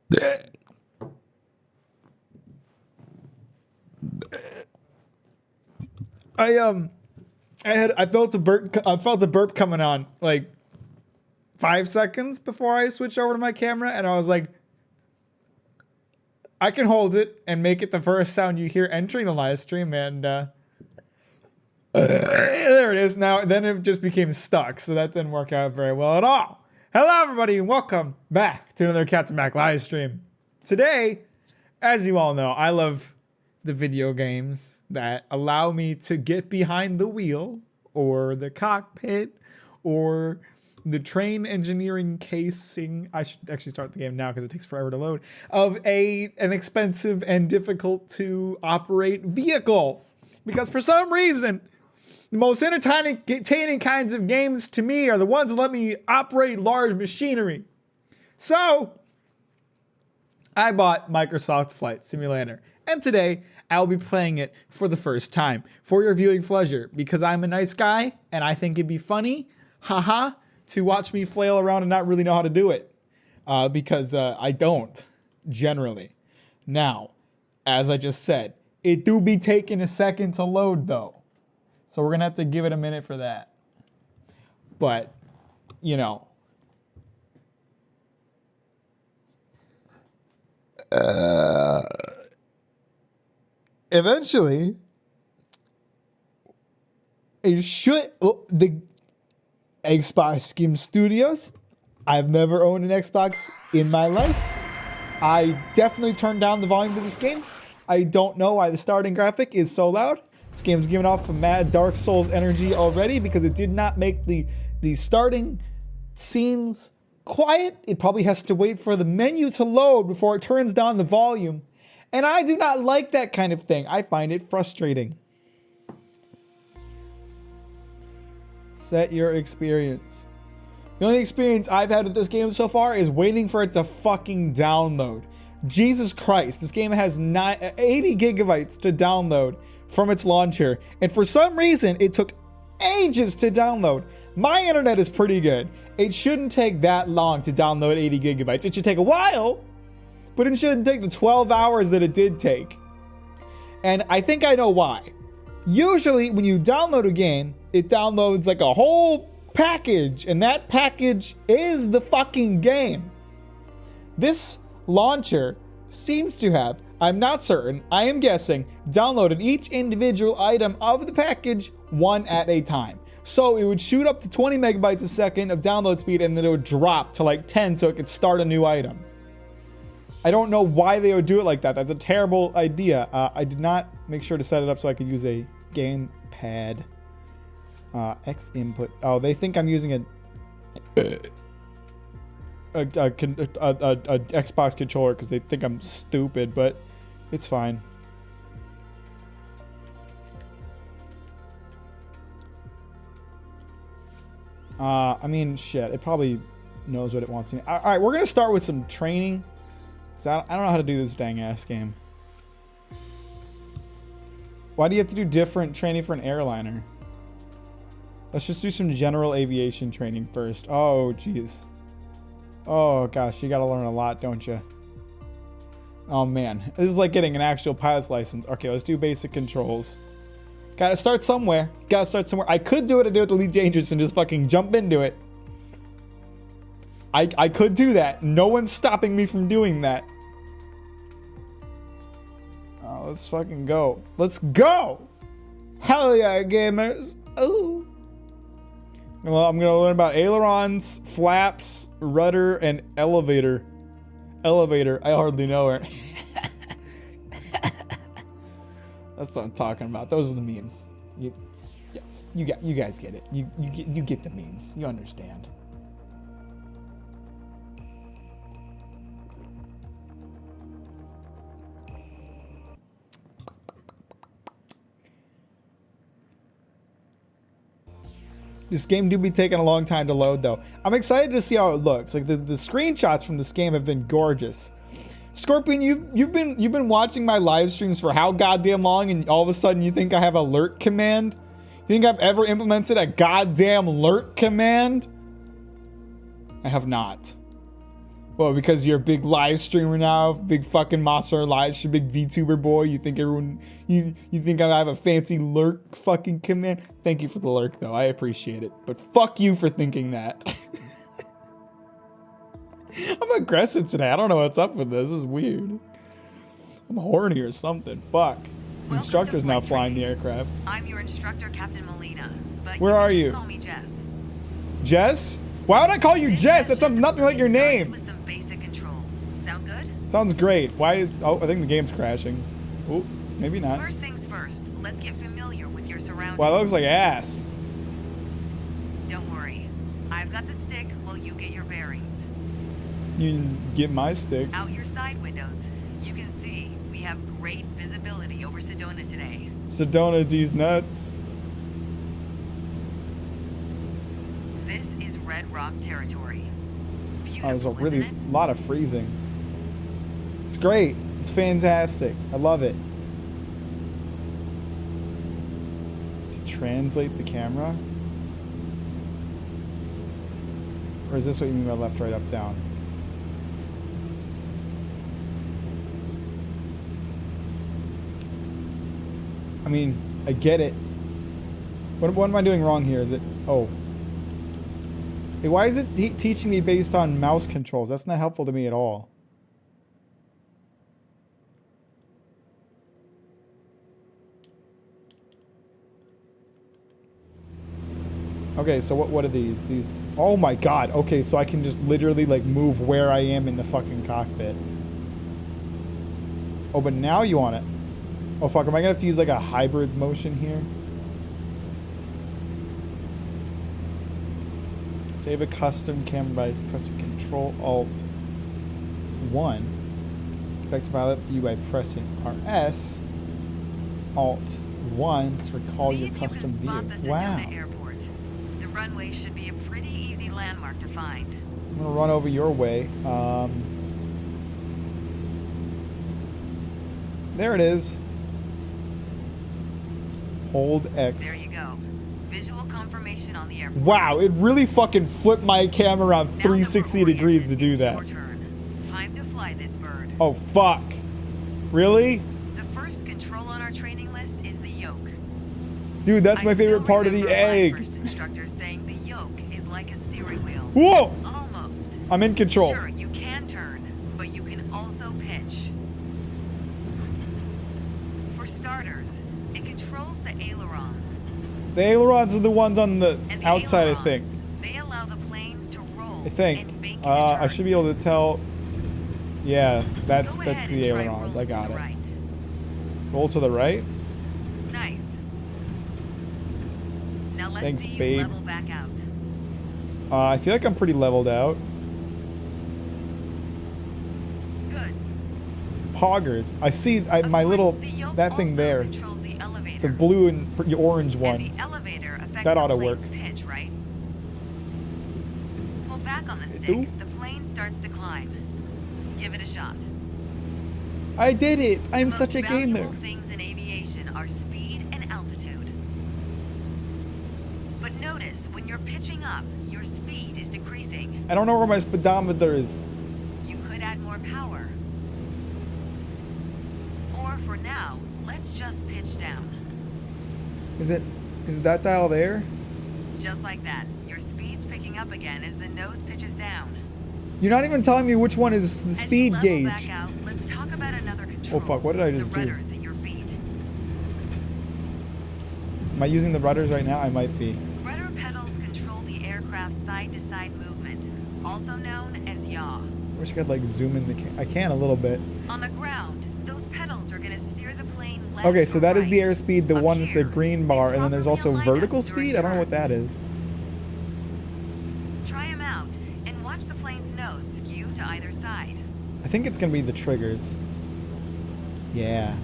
I felt a burp coming on like 5 seconds before I switched over to my camera, and I was like, I can hold it and make it the first sound you hear entering the live stream, and there it is. Now then it just became stuck, so that didn't work out very well at all. Hello everybody and welcome back to another Captain Mac live stream. Today, as you all know, I love the video games that allow me to get behind the wheel or the cockpit or the train engineering casing. I should actually start the game now because it takes forever to load, of an expensive and difficult to operate vehicle. Because for some reason, the most entertaining kinds of games to me are the ones that let me operate large machinery. So I bought Microsoft Flight Simulator, and today I'll be playing it for the first time for your viewing pleasure because I'm a nice guy and I think it'd be funny, to watch me flail around and not really know how to do it because I don't generally. Now, as I just said, it do be taking a second to load though, so we're gonna have to give it a minute for that. But you know, eventually, it should. The Xbox Game Studios. I've never owned an Xbox in my life. I definitely turned down the volume of this game. I don't know why the starting graphic is so loud. This game's giving off a mad Dark Souls energy already because it did not make the starting scenes quiet. It probably has to wait for the menu to load before it turns down the volume. And I do not like that kind of thing. I find it frustrating. Set your experience. The only experience I've had with this game so far is waiting for it to fucking download. Jesus Christ, this game has 80 gigabytes to download from its launcher, and for some reason it took ages to download. My internet is pretty good. It shouldn't take that long to download 80 gigabytes. It should take a while, but it shouldn't take the 12 hours that it did take. And I think I know why. Usually when you download a game, it downloads like a whole package, and that package is the fucking game. This launcher seems to have, I'm not certain, I am guessing, downloaded each individual item of the package one at a time. So it would shoot up to 20 megabytes a second of download speed, and then it would drop to like 10 so it could start a new item. I don't know why they would do it like that. That's a terrible idea. I did not make sure to set it up so I could use a gamepad. X input. Oh, they think I'm using a Xbox controller because they think I'm stupid, but it's fine. I mean, shit. It probably knows what it wants to. All right, we're gonna start with some training. Cause I don't know how to do this dang ass game. Why do you have to do different training for an airliner? Let's just do some general aviation training first. Oh, jeez. Oh, gosh. You got to learn a lot, don't you? Oh, man. This is like getting an actual pilot's license. Okay, let's do basic controls. Got to start somewhere. Got to start somewhere. I could do what I did with Elite Dangerous and just fucking jump into it. I could do that. No one's stopping me from doing that. Oh, let's fucking go. Let's go! Hell yeah, gamers. Ooh. Well, I'm going to learn about ailerons, flaps, rudder, and elevator. Elevator. I hardly know her. That's what I'm talking about. Those are the memes. You guys get it. You get the memes. You understand. This game do be taking a long time to load though. I'm excited to see how it looks. Like the screenshots from this game have been gorgeous. Scorpion, you've been watching my live streams for how goddamn long, and all of a sudden you think I have alert command? You think I've ever implemented a goddamn alert command? I have not. Well, because you're a big live streamer now, big fucking monster live stream, big VTuber boy. You think everyone, you think I have a fancy lurk fucking command? Thank you for the lurk though, I appreciate it. But fuck you for thinking that. I'm aggressive today. I don't know what's up with this. This is weird. I'm horny or something. Fuck. The instructor's now flying the aircraft. I'm your instructor, Captain Molina. But where are you? Call me Jess. Jess? Why would I call you Jess? That sounds nothing like your name. With some basic controls. Sound good? Sounds great. Why is... Oh, I think the game's crashing. Oh, maybe not. First things first, let's get familiar with your surroundings. Wow, that looks like ass. Don't worry. I've got the stick while you get your bearings. You can get my stick. Out your side windows, you can see we have great visibility over Sedona today. Sedona D's nuts. This is Red Rock territory. Beautiful, There's a really isn't it? lot of freezing. It's great. It's fantastic. I love it. To translate the camera? Or is this what you mean by left, right, up, down? I mean, I get it. What am I doing wrong here? Is it... Oh. Hey, why is it teaching me based on mouse controls? That's not helpful to me at all. Okay, so what are these? These... Oh my god. Okay, so I can just literally like move where I am in the fucking cockpit. Oh, but now you want it. Oh fuck, am I gonna have to use like a hybrid motion here? Save a custom camera by pressing Control Alt 1. Get back to pilot view by pressing RS Alt 1 to recall your custom view. Wow. Airport. The runway should be a pretty easy landmark to find. I'm gonna run over your way. There it is. Hold X. There you go. Visual confirmation on the airport. Wow, it really fucking flipped my camera around 360 degrees to do that. Your turn. Time to fly this bird. Oh fuck. Really? The first control on our training list is the yoke. Dude, that's my favorite part of the egg. My first instructor saying the yoke is like a steering wheel. Whoa! Almost. I'm in control. Sure, you can turn, but you can also pitch. For starters, it controls the ailerons. The ailerons are the ones on the And the outside, ailerons, I think. They allow the plane to roll. I think. And make I should be able to tell. Yeah, that's Go that's ahead the and try ailerons. roll I got to it. the right. Roll to the right. Nice. Now let's Thanks, see you babe. level back out. I feel like I'm pretty leveled out. Good. Poggers. I see my Of course, little the yoke that thing also there. controls the elevator. The blue and orange And one. the elevator affects That the ought to plane's work. pitch, right? Pull back on the do? stick. The plane starts to climb. Give it a shot. I did it. I'm The such a most gamer. valuable things in aviation are speed and altitude. But notice when you're pitching up, your speed is decreasing. I don't know where my speedometer is. You could add more power. Or for now, let's just pitch down. Is it that dial there? Just like that. Your speed's picking up again as the nose pitches down. You're not even telling me which one is the As you speed level gauge. back out, let's talk about another control. Oh fuck, what did I just the do? rudders at your feet. Am I using the rudders right now? I might be. Rudder pedals control the aircraft's side-to-side movement, also known as yaw. I wish I could like zoom in the I can a little bit. On the ground, those pedals are going to steer the plane left Okay, so or that is the right. airspeed, the Up one with the here, green they bar, and then there's properly also align vertical us during speed? I don't know what that turns. is. Try them out and watch the plane's nose skew to either side. I think it's gonna be the triggers. Yeah.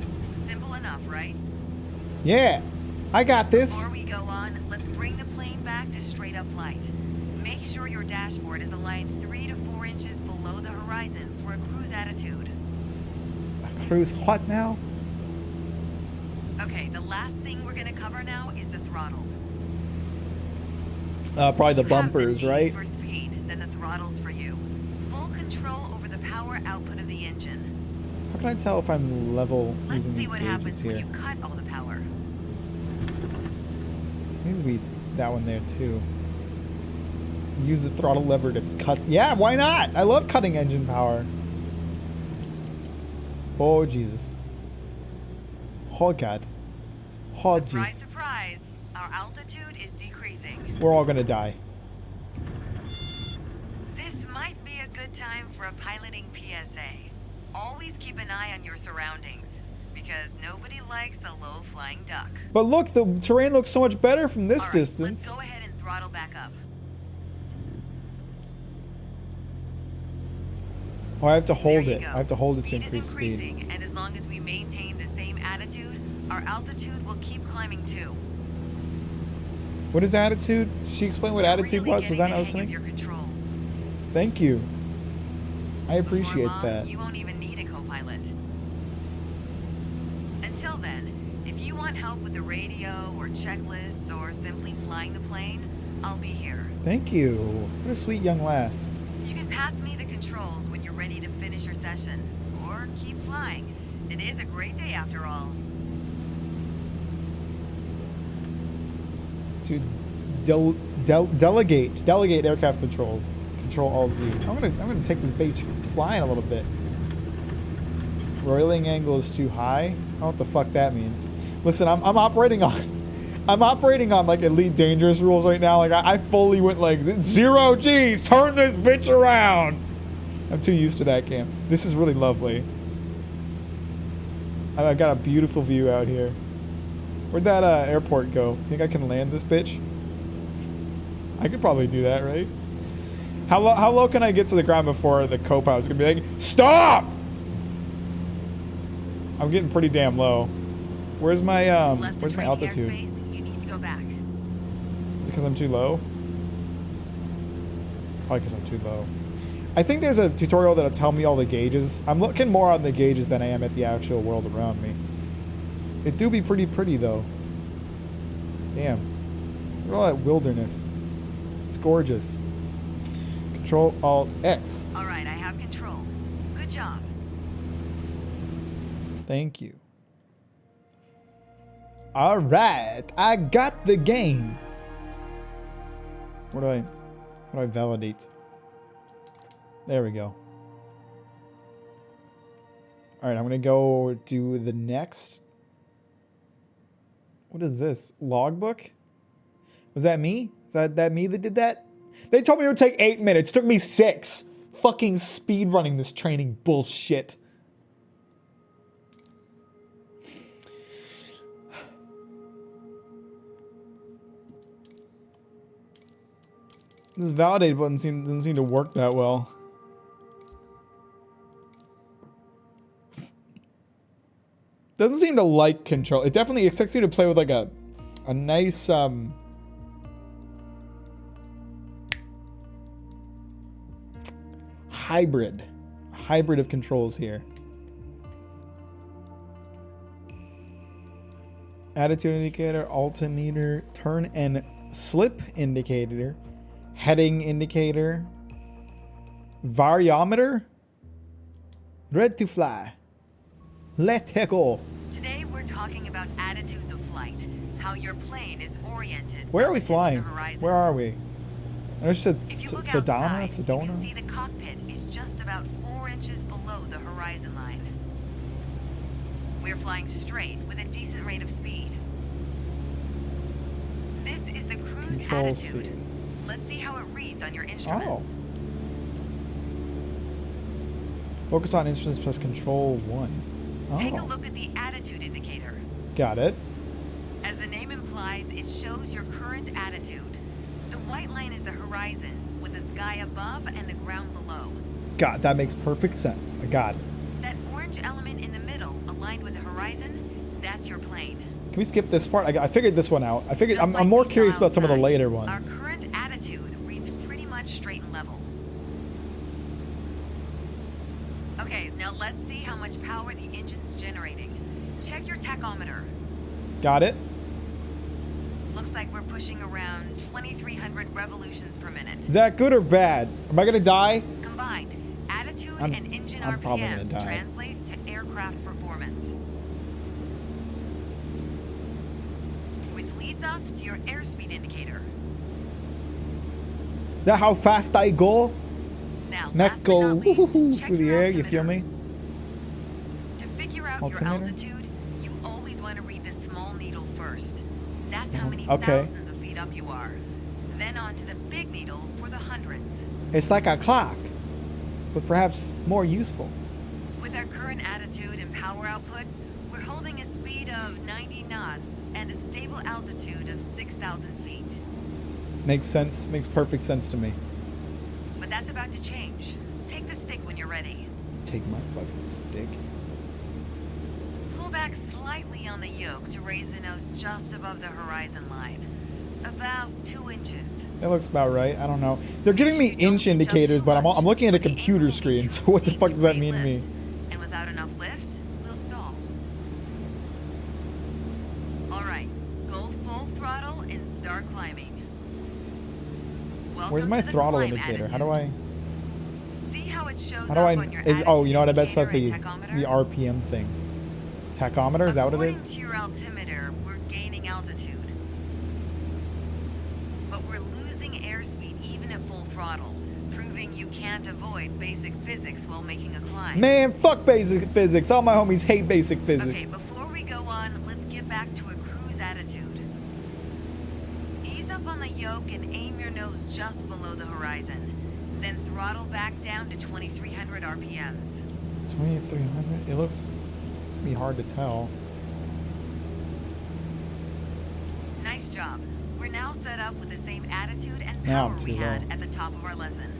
Simple enough, right? Yeah! I got this! Before we go on, let's bring the plane back to straight up flight. Make sure your dashboard is aligned 3 to 4 inches below the horizon for a cruise attitude. A cruise what now? Okay, the last thing we're gonna cover now is the throttle. Probably the You have bumpers, need right? For speed, then the throttle's for you. Full control control over the power output of the engine. How can I tell if I'm level Let's using see these what gauges happens when here? you cut all the power. Seems to be that one there too. Use the throttle lever to cut. Yeah, why not? I love cutting engine power. Oh, Jesus. Oh, God. Oh, Surprise, jeez. surprise. Our altitude is decreasing. We're all gonna die. This might be a good time for a piloting PSA. Always keep an eye on your surroundings, because nobody likes a low-flying duck. But look, the terrain looks so much better from this All right, distance. let's go ahead and throttle back up. Oh, I have to hold There it. you go. I have to hold it to Speed increase is speed. increasing, and as long as we maintain the same attitude, our altitude will keep climbing too. What is attitude? Did she explain what You're attitude really was? Was getting that the what I was hang of your saying? controls. Thank you. I appreciate Before long, that. You won't even need a co-pilot. Until then, if you want help with the radio or checklists or simply flying the plane, I'll be here. Thank you. What a sweet young lass. You can pass me the controls when you're ready to finish your session, or keep flying. It is a great day after all. To delegate aircraft controls. Control Alt Z. I'm gonna take this bait flying a little bit. Roiling angle is too high. I don't know what the fuck that means. Listen, I'm operating on like Elite Dangerous rules right now. Like I fully went like 0 G's. Turn this bitch around. I'm too used to that game. This is really lovely. I got a beautiful view out here. Where'd that airport go? Think I can land this bitch? I could probably do that, right? How low can I get to the ground before the co-pilot's gonna be like, stop? I'm getting pretty damn low. Where's my Left the where's my training altitude? airspace, you need to go back. Is it because I'm too low? Probably because I'm too low. I think there's a tutorial that'll tell me all the gauges. I'm looking more on the gauges than I am at the actual world around me. It do be pretty though. Damn. Look at all that wilderness. It's gorgeous. Control Alt X. All right, I have control. Good job. Thank you. All right, I got the game. How do I validate? There we go. All right, I'm gonna go do the next. What is this? Logbook? Was that me? Is that me that did that? They told me it would take 8 minutes. It took me 6. Fucking speed running this training bullshit. This validate button doesn't seem to work that well. Doesn't seem to like control. It definitely expects you to play with like a nice hybrid of controls here. Attitude indicator, altimeter, turn and slip indicator, heading indicator, variometer, red to fly. Let's go. Today we're talking about attitudes of flight, how your plane is oriented. Where are we relative to the flying? horizon. Where are we? I know she said If you look Sedona, outside, you can Sedona. see the cockpit is just about 4 inches below the horizon line. We're flying straight with a decent rate of speed. This is the cruise Control attitude. C. Let's see how it reads on your instruments. Focus on instruments plus control 1. Take a Oh, look at the attitude indicator. got it. As the name implies, it shows your current attitude. The white line is the horizon, with the sky above and the ground below. God, that makes perfect sense. I got it. That orange element in the middle, aligned with the horizon, that's your plane. Can we skip this part? I figured this one out. Just I'm like more we saw curious about some of the outside, later Our ones. current attitude reads pretty much straight and level. Okay, now let's see how much power the engine's generating. Check your tachometer. Got it. Looks like we're pushing around 2,300 revolutions per minute. Is that good or bad? Am I gonna die? Combined, attitude and engine I'm probably gonna RPMs die. translate to aircraft performance. Which leads us to your airspeed indicator. Is that how fast I go? Now, Mech last but go not least, woohoo check through the your air, you feel altimeter. me? To figure out Altimeter? your altitude, you always want to read the small needle first. That's how Small- many okay. thousands of feet up you are. Then on to the big needle for the hundreds. It's like a clock, but perhaps more useful. With our current attitude and power output, we're holding a speed of 90 knots and a stable altitude of 6,000 feet. Makes sense. Makes perfect sense to me. But that's about to change. Take the stick when you're ready. Take my fucking stick. Pull back slightly on the yoke to raise the nose just above the horizon line. About 2 inches. That looks about right. I don't know. They're giving me inch indicators, but I'm looking at a computer screen, so what the fuck does that mean to me? And without enough lift, we'll stall. Alright, go full throttle and start climbing. Where's Welcome my to the throttle climb indicator? How do attitude. I... See how it shows How do up I... on your Oh, you know what? I bet it's attitude like indicator the and tachometer? RPM thing. Tachometer? Is that what it According is? to your altimeter, we're gaining altitude. But we're losing airspeed even at full throttle, proving you can't avoid basic physics while making a climb. Man, fuck basic physics. All my homies hate basic Okay, physics. before we go on, let's get back to a cruise attitude. Ease up on the yoke and aim your nose just below the horizon. Then throttle back down to 2,300 RPMs. 2,300? It looks... It's gonna be hard to tell. Nice job. We're now set up with the same attitude and Now power I'm we too had low. at the top of our lesson.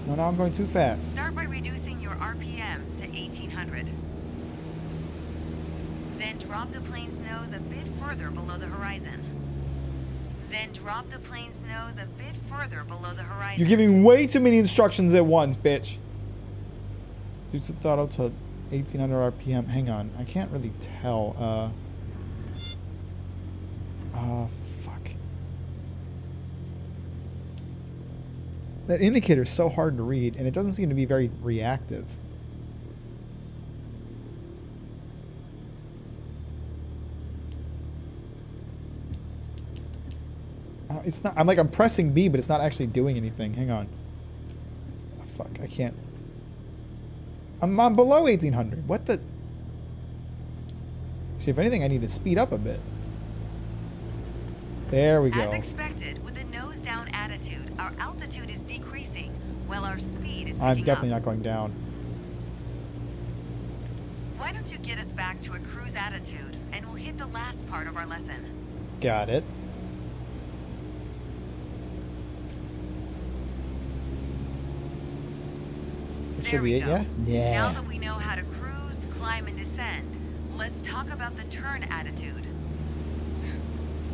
No, I'm going too fast. Start by reducing your RPMs to 1,800. Then drop the plane's nose a bit further below the horizon. Then drop the plane's nose a bit further below the horizon. You're giving way too many instructions at once, bitch. Reduce the throttle to 1,800 RPM. Hang on. I can't really tell. Fuck. That indicator is so hard to read, and it doesn't seem to be very reactive. It's not. I'm pressing B, but it's not actually doing anything. Hang on. Oh, fuck. I can't. I'm below 1,800. What the? See, if anything, I need to speed up a bit. There we As go. expected, with a nose down attitude, our altitude is decreasing, while our speed is I'm picking definitely up. not going down. Why don't you get us back to a cruise attitude, and we'll hit the last part of our lesson. Got it. It should There be we it, go. yeah? Now Yeah. that we know how to cruise, climb, and descend, let's talk about the turn attitude.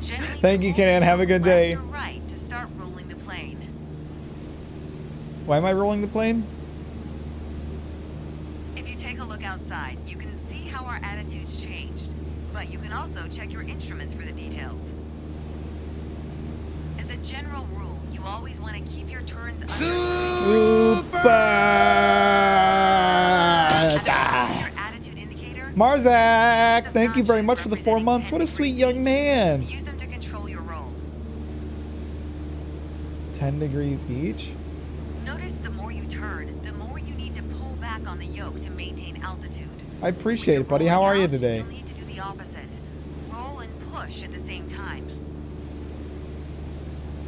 Gently Thank you, pull Kenan. Have a good left day. or right to start rolling the plane. Why am I rolling the plane? If you take a look outside, you can see how our attitude's changed, but you can also check your instruments for the details. As a general rule, you always want to keep your turns under your attitude indicator. Marzak, thank you very much for the 4 months. What a sweet young man. Use them to control your roll. 10 degrees each. Notice the more you turn, the more you need to pull back on the yoke to maintain altitude. I appreciate When it, buddy. you're How are rolling you out, today? You'll need to do the opposite. Roll and push at the same time.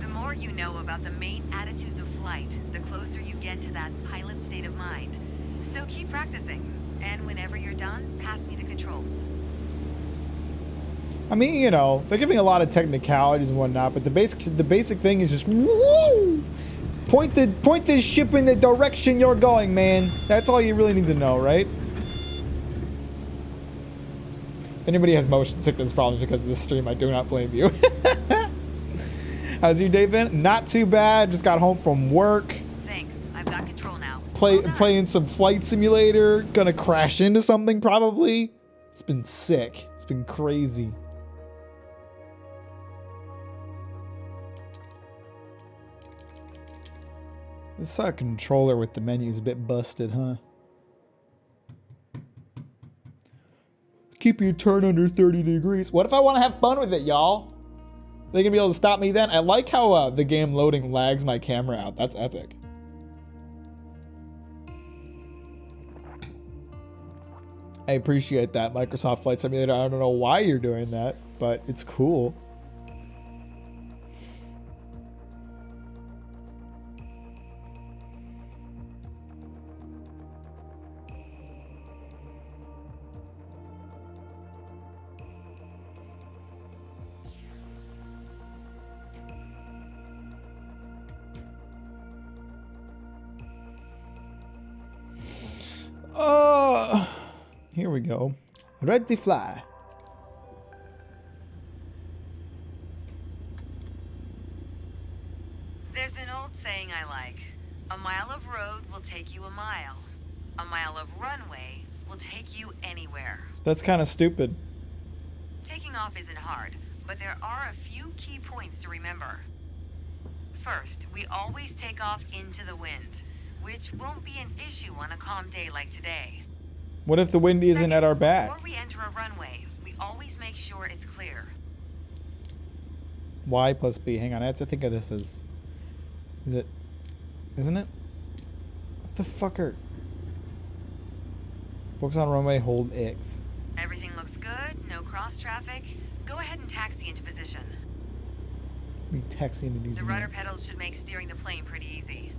The more you know about the main attitudes of flight, the closer you get to that pilot state of mind. So keep practicing, and whenever you're done, pass me the controls. I mean, you know, they're giving a lot of technicalities and whatnot, but the basic thing is just woo! Point the ship in the direction you're going, man. That's all you really need to know, right? If anybody has motion sickness problems because of this stream, I do not blame you. How's your day been? Not too bad. Just got home from work. Thanks, I've got control now. Well done. Playing some flight simulator. Gonna crash into something probably. It's been sick. It's been crazy. This controller with the menu is a bit busted, huh? Keep your turn under 30 degrees. What if I want to have fun with it, y'all? They gonna be able to stop me then? I like how the game loading lags my camera out. That's epic. I appreciate that, Microsoft Flight Simulator. I don't know why you're doing that, but it's cool. Here we go. Ready to fly. There's an old saying I like. A mile of road will take you a mile. A mile of runway will take you anywhere. That's kind of stupid. Taking off isn't hard, but there are a few key points to remember. First, we always take off into the wind, which won't be an issue on a calm day like today. What if the wind isn't Second, at our back? Before we enter a runway, we always make sure it's clear. Y plus B. Hang on, I have to think of this as... Is it... Isn't it? What the fucker? Focus on runway, hold X. Everything looks good, no cross traffic. Go ahead and taxi into position. We taxi into these The rudder minutes. pedals should make steering the plane pretty easy.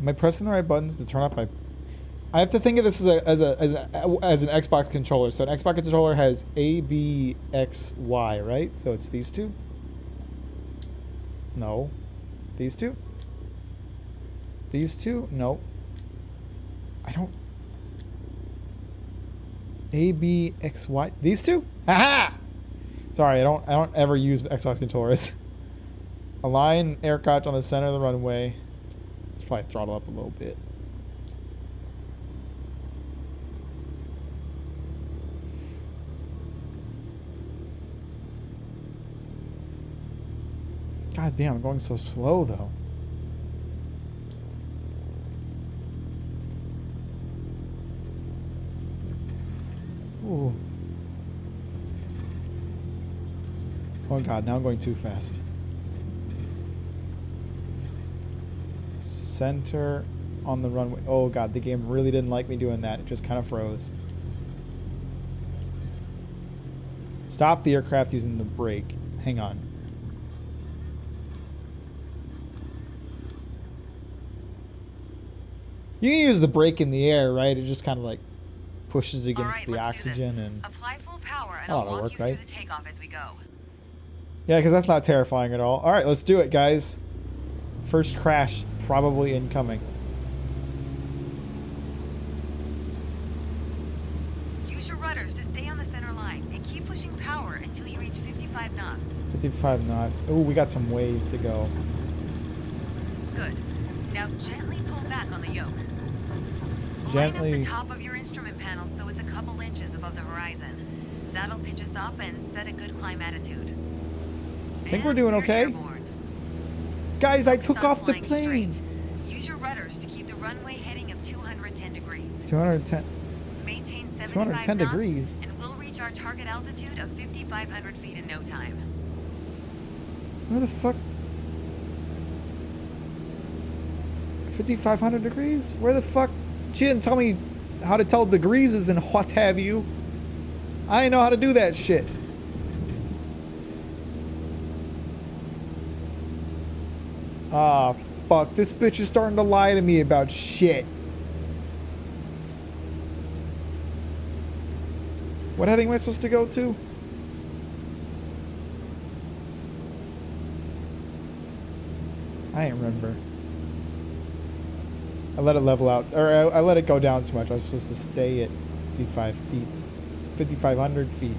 Am I pressing the right buttons to turn up my... I have to think of this as an Xbox controller. So an Xbox controller has A, B, X, Y, right? So it's these two? No. These two? These two? No. I don't... A, B, X, Y. These two? Aha! Sorry, I don't ever use Xbox controllers. Align aircraft on the center of the runway. Probably throttle up a little bit. God damn, I'm going so slow though. Ooh. Oh god, now I'm going too fast. Center on the runway. Oh god, the game really didn't like me doing that. It just kind of froze. Stop the aircraft using the brake. Hang on. You can use the brake in the air, right? It just kind of like pushes against the oxygen and... Apply full power and Oh, I'll that'll walk work, you right? through the takeoff as we go. Yeah, because that's not terrifying at all. Alright, let's do it, guys. First crash probably incoming. Use your rudders to stay on the center line and keep pushing power until you reach 55 knots. 55 knots. Oh, we got some ways to go. Good. Now gently pull back on the yoke. Gently. Line up the top of your instrument panel so it's a couple inches above the horizon. That'll pitch us up and set a good climb attitude. I think we're doing okay. Airborne. Guys, I Focus took on off the flying plane. straight. Use your rudders to keep the runway heading of 210 degrees. 210. Maintain 75 210 knots, degrees. and we'll reach our target altitude of 5,500 feet in no time. Where the fuck? 5,500 degrees? Where the fuck? She didn't tell me how to tell degrees and what have you. I ain't know how to do that shit. Ah, fuck. This bitch is starting to lie to me about shit. What heading am I supposed to go to? I ain't remember. I let it level out, or I let it go down too much. I was supposed to stay at 55 feet. 5,500 feet.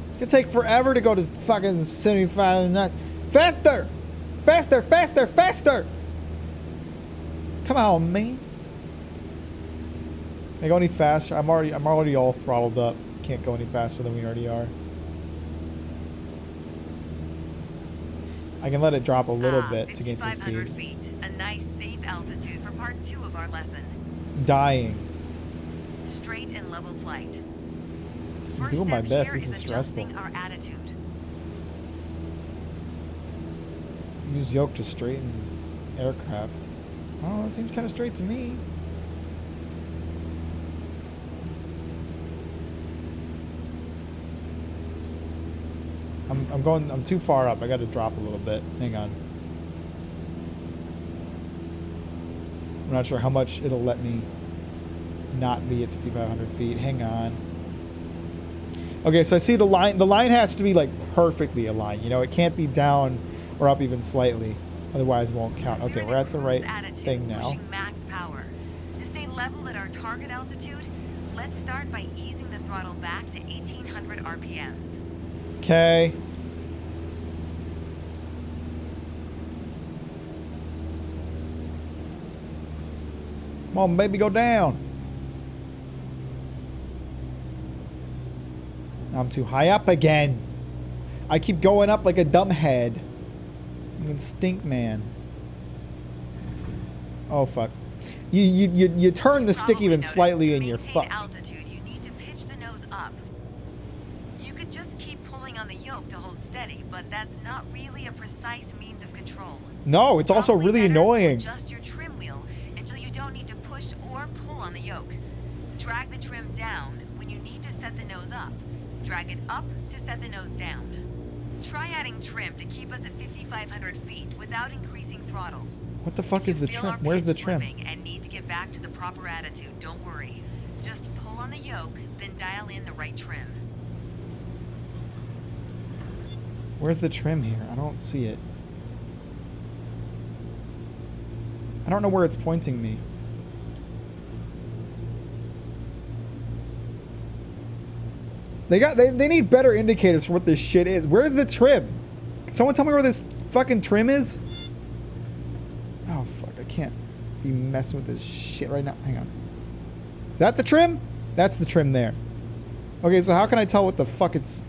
It's gonna take forever to go to fucking 75 knots. Faster! Faster, faster, faster! Come on, man. Can I go any faster? I'm already all throttled up. can't go any faster than we already are. I can let it drop a little bit to gain some 5,500 speed. feet, a nice safe altitude for part 2 of our lesson. Dying. Straight and level flight. I'm First doing my step best. here This is stressful. adjusting our attitude. Use yoke to straighten aircraft. Oh, it seems kind of straight to me. I'm too far up. I got to drop a little bit. Hang on. I'm not sure how much it'll let me not be at 5,500 feet. Hang on. Okay, so I see the line. The line has to be like perfectly aligned. You know, it can't be down or up even slightly. Otherwise, it won't count. Okay, we're at the right thing now. Pushing max power. To stay level at our target altitude, let's start by easing the throttle back to 1,800 RPMs. Okay. Come on, baby, go down. I'm too high up again. I keep going up like a dumb head. Fucking stink man. Oh fuck. You turn the stick even slightly and you're fucked. Altitude, you need to pitch the nose up. You could just keep pulling on the yoke to hold steady, but that's not really a precise means of control. No, it's also Probably really better to annoying. adjust your trim wheel until you don't need to push or pull on the yoke. Drag the trim down when you need to set the nose up. Drag it up to set the nose down. Try adding trim to keep us at 5,500 feet without increasing throttle. What the fuck is the Feel trim? our Where's the pitch trim? slipping and need to get back to the proper attitude. Don't worry. Just pull on the yoke, then dial in the right trim. Where's the trim here? I don't see it. I don't know where it's pointing me. They need better indicators for what this shit is. Where's the trim? Can someone tell me where this fucking trim is? Oh fuck, I can't be messing with this shit right now. Hang on. Is that the trim? That's the trim there. Okay, so how can I tell what the fuck it's...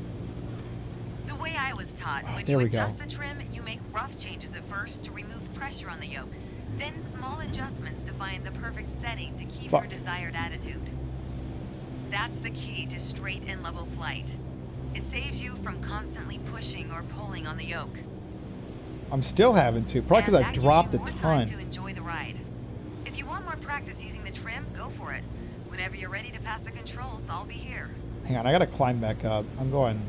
The way I was taught, when there you we go. adjust the trim, you make rough changes at first to remove pressure on the yoke. Then small adjustments to find the perfect setting to keep Fuck. your desired attitude. That's the key to straight and level flight. It saves you from constantly pushing or pulling on the yoke. I'm still having to. Probably because And I that gives dropped you a more time ton. to enjoy the ride. If you want more practice using the trim, go for it. Whenever you're ready to pass the controls, I'll be here. Hang on, I gotta climb back up. I'm going...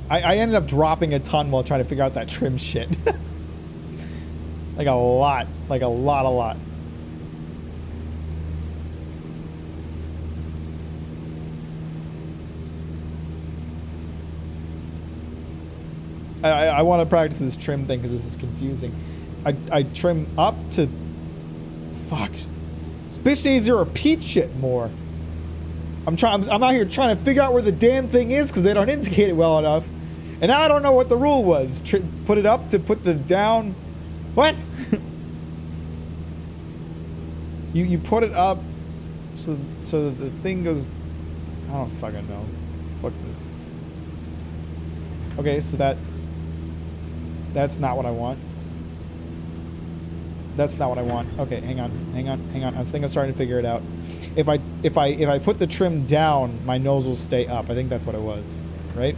I ended up dropping a ton while trying to figure out that trim shit. Like a lot. Like a lot. I want to practice this trim thing because this is confusing. I trim up to... Fuck. This bitch needs to repeat shit more. I'm out here trying to figure out where the damn thing is because they don't indicate it well enough. And now I don't know what the rule was. Put it up to put the down... What? you put it up so that the thing goes... I don't fucking know. Fuck this. Okay, so that's not what I want. That's not what I want. Okay, hang on. I think I'm starting to figure it out. If I put the trim down, my nose will stay up. I think that's what it was, right?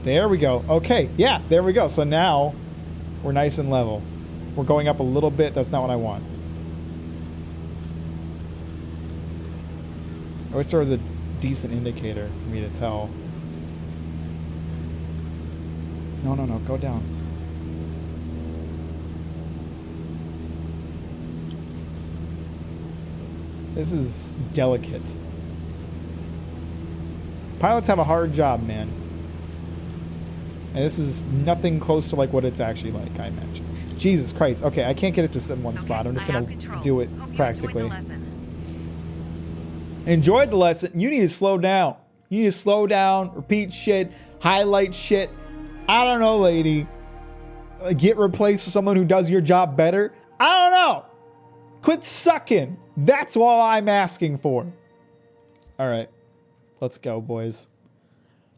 There we go. Okay, yeah, there we go. So now we're nice and level. We're going up a little bit. That's not what I want. I wish there was a decent indicator for me to tell. No, go down. This is delicate. Pilots have a hard job, man. And this is nothing close to like what it's actually like, I imagine. Jesus Christ. Okay, I can't get it to sit in one spot. I'm just going to do it practically. Enjoyed the lesson. You need to slow down. You need to slow down, repeat shit, highlight shit. I don't know, lady. Get replaced with someone who does your job better. I don't know. Quit sucking. That's all I'm asking for. All right, let's go, boys.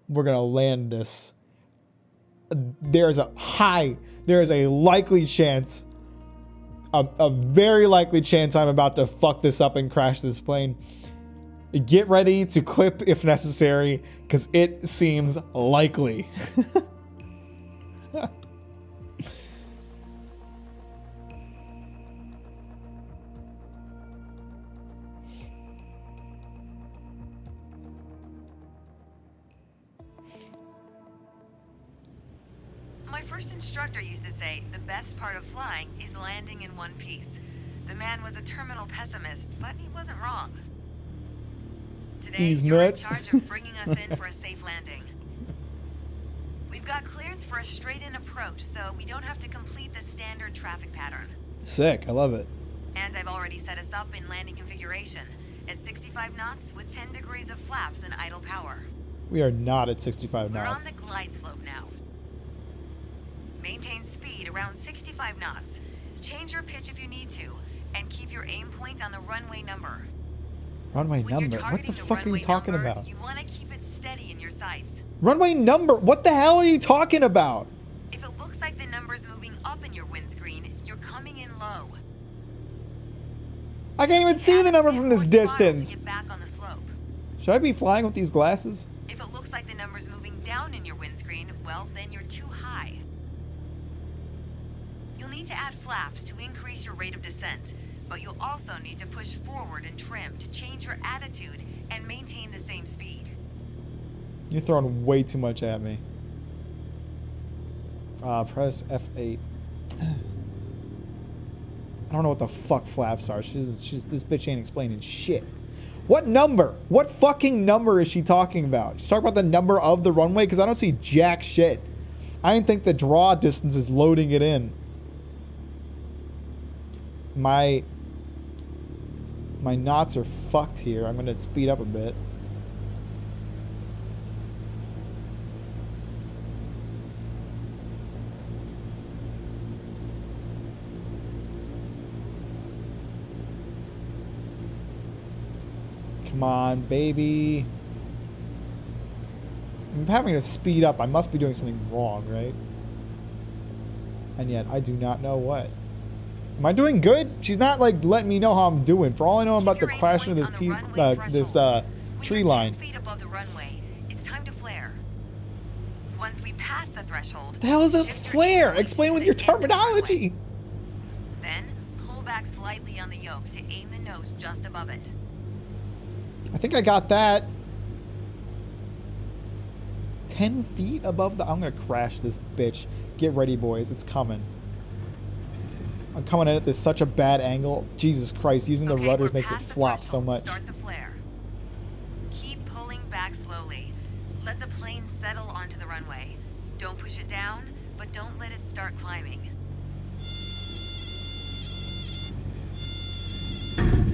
We're gonna land this. There is a likely chance, a very likely chance I'm about to fuck this up and crash this plane. Get ready to clip if necessary, because it seems likely. My first instructor used to say the best part of flying is landing in one piece. The man was a terminal pessimist, but he wasn't wrong. Today, These you're nuts. in charge of bringing us in for a safe landing. We've got clearance for a straight-in approach, so we don't have to complete the standard traffic pattern. Sick, I love it. And I've already set us up in landing configuration at 65 knots with 10 degrees of flaps and idle power. We are not at 65 We're on knots. the glide slope now. Maintain speed around 65 knots. Change your pitch if you need to, and keep your aim point on the runway number. Runway When you're number? What targeting the the fuck are you runway talking number, about? You want to keep it steady in your sights. Runway number? What the hell are you talking about? If it looks like the number's moving up in your windscreen, you're coming in low. I can't even see the number from this distance. To get back on the slope. Should I be flying with these glasses? If it looks like the number's moving down in your windscreen, well, then you're too high. You'll need to add flaps to increase your rate of descent, but you'll also need to push forward and trim to change your attitude and maintain the same speed. You're throwing way too much at me. Press F8. I don't know what the fuck flaps are. This bitch ain't explaining shit. What number? What fucking number is she talking about? She's talking about the number of the runway? Because I don't see jack shit. I didn't think the draw distance is loading it in. My knots are fucked here. I'm gonna speed up a bit. Come on, baby. I'm having to speed up. I must be doing something wrong, right? And yet, I do not know what. Am I doing good? She's not like letting me know how I'm doing. For all I know, I'm about to crash into this tree line. 10 feet above the runway, it's time to flare. Once we pass the threshold, The hell is a shift your flare? aim Explain to with the your end of the runway. terminology. Then pull back slightly on the yoke to aim the nose just above it. I think I got that. 10 feet above the... I'm going to crash this bitch. Get ready, boys. It's coming. I'm coming in at this such a bad angle. Jesus Christ, using the Okay, rudders we're makes it past the flop so threshold. much. Start the flare. Keep pulling back slowly. Let the plane settle onto the runway. Don't push it down, but don't let it start climbing.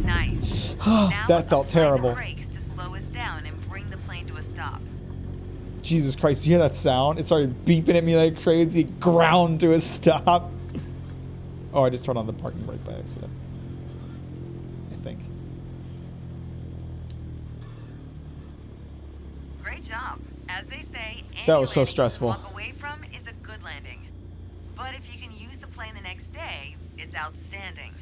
Nice. Now That felt apply the terrible. brakes to slow us down and bring the plane to a stop. Jesus Christ, you hear that sound? It started beeping at me like crazy. Ground to a stop. Oh, I just turned on the parking brake by accident. I think. Great job. As they say, any That was so landing you can stressful. walk away from is a good landing. But if you can use the plane the next day, it's outstanding.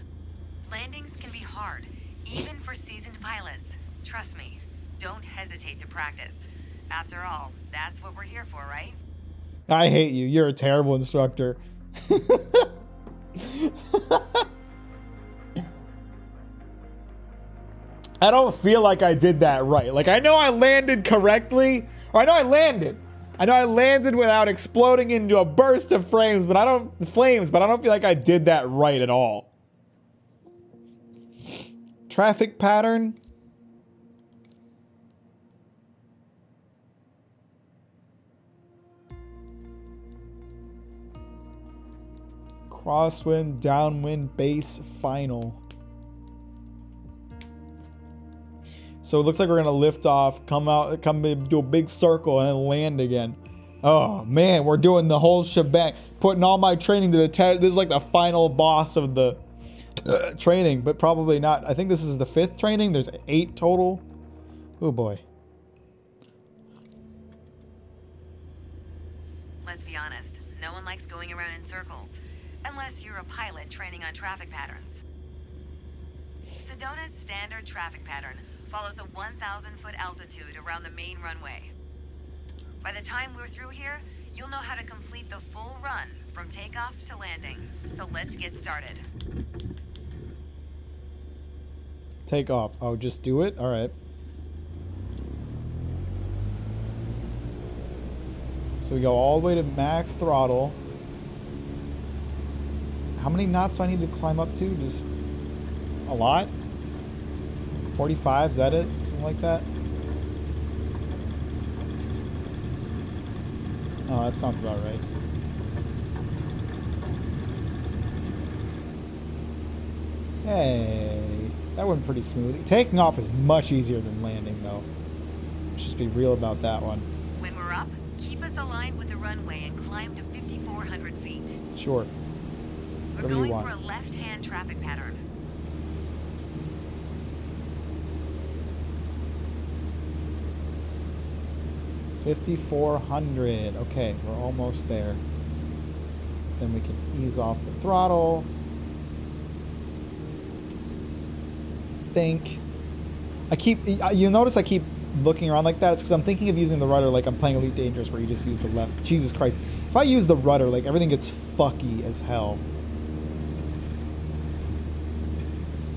Landings can be hard, even for seasoned pilots. Trust me, don't hesitate to practice. After all, that's what we're here for, right? I hate you. You're a terrible instructor. I don't feel like I did that right. Like, I know I landed correctly. Or I know I landed. I know I landed without exploding into a burst of flames, but I don't feel like I did that right at all. Traffic pattern. Crosswind, downwind, base, final. So it looks like we're gonna lift off, come do a big circle, and then land again. Oh man, we're doing the whole shebang, putting all my training to the test. This is like the final boss of the training, but probably not. I think this is the 5th training. There's 8 total. Oh boy. Let's be honest, no one likes going around in circles. Unless you're a pilot training on traffic patterns. Sedona's standard traffic pattern follows a 1,000-foot altitude around the main runway. By the time we're through here, you'll know how to complete the full run from takeoff to landing. So let's get started. Take off. Oh, just do it? Alright. So we go all the way to max throttle. How many knots do I need to climb up to? Just a lot? 45, is that it? Something like that? Oh, that sounds about right. Hey, that went pretty smooth. Taking off is much easier than landing, though. Let's just be real about that one. When we're up, keep us aligned with the runway and climb to 5,400 feet. Sure. We're Whatever you going want. for a left-hand traffic pattern. $5,400. Okay, we're almost there. Then we can ease off the throttle. I think. You'll notice I keep looking around like that. It's because I'm thinking of using the rudder like I'm playing Elite Dangerous where you just use the left. Jesus Christ. If I use the rudder, like everything gets fucky as hell.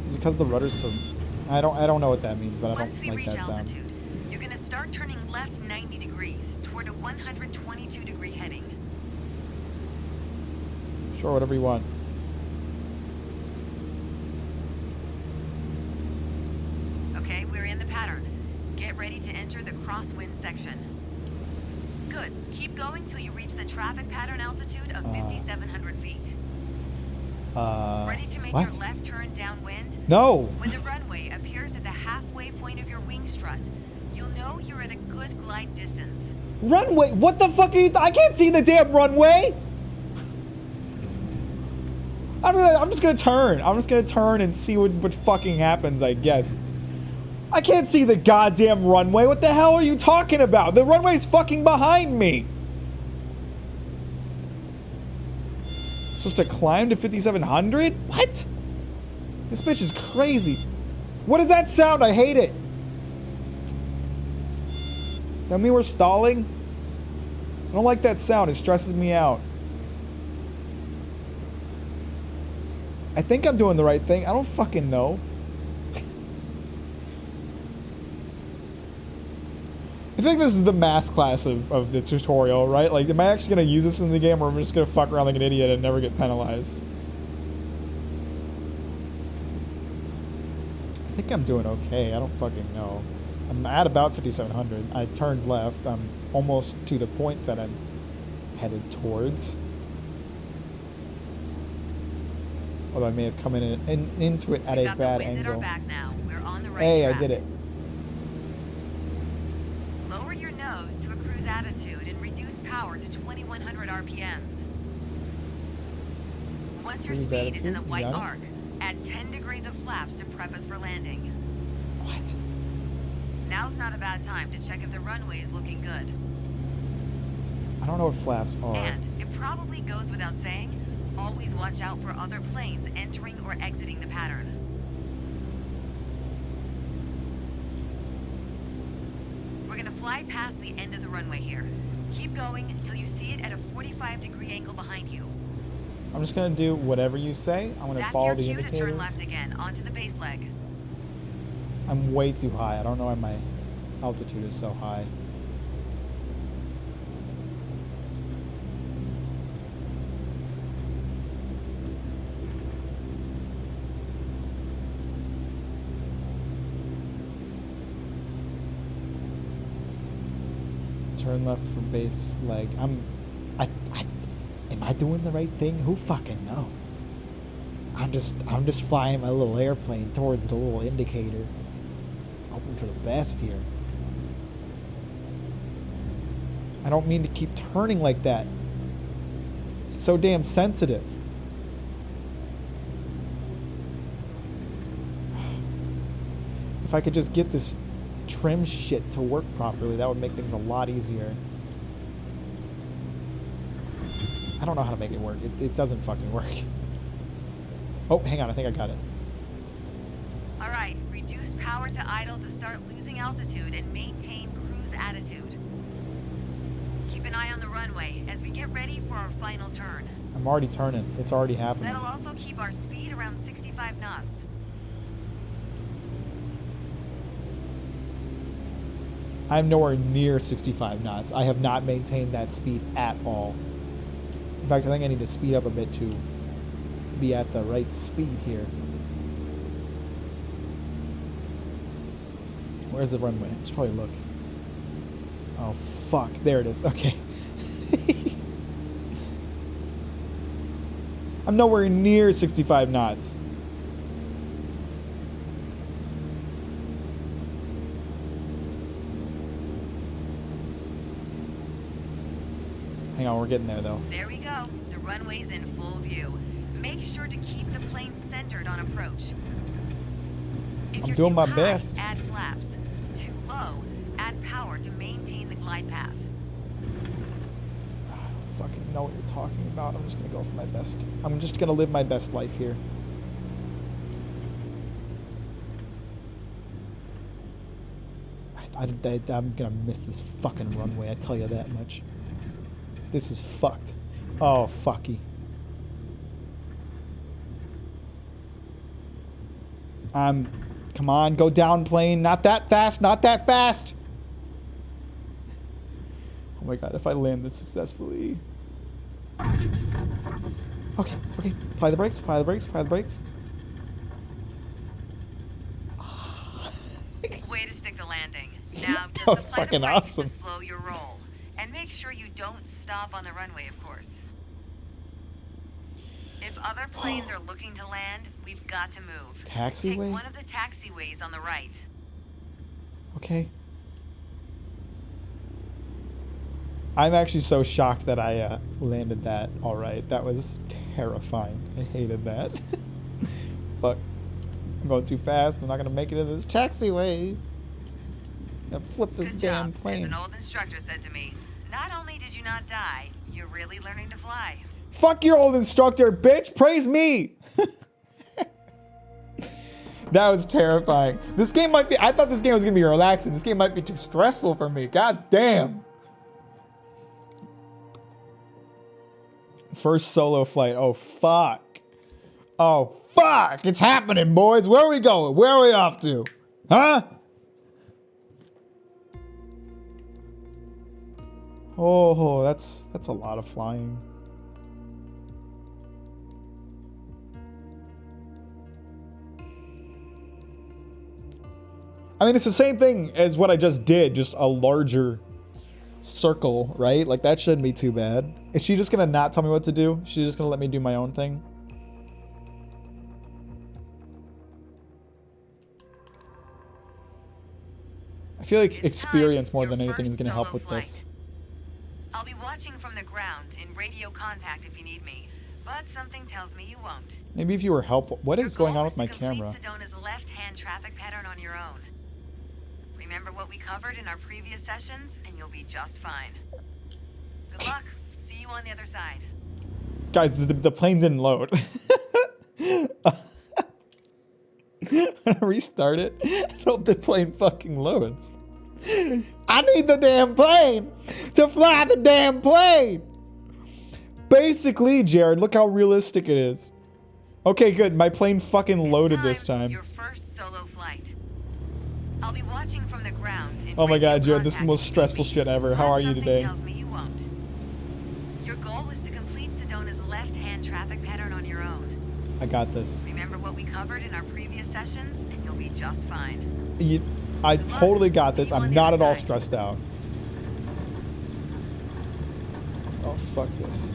Is it because the rudder's so... I don't know what that means, but I Once don't we like reach that sound. altitude, you're going to start turning left 90 degrees toward a 122-degree heading. Sure, whatever you want. Okay, we're in the pattern. Get ready to enter the crosswind section. Good. Keep going till you reach the traffic pattern altitude of 5,700 feet. Ready to make what? your left turn downwind? No! When the runway appears at the halfway point of your wing strut, you'll know you're at a good glide distance. Runway? What the fuck are you... I can't see the damn runway! I'm just gonna turn. I'm just gonna turn and see what fucking happens, I guess. I can't see the goddamn runway. What the hell are you talking about? The runway's fucking behind me. Supposed to climb to 5,700? What? This bitch is crazy. What does that sound? I hate it. That mean we're stalling? I don't like that sound. It stresses me out. I think I'm doing the right thing. I don't fucking know. I think this is the math class of the tutorial, right? Like, am I actually going to use this in the game, or am I just going to fuck around like an idiot and never get penalized? I think I'm doing okay. I don't fucking know. I'm at about 5,700. I turned left. I'm almost to the point that I'm headed towards. Although I may have come into it at We've a got bad the wind at our angle. back now. We're on the right Hey, track. I did it. Lower your nose to a cruise attitude and reduce power to 2,100 RPMs. Once your Cruise speed is in the attitude? white Got it. arc, add 10 degrees of flaps to prep us for landing. What? Now's not a bad time to check if the runway is looking good. I don't know what flaps are. And it probably goes without saying, always watch out for other planes entering or exiting the pattern. We're gonna fly past the end of the runway here. Keep going until you see it at a 45-degree angle behind you. I'm just gonna do whatever you say. I'm gonna That's follow your the cue to indicators. turn left again onto the base leg. I'm way too high. I don't know why my altitude is so high. Turn left for base leg. Am I doing the right thing? Who fucking knows? I'm just flying my little airplane towards the little indicator. Hoping for the best here. I don't mean to keep turning like that. It's so damn sensitive. I could just get this trim shit to work properly, that would make things a lot easier. I don't know how to make it work. It doesn't fucking work. Oh, hang on. I think I got it. All right, reduce power to idle to start losing altitude and maintain cruise attitude. Keep an eye on the runway as we get ready for our final turn. I'm already turning. It's already happening. That'll also keep our speed around 65 knots. I'm nowhere near 65 knots. I have not maintained that speed at all. In fact, I think I need to speed up a bit to be at the right speed here. Where's the runway? I should probably look. Oh, fuck. There it is. Okay. I'm nowhere near 65 knots. Hang on, we're getting there, though. There we go. The runway's in full view. Make sure to keep the plane centered on approach. If I'm you're doing too my high, best. Add flaps. Too low, add power to maintain the glide path. I don't fucking know what you're talking about. I'm just gonna go for my best. I'm just gonna live my best life here. I'm gonna miss this fucking runway, I tell you that much. This is fucked. Oh, fucky. Come on, go down, plane. Not that fast, not that fast. Oh my god, if I land this successfully. Okay, okay. Apply the brakes, apply the brakes, apply the brakes. Way to stick the landing. Now, That was just apply the fucking brakes awesome. to slow your roll. And make sure you don't stop on the runway, of course. If other planes are looking to land, we've got to move. Taxiway? Take one of the taxiways on the right. Okay. I'm actually so shocked that I landed that all right. That was terrifying. I hated that. But I'm going too fast. I'm not going to make it into this taxiway. I'm gonna flip this Good damn job. plane. As an old instructor said to me, not only did you not die, you're really learning to fly. Fuck your old instructor, bitch. Praise me. That was terrifying. This game might be, I thought this game was going to be relaxing. This game might be too stressful for me. God damn. First solo flight. Oh, fuck. Oh, fuck. It's happening, boys. Where are we going? Where are we off to? Huh? Oh, that's a lot of flying. I mean, it's the same thing as what I just did, just a larger circle, right? Like, that shouldn't be too bad. Is she just gonna not tell me what to do? She's just gonna let me do my own thing? I feel like It's experience time, more your than anything is first gonna help solo with flight. this. I'll be watching from the ground in radio contact if you need me, but something tells me you won't. Maybe if you were helpful. What Your is going goal on is with my to complete camera? Sedona's left-hand traffic pattern on your own. Remember what we covered in our previous sessions, and you'll be just fine. Good luck. See you on the other side. Guys, the plane didn't load. When I restart it, I hope the plane fucking loads. I need the damn plane to fly the damn plane. Basically, Jared, look how realistic it is. Okay, good. My plane fucking loaded this time. Your first solo flight. I'll be watching from the ground. In Oh my radio god, Jared, this is the contact most if you stressful need me, shit ever. How but are you something today? tells me you won't. Your goal is to complete Sedona's left-hand traffic pattern on your own. I got this. Remember what we covered in our previous sessions, and you'll be just fine. I totally got this. I'm not at all stressed out. Oh, fuck this.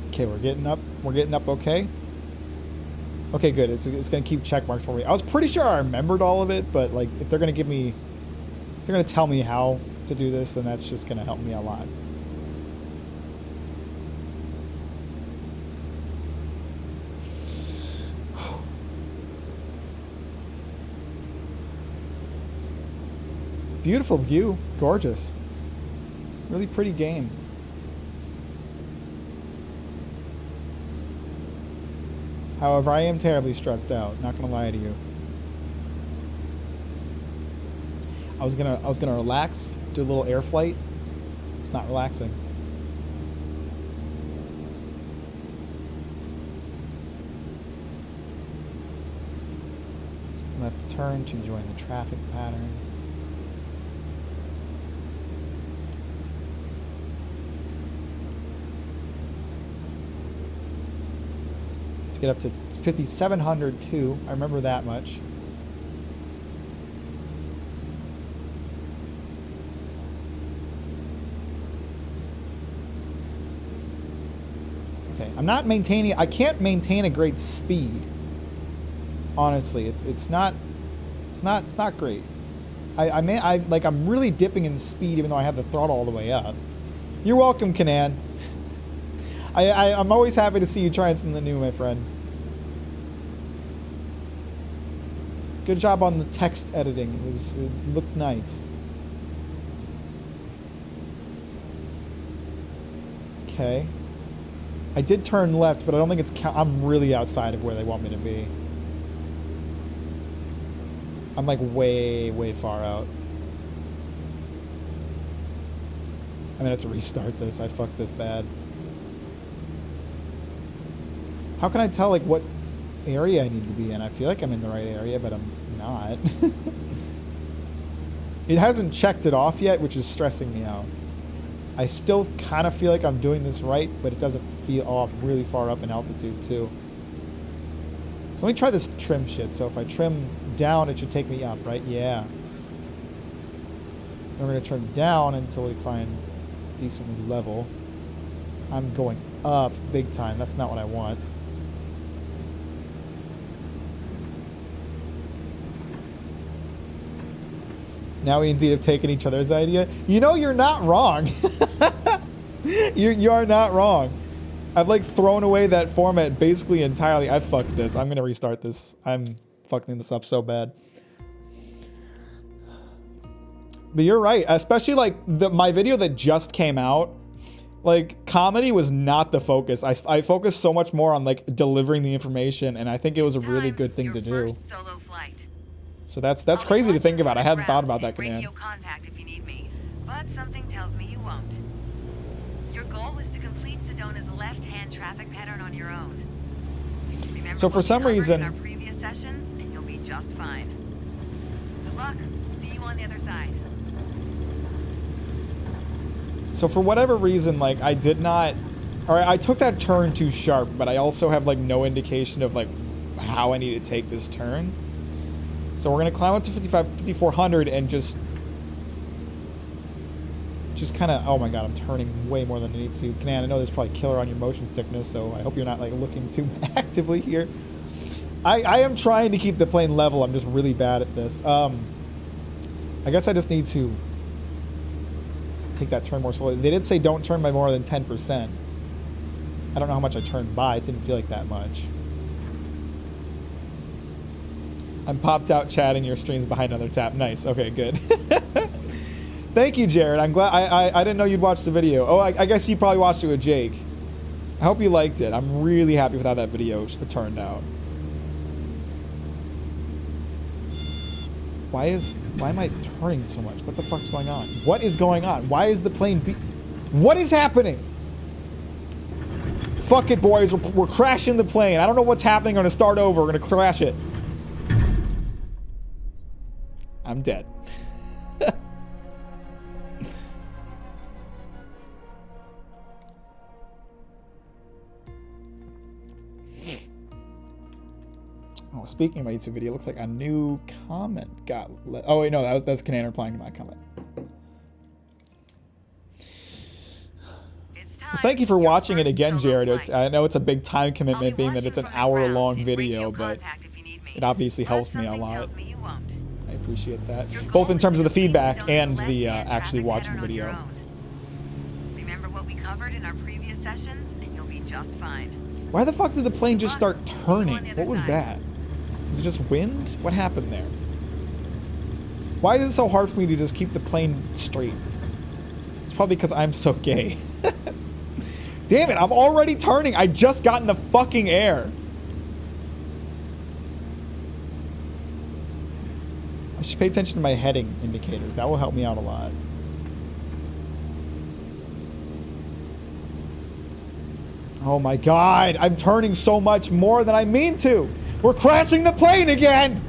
Okay, we're getting up. We're getting up okay. Okay, good. It's going to keep check marks for me. I was pretty sure I remembered all of it, but like if they're going to give me, if they're going to tell me how to do this, then that's just going to help me a lot. Beautiful view. Gorgeous. Really pretty game. However, I am terribly stressed out, not gonna lie to you. I was gonna relax, do a little air flight. It's not relaxing. Left turn to join the traffic pattern. To get up to 5,702. I remember that much. Okay, I'm not maintaining. I can't maintain a great speed. Honestly, it's not great. I'm really dipping in speed even though I have the throttle all the way up. You're welcome, Kanan. I'm always happy to see you trying something new, my friend. Good job on the text editing. It looks nice. Okay. I did turn left, but I don't think it's I'm really outside of where they want me to be. I'm like way far out. I'm gonna have to restart this. I fucked this bad. How can I tell like what area I need to be in? I feel like I'm in the right area, but I'm not. It hasn't checked it off yet, which is stressing me out. I still kind of feel like I'm doing this right, but it doesn't feel... Oh, I'm really far up in altitude, too. So let me try this trim shit. So if I trim down, it should take me up, right? Yeah. Then we're going to trim down until we find decently level. I'm going up big time. That's not what I want. Now we indeed have taken each other's idea. You know, you're not wrong. You are not wrong. I've like thrown away that format basically entirely. I fucked this. I'm gonna restart this. I'm fucking this up so bad. But you're right. Especially like my video that just came out. Like comedy was not the focus. I focused so much more on like delivering the information, and I think it was a really good thing to do. Solo flight. So that's crazy to think about. I hadn't thought about that, Kanan. Radio contact if you need me, but something tells me you won't. Your goal was to complete Sedona's left-hand traffic pattern on your own. Remember So for some reason, in our previous sessions, and you'll be just fine. Good luck. See you on the other side. so for whatever reason, like I did not, or I took that turn too sharp, but I also have like no indication of like how I need to take this turn. So we're gonna climb up to 5,400 and just kind of, oh my god, I'm turning way more than I need to. Kanan, I know there's probably killer on your motion sickness, so I hope you're not like looking too actively here. I am trying to keep the plane level. I'm just really bad at this. I guess I just need to take that turn more slowly. They did say don't turn by more than 10%. I don't know how much I turned by. It didn't feel like that much. I'm popped out chatting your streams behind another tab. Nice. Okay, good. Thank you, Jared. I'm glad. I didn't know you'd watch the video. Oh, I guess you probably watched it with Jake. I hope you liked it. I'm really happy with how that video turned out. Why am I turning so much? What the fuck's going on? What is going on? Why is the plane what is happening? Fuck it, boys. We're crashing the plane. I don't know what's happening. I'm gonna start over. We're gonna crash it. I'm dead. Oh, speaking of my YouTube video, it looks like a new comment got oh wait, no, that's Kanan replying to my comment. Well, thank you for watching it again, Jared. I know it's a big time commitment being that it's an hour-long video, but it obviously helps me a lot. I appreciate that, both in terms of the feedback and the actually watching the video. Remember what we covered in our previous sessions, and you'll be just fine. Why the fuck did the plane just start turning? What was that? Was it just wind? What happened there? Why is it so hard for me to just keep the plane straight? It's probably because I'm so gay. Damn it, I'm already turning. I just got in the fucking air. I should pay attention to my heading indicators. That will help me out a lot. Oh my god, I'm turning so much more than I mean to. We're crashing the plane again.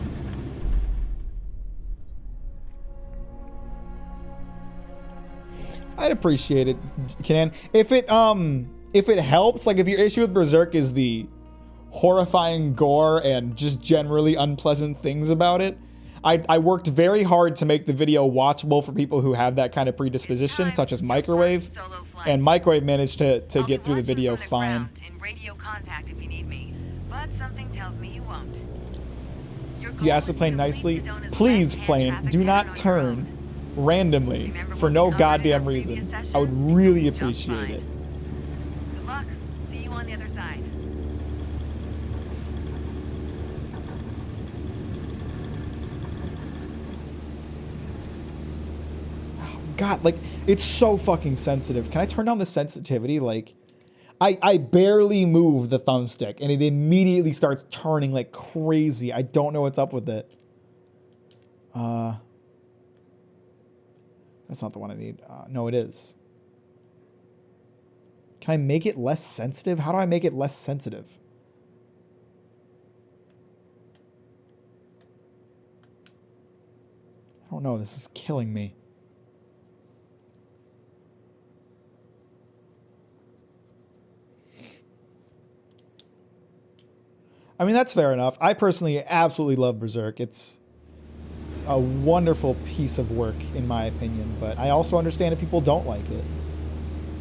I'd appreciate it, Kanan. If it helps, like if your issue with Berserk is the horrifying gore and just generally unpleasant things about it, I worked very hard to make the video watchable for people who have that kind of predisposition, such as Microwave, and Microwave managed to get through the video fine. In radio contact if you need me, but something tells me you won't. You asked the plane nicely. Please, plane, do not turn randomly for no goddamn reason. I would really appreciate it. Good luck. See you on the other side. God, like, it's so fucking sensitive. Can I turn down the sensitivity? Like, I barely move the thumbstick and it immediately starts turning like crazy. I don't know what's up with it. That's not the one I need. No, it is. Can I make it less sensitive? How do I make it less sensitive? I don't know. This is killing me. I mean, that's fair enough. I personally absolutely love Berserk. It's a wonderful piece of work, in my opinion, but I also understand if people don't like it.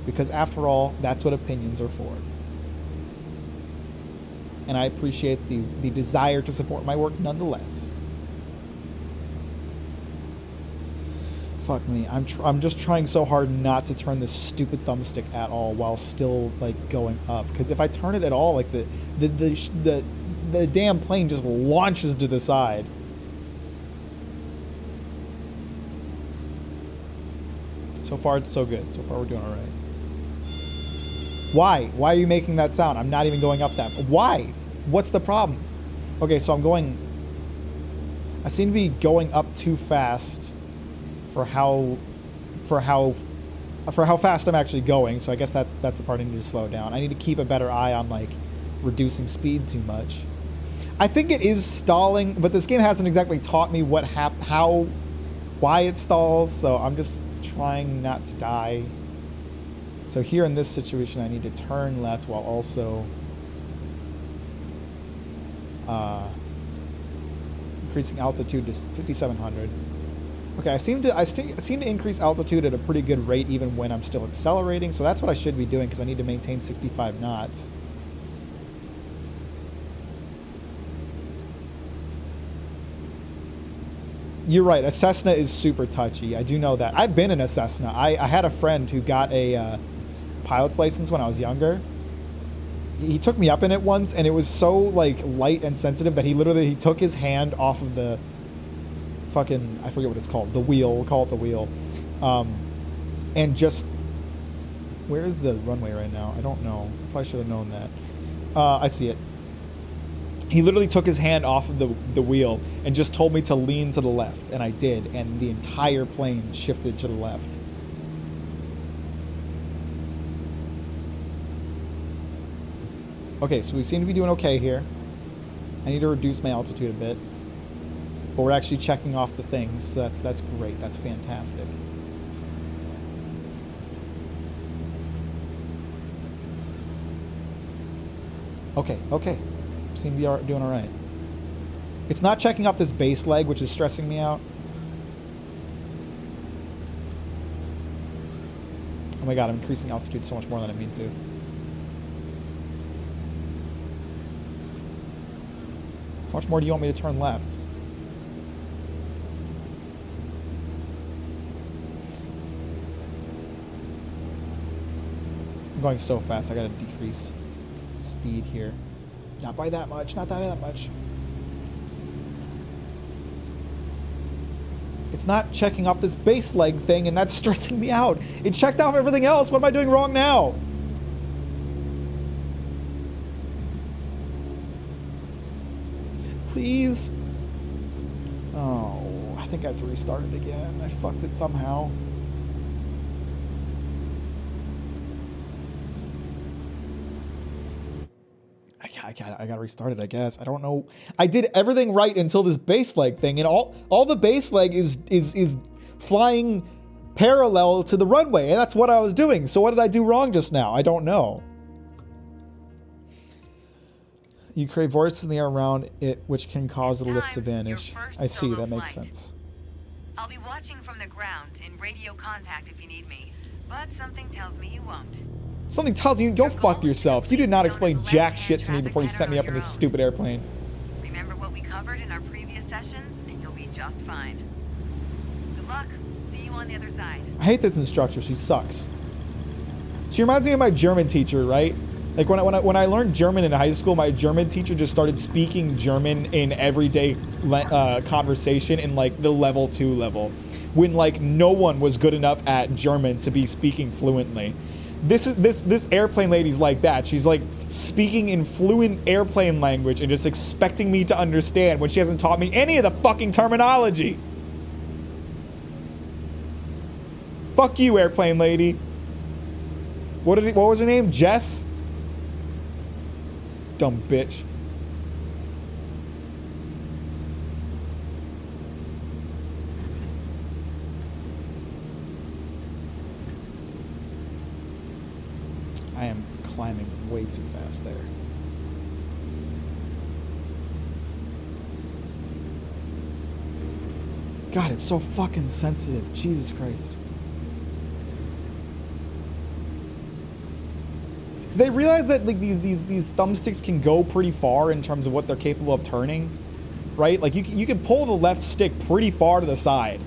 Because after all, that's what opinions are for. And I appreciate the desire to support my work nonetheless. Fuck me. I'm just trying so hard not to turn this stupid thumbstick at all while still, like, going up. Because if I turn it at all, like, the damn plane just launches to the side. So far, it's so good. So far, we're doing all right. Why? Why are you making that sound? I'm not even going up that. Why? What's the problem? Okay, so I'm going... I seem to be going up too fast for how fast I'm actually going. So I guess that's the part I need to slow down. I need to keep a better eye on, like, reducing speed too much. I think it is stalling, but this game hasn't exactly taught me why it stalls, so I'm just trying not to die. So here in this situation, I need to turn left while also increasing altitude to 5,700. Okay, I seem to increase altitude at a pretty good rate even when I'm still accelerating, so that's what I should be doing because I need to maintain 65 knots. You're right, a Cessna is super touchy. I do know that. I've been in a Cessna. I had a friend who got a pilot's license when I was younger. He took me up in it once, and it was so, like, light and sensitive that he took his hand off of the fucking, I forget what it's called, the wheel, we'll call it the wheel, and just, where is the runway right now? I don't know. Probably should have known that. I see it. He literally took his hand off of the wheel and just told me to lean to the left, and I did, and the entire plane shifted to the left. Okay, so we seem to be doing okay here. I need to reduce my altitude a bit. But we're actually checking off the things, so that's great. That's fantastic. Okay. Seem to be doing all right. It's not checking off this base leg, which is stressing me out. Oh my god, I'm increasing altitude so much more than I mean to. How much more do you want me to turn left? I'm going so fast, I gotta decrease speed here. Not by that much, not that much. It's not checking off this base leg thing, and that's stressing me out. It checked off everything else. What am I doing wrong now? Please. Oh, I think I have to restart it again. I fucked it somehow. I gotta restart it, I guess. I don't know. I did everything right until this base leg thing, and all the base leg is flying parallel to the runway, and that's what I was doing. So what did I do wrong just now? I don't know. You create vortices in the air around it, which can cause the lift to vanish. I see, that makes sense. I'll be watching from the ground in radio contact if you need me, but something tells me you won't. Something tells you, go fuck yourself. You did not explain jack shit to me before you sent me up in this stupid airplane. Remember what we covered in our previous sessions, and you'll be just fine. Good luck. See you on the other side. I hate this instructor. She sucks. She reminds me of my German teacher, right? Like when I learned German in high school, my German teacher just started speaking German in everyday conversation in like the level 2 level, when like no one was good enough at German to be speaking fluently. This airplane lady's like that. She's like speaking in fluent airplane language and just expecting me to understand when she hasn't taught me any of the fucking terminology. Fuck you, airplane lady. What was her name? Jess? Dumb bitch. I am climbing way too fast there. God, it's so fucking sensitive. Jesus Christ. Do they realize that like these thumbsticks can go pretty far in terms of what they're capable of turning? Right? Like you can pull the left stick pretty far to the side.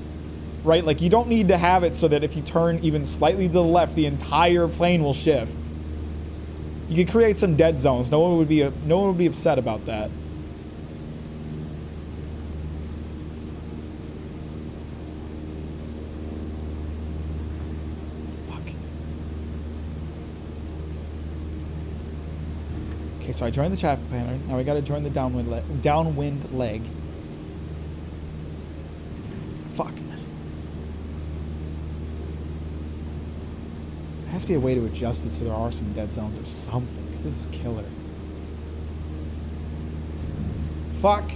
Right? Like you don't need to have it so that if you turn even slightly to the left, the entire plane will shift. You could create some dead zones. No one would be upset about that. Fuck. Okay, so I joined the traffic planner. Now we got to join the downwind leg. Fuck. There has to be a way to adjust this so there are some dead zones or something, because this is killer. Fuck.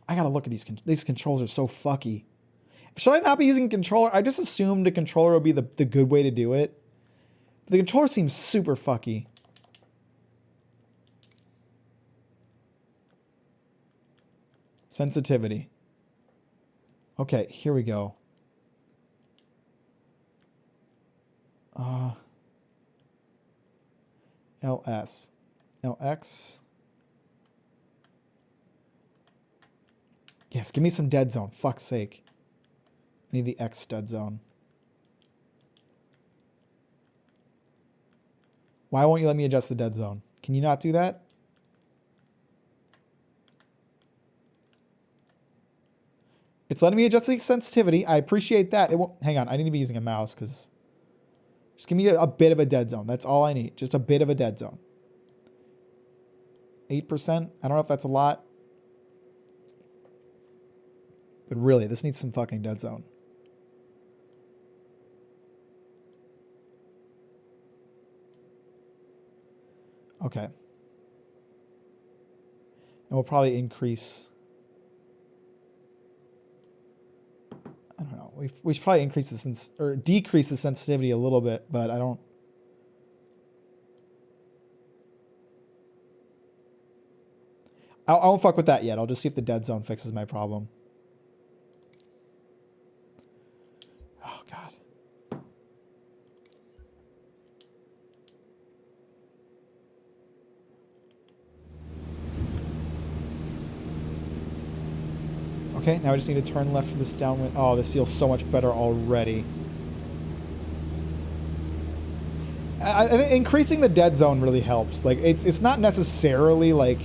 I gotta look at these controls are so fucky. Should I not be using a controller? I just assumed a controller would be the good way to do it. But the controller seems super fucky. Sensitivity. Okay, here we go. LS. LX. Yes, give me some dead zone. Fuck's sake. I need the X dead zone. Why won't you let me adjust the dead zone? Can you not do that? It's letting me adjust the sensitivity. I appreciate that. It won't. Hang on. I need to be using a mouse because... Just give me a bit of a dead zone. That's all I need. Just a bit of a dead zone. 8%. I don't know if that's a lot. But really, this needs some fucking dead zone. Okay. And we'll probably increase... I don't know. We should probably increase the or decrease the sensitivity a little bit, but I don't. I won't fuck with that yet. I'll just see if the dead zone fixes my problem. Oh God. Okay, now I just need to turn left for this downwind. Oh, this feels so much better already. I think increasing the dead zone really helps. Like it's not necessarily like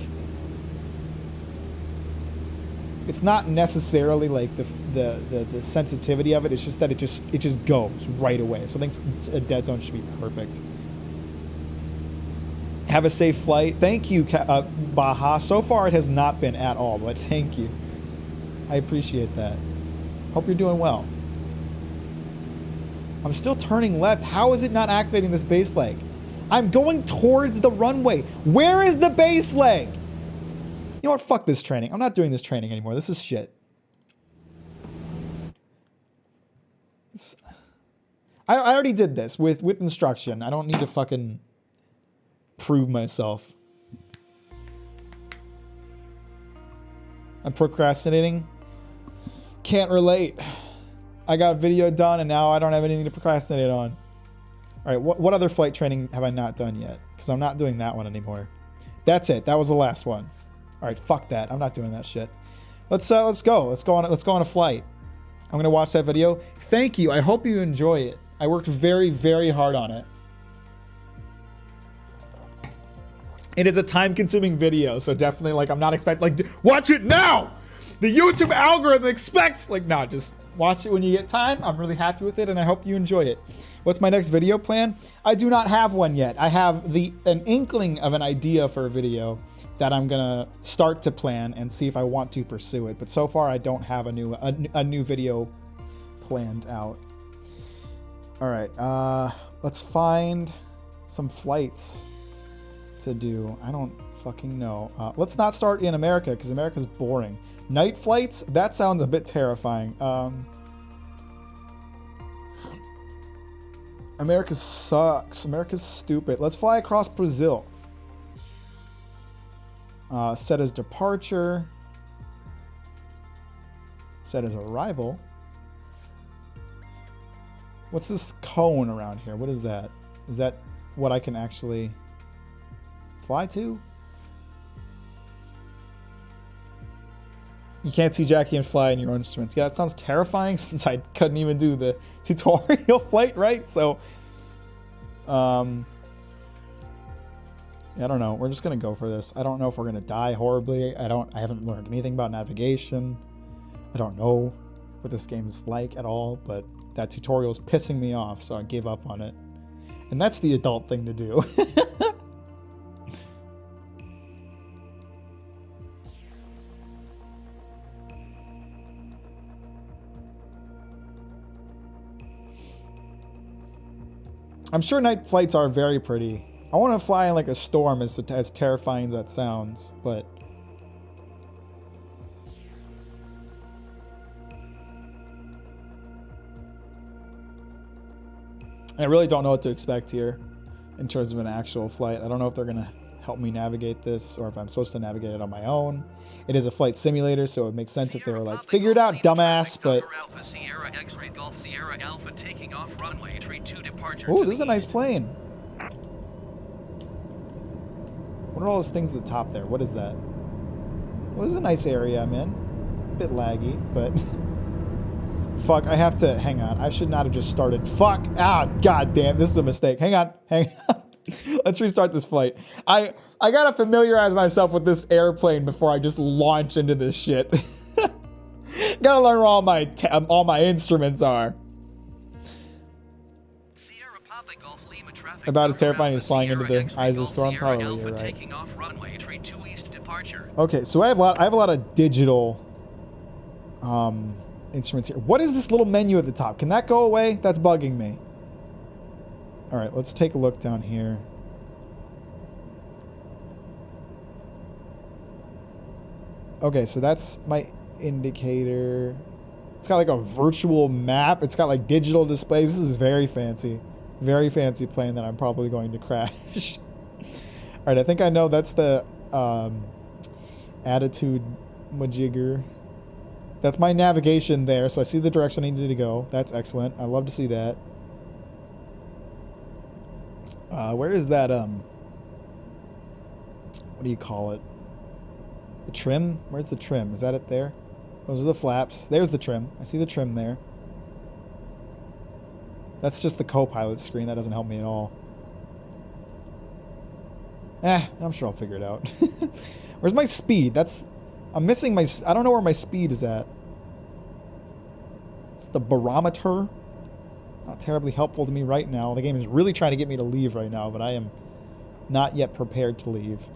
It's not necessarily like the sensitivity of it. It's just that it just goes right away. So I think a dead zone should be perfect. Have a safe flight. Thank you, Baha. So far it has not been at all, but thank you. I appreciate that. Hope you're doing well. I'm still turning left. How is it not activating this base leg? I'm going towards the runway. Where is the base leg? You know what? Fuck this training. I'm not doing this training anymore. This is shit. I already did this with instruction. I don't need to fucking prove myself. I'm procrastinating. Can't relate. I got video done and now I don't have anything to procrastinate on. All right, what other flight training have I not done yet? Because I'm not doing that one anymore. That's it. That was the last one. All right, fuck that. I'm not doing that shit. Let's go. Let's go on a flight. I'm gonna watch that video. Thank you. I hope you enjoy it. I worked very, very hard on it. It is a time-consuming video, so definitely, like, I'm not expecting, like, watch it now. The YouTube algorithm expects, like, no, just watch it when you get time. I'm really happy with it, and I hope you enjoy it. What's my next video plan? I do not have one yet. I have an inkling of an idea for a video that I'm gonna start to plan and see if I want to pursue it. But so far, I don't have a new video planned out. All right, let's find some flights to do. I don't fucking know. Let's not start in America because America's boring. Night flights? That sounds a bit terrifying. America sucks. America's stupid. Let's fly across Brazil. Set as departure. Set as arrival. What's this cone around here? What is that? Is that what I can actually fly to? You can't see Jackie and fly in your own instruments. Yeah, that sounds terrifying since I couldn't even do the tutorial flight, right? So, yeah, I don't know. We're just gonna go for this. I don't know if we're gonna die horribly. I haven't learned anything about navigation. I don't know what this game is like at all, but that tutorial is pissing me off, so I gave up on it. And that's the adult thing to do. I'm sure night flights are very pretty. I want to fly in like a storm, as terrifying as that sounds, but I really don't know what to expect here in terms of an actual flight. I don't know if they're gonna help me navigate this or if I'm supposed to navigate it on my own. It is a flight simulator, so it makes sense if they were like, figure it out, dumbass, but oh, this is a nice plane. What are all those things at the top there? What is that? Well, this is a nice area I'm in. A bit laggy, but fuck, I have to, hang on. I should not have just started. Fuck, god damn, this is a mistake. Hang on. Let's restart this flight. I gotta familiarize myself with this airplane before I just launch into this shit. Gotta learn where all my instruments are. About as terrifying as flying into the eyes of the storm. Probably, you're right. Okay, so I have a lot of digital instruments here. What is this little menu at the top? Can that go away? That's bugging me. All right, let's take a look down here. Okay, so that's my indicator. It's got like a virtual map. It's got like digital displays. This is very fancy. Very fancy plane that I'm probably going to crash. All right, I think I know that's the attitude majigger. That's my navigation there, so I see the direction I need to go. That's excellent. I love to see that. Where is that, what do you call it? The trim? Where's the trim? Is that it there? Those are the flaps. There's the trim. I see the trim there. That's just the co-pilot screen. That doesn't help me at all. I'm sure I'll figure it out. Where's my speed? That's I'm missing my... I don't know where my speed is at. It's the barometer. Not terribly helpful to me right now. The game is really trying to get me to leave right now, but I am not yet prepared to leave.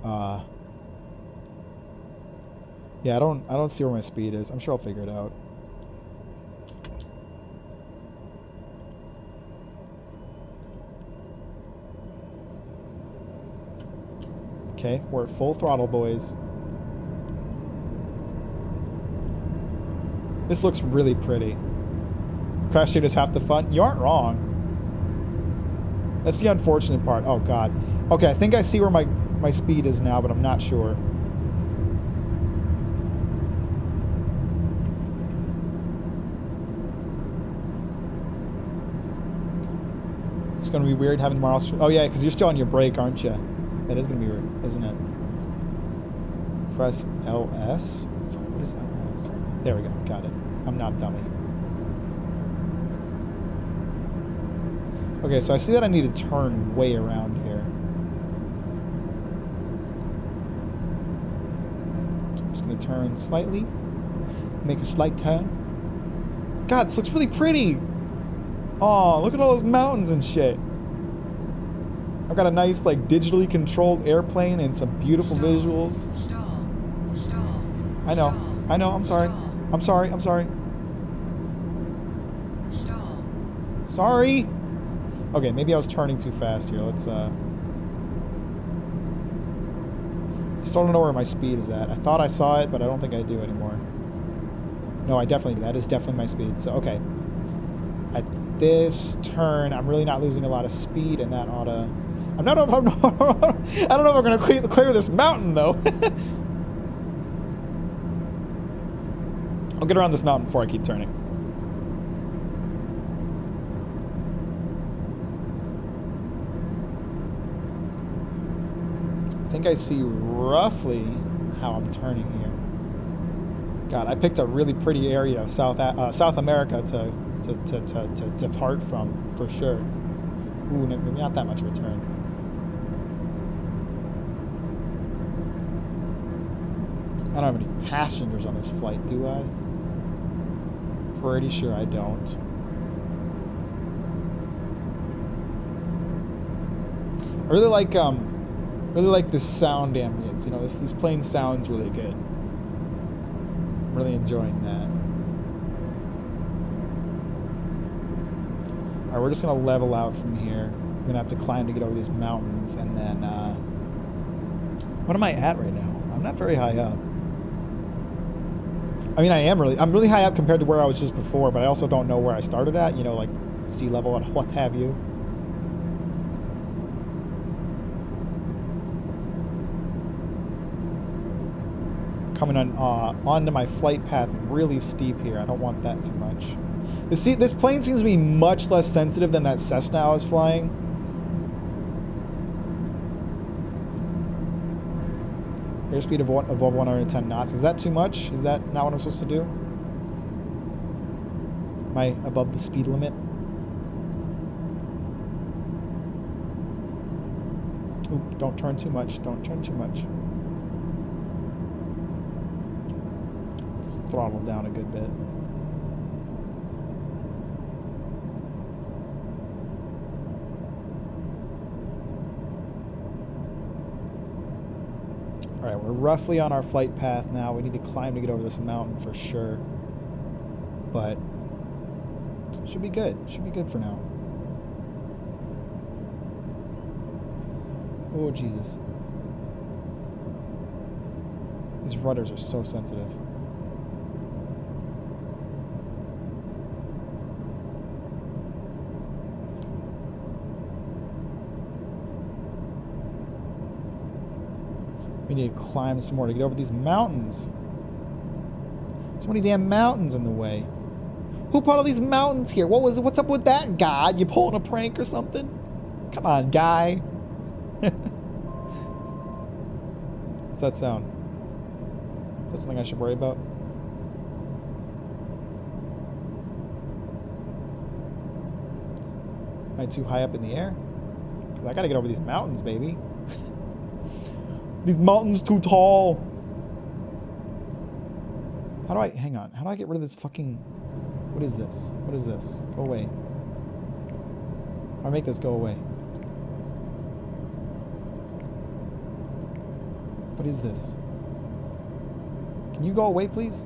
Yeah, I don't see where my speed is. I'm sure I'll figure it out. Okay, we're at full throttle, boys. This looks really pretty. Crash shoot is half the fun. You aren't wrong. That's the unfortunate part. Oh, God. Okay, I think I see where my speed is now, but I'm not sure. It's going to be weird having tomorrow. Oh, yeah, because you're still on your break, aren't you? That is going to be weird, isn't it? Press LS? Fuck, what is LS? There we go. Got it. I'm not a dummy. Okay, so I see that I need to turn way around here. I'm just going to turn slightly. Make a slight turn. God, this looks really pretty! Oh, look at all those mountains and shit. I've got a nice, like, digitally controlled airplane and some beautiful visuals. I know. I'm sorry. I'm sorry. Sorry! Okay, maybe I was turning too fast here. Let's, I still don't know where my speed is at. I thought I saw it, but I don't think I do anymore. No, that is definitely my speed. So, okay. At this turn, I'm really not losing a lot of speed, and that ought to... I don't know if I'm going to clear this mountain, though. I'll get around this mountain before I keep turning. I think I see roughly how I'm turning here. God, I picked a really pretty area of South America to depart from, for sure. Ooh, maybe not that much of a turn. I don't have any passengers on this flight, do I? Pretty sure I don't. I really like this sound ambience. You know, this plane sounds really good. I'm really enjoying that. All right, we're just gonna level out from here. We're gonna have to climb to get over these mountains, and then what am I at right now? I'm not very high up. I mean, I'm really high up compared to where I was just before, but I also don't know where I started at. You know, like sea level and what have you. Coming on onto my flight path really steep here. I don't want that too much. This plane seems to be much less sensitive than that Cessna I was flying. Airspeed of above 110 knots. Is that too much? Is that not what I'm supposed to do? Am I above the speed limit? Ooh, don't turn too much. Don't turn too much. Let's throttle down a good bit. All right, we're roughly on our flight path now. We need to climb to get over this mountain for sure. But should be good. Should be good for now. Oh, Jesus. These rudders are so sensitive. We need to climb some more to get over these mountains. So many damn mountains in the way. Who put all these mountains here? What's up with that, God? You pulling a prank or something? Come on, guy. What's that sound? Is that something I should worry about? Am I too high up in the air? Because I gotta get over these mountains, baby. These mountains too tall. How do I, hang on, how do I get rid of this fucking, what is this? What is this? Go away. How do I make this go away? What is this? Can you go away, please?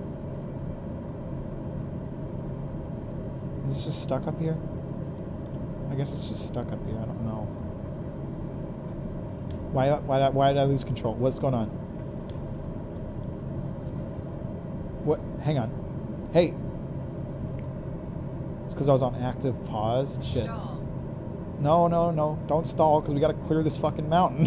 Is this just stuck up here? I guess it's just stuck up here. I don't know. Why did I lose control? What's going on? What? Hang on. Hey. It's because I was on active pause. Shit. Stall. No, no, no. Don't stall because we got to clear this fucking mountain.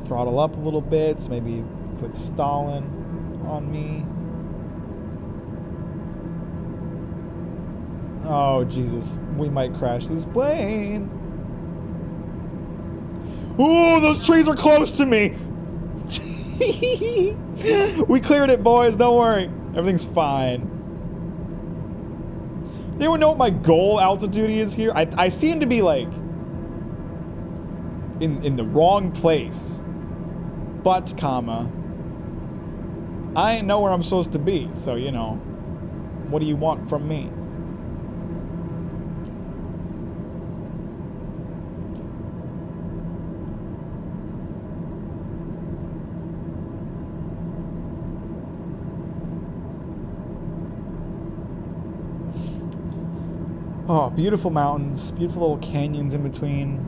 Throttle up a little bit. So maybe quit stalling on me. Oh, Jesus. We might crash this plane. Ooh, those trees are close to me. We cleared it, boys. Don't worry. Everything's fine. Does anyone know what my goal altitude is here? I seem to be, like, in the wrong place. But, comma, I know where I'm supposed to be. So, you know, what do you want from me? Oh, beautiful mountains, beautiful little canyons in between.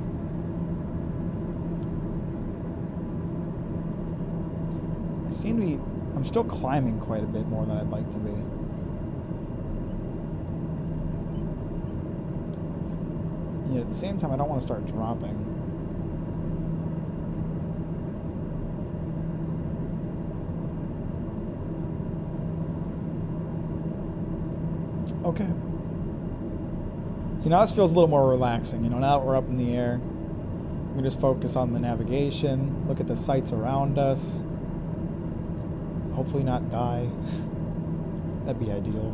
I seem to be, I'm still climbing quite a bit more than I'd like to be. Yet at the same time, I don't want to start dropping. Okay. See, now this feels a little more relaxing, you know, now that we're up in the air. We can just focus on the navigation, look at the sights around us. Hopefully not die. That'd be ideal.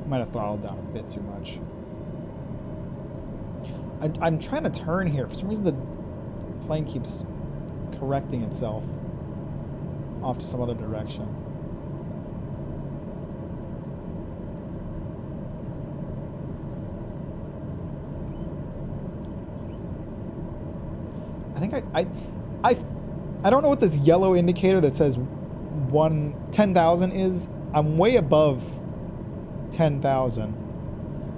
Might have throttled down a bit too much. I'm trying to turn here. For some reason the plane keeps correcting itself off to some other direction. I think I don't know what this yellow indicator that says 10,000 is. I'm way above 10,000.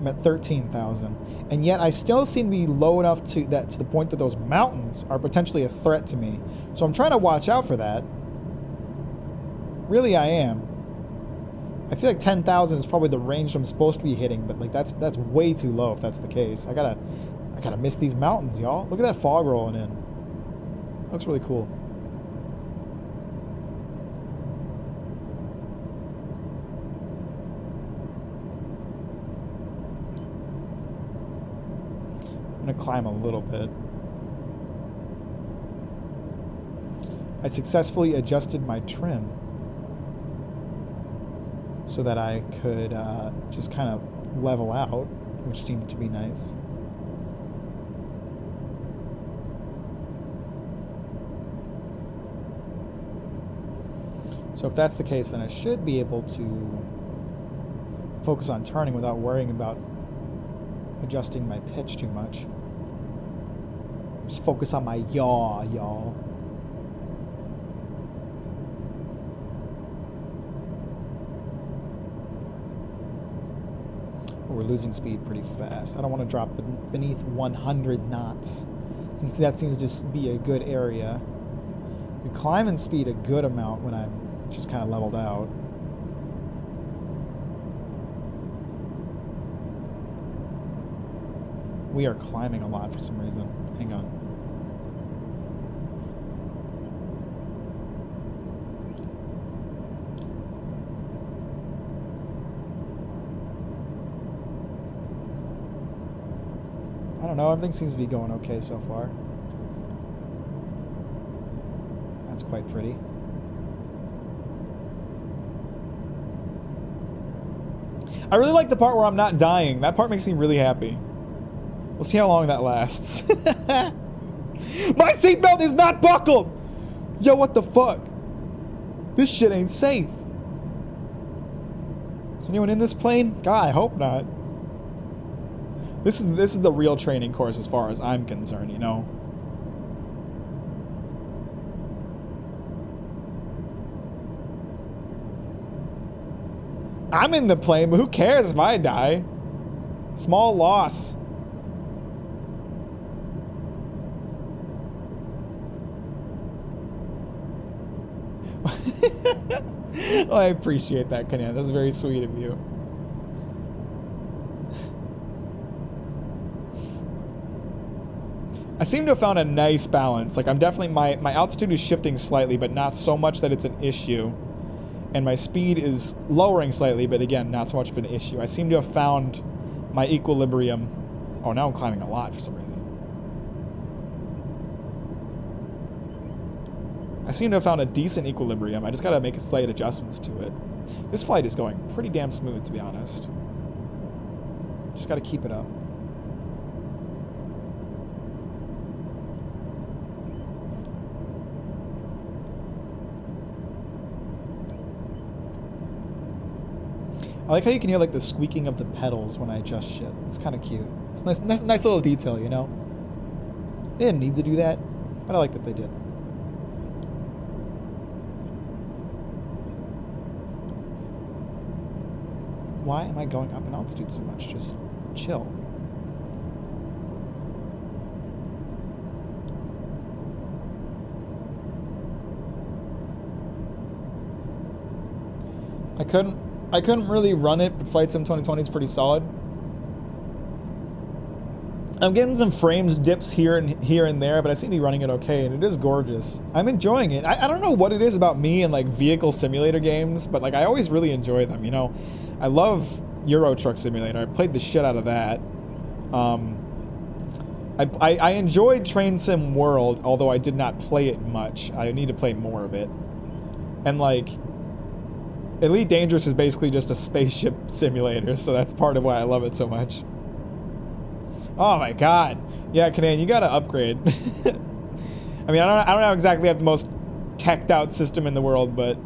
I'm at 13,000, and yet I still seem to be low enough to the point that those mountains are potentially a threat to me. So I'm trying to watch out for that. Really, I am. I feel like 10,000 is probably the range I'm supposed to be hitting, but like that's way too low if that's the case. I gotta miss these mountains, y'all. Look at that fog rolling in. Looks really cool. I'm gonna climb a little bit. I successfully adjusted my trim so that I could just kind of level out, which seemed to be nice. So if that's the case, then I should be able to focus on turning without worrying about adjusting my pitch too much. Just focus on my yaw, y'all. We're losing speed pretty fast. I don't want to drop beneath 100 knots, since that seems to just be a good area. We climb in speed a good amount when I'm just kind of leveled out. We are climbing a lot for some reason. Hang on. I don't know, everything seems to be going okay so far. That's quite pretty. I I really like the part where I'm not dying. That part makes me really happy. We'll see how long that lasts. My seatbelt is not buckled! Yo, what the fuck? This shit ain't safe. Is anyone in this plane? God, I hope not. This is the real training course as far as I'm concerned, you know? I'm in the plane, but who cares if I die? Small loss. Well, I appreciate that, Kanan. That's very sweet of you. I seem to have found a nice balance. Like, I'm definitely, my altitude is shifting slightly, but not so much that it's an issue. And my speed is lowering slightly, but again, not so much of an issue. I seem to have found my equilibrium. Oh, now I'm climbing a lot for some reason. I seem to have found a decent equilibrium. I just gotta make slight adjustments to it. This flight is going pretty damn smooth, to be honest. Just gotta keep it up. I like how you can hear like the squeaking of the pedals when I adjust shit. It's kind of cute. It's a nice little detail, you know? They didn't need to do that, but I like that they did. Why am I going up in altitude so much? Just chill. I couldn't really run it, but Flight Sim 2020 is pretty solid. I'm getting some frames dips here and there, but I seem to be running it okay, and it is gorgeous. I'm enjoying it. I don't know what it is about me and like vehicle simulator games, but like I always really enjoy them, you know? I love Euro Truck Simulator. I played the shit out of that. I enjoyed Train Sim World, although I did not play it much. I need to play more of it. And like, Elite Dangerous is basically just a spaceship simulator, so that's part of why I love it so much. Oh my god. Yeah, Kanan, you gotta upgrade. I mean, I don't exactly have the most teched out system in the world, but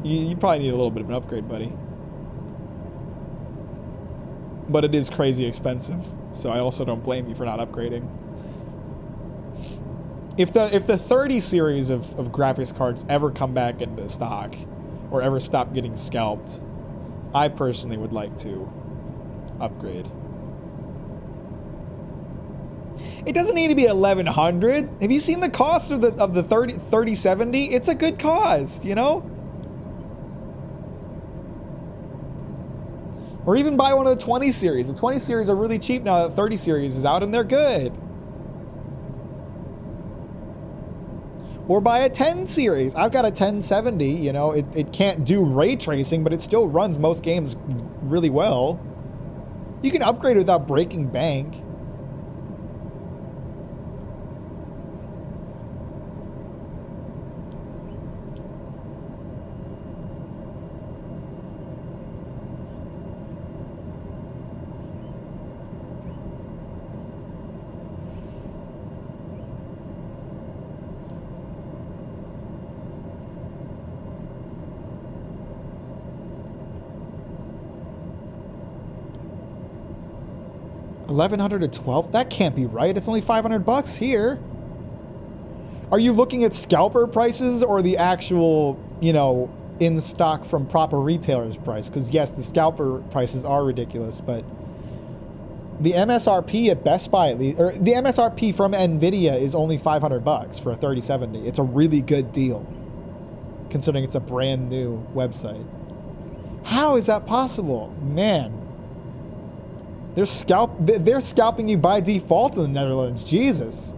you probably need a little bit of an upgrade, buddy. But it is crazy expensive, so I also don't blame you for not upgrading. If the 30 series of graphics cards ever come back into stock, or ever stop getting scalped, I personally would like to upgrade. It doesn't need to be 1100. Have you seen the cost of the 3070? It's a good cost, you know? Or even buy one of the 20 series. The 20 series are really cheap now. The 30 series is out and they're good. Or buy a 10 series. I've got a 1070, you know, it can't do ray tracing, but it still runs most games really well. You can upgrade without breaking bank. $1,100 to $1,200? That can't be right. It's only $500 here. Are you looking at scalper prices or the actual, you know, in stock from proper retailers price? Because yes, the scalper prices are ridiculous, but the MSRP at Best Buy at least, or the MSRP from Nvidia is only $500 for a 3070. It's a really good deal, considering it's a brand new website. How is that possible, man? They're scalping you by default in the Netherlands. Jesus.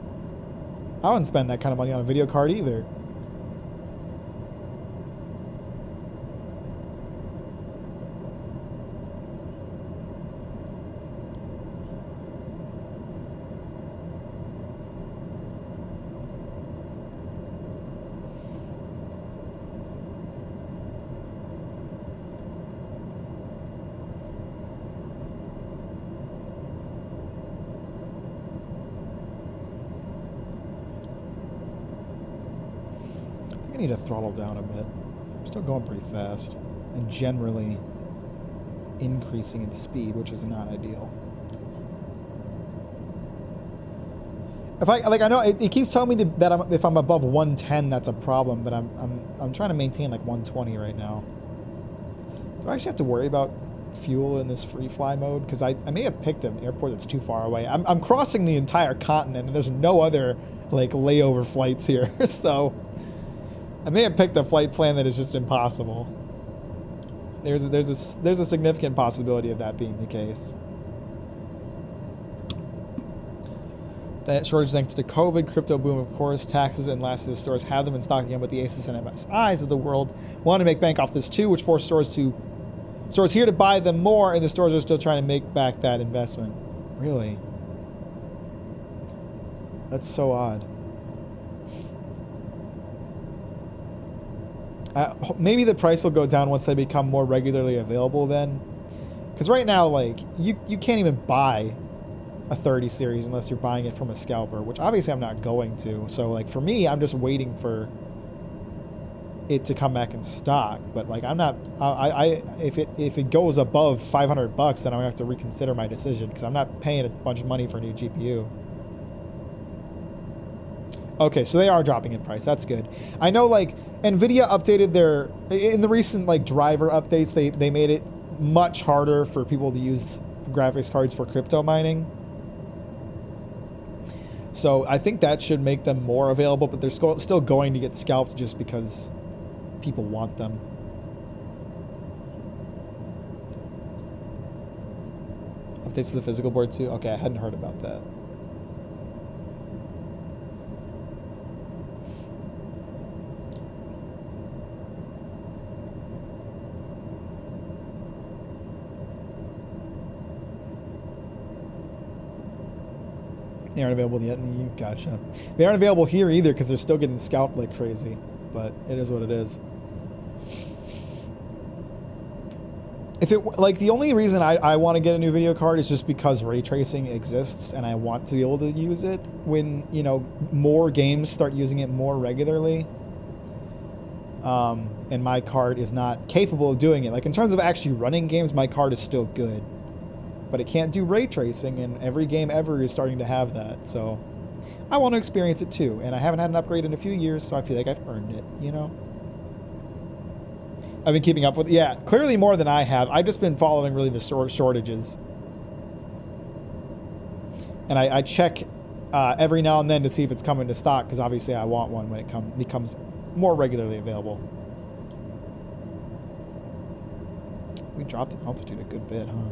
I wouldn't spend that kind of money on a video card either. need to throttle down a bit. I'm still going pretty fast and generally increasing in speed, which is not ideal. If I know it keeps telling me that if I'm above 110, that's a problem, but I'm trying to maintain like 120 right now. Do I actually have to worry about fuel in this free fly mode? Because I may have picked an airport that's too far away. I'm crossing the entire continent, and there's no other like layover flights here, so I may have picked a flight plan that is just impossible. There's a significant possibility of that being the case. That shortage thanks to COVID, crypto boom, of course, taxes, and lastly, the stores have them in stock again, but the Aces and MSIs of the world want to make bank off this too, which forced stores here to buy them more, and the stores are still trying to make back that investment. Really? That's so odd. Maybe the price will go down once they become more regularly available then. Because right now, like, you can't even buy a 30 series unless you're buying it from a scalper, which obviously I'm not going to. So, like, for me, I'm just waiting for it to come back in stock. But, like, I'm not... if it goes above $500, then I'm going to have to reconsider my decision because I'm not paying a bunch of money for a new GPU. Okay, so they are dropping in price. That's good. I know, like, NVIDIA updated their... In the recent, like, driver updates, they made it much harder for people to use graphics cards for crypto mining. So I think that should make them more available, but they're still going to get scalped just because people want them. Updates to the physical board too? Okay, I hadn't heard about that. They aren't available yet in the EU. Gotcha. They aren't available here either because they're still getting scalped like crazy. But it is what it is. If it like the only reason I want to get a new video card is just because ray tracing exists and I want to be able to use it when, you know, more games start using it more regularly. And my card is not capable of doing it. Like in terms of actually running games, my card is still good. But it can't do ray tracing, and every game ever is starting to have that. So I want to experience it too, and I haven't had an upgrade in a few years, so I feel like I've earned it, you know? I've been keeping up with, yeah, clearly more than I have. I've just been following really the shortages. And I check every now and then to see if it's coming to stock, because obviously I want one when it becomes more regularly available. We dropped in altitude a good bit, huh?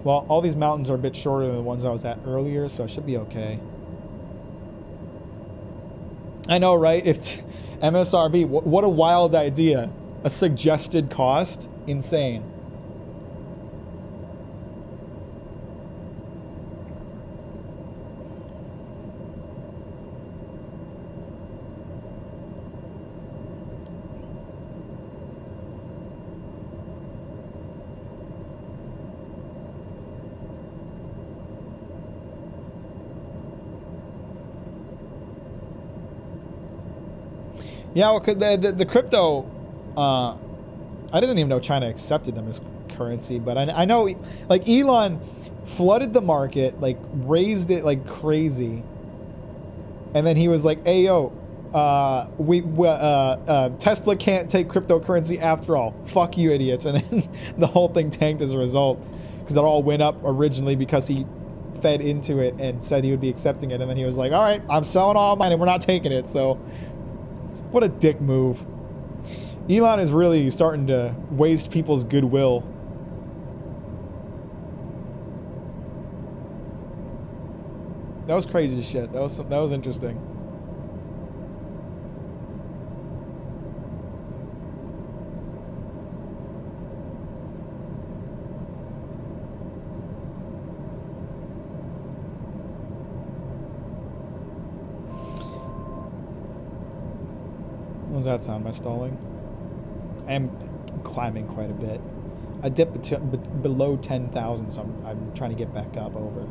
Well, all these mountains are a bit shorter than the ones I was at earlier, so it should be okay. I know, right? If MSRP, what a wild idea. A suggested cost? Insane. Yeah, well, the crypto, I didn't even know China accepted them as currency, but I know, like, Elon flooded the market, like, raised it like crazy, and then he was like, hey, yo, Tesla can't take cryptocurrency after all. Fuck you, idiots. And then the whole thing tanked as a result, because it all went up originally because he fed into it and said he would be accepting it, and then he was like, all right, I'm selling all mine and we're not taking it, so... What a dick move. Elon is really starting to waste people's goodwill. That was crazy as shit. That was interesting. What does that sound? Am I stalling? I am climbing quite a bit. I dipped below 10,000, so I'm trying to get back up over.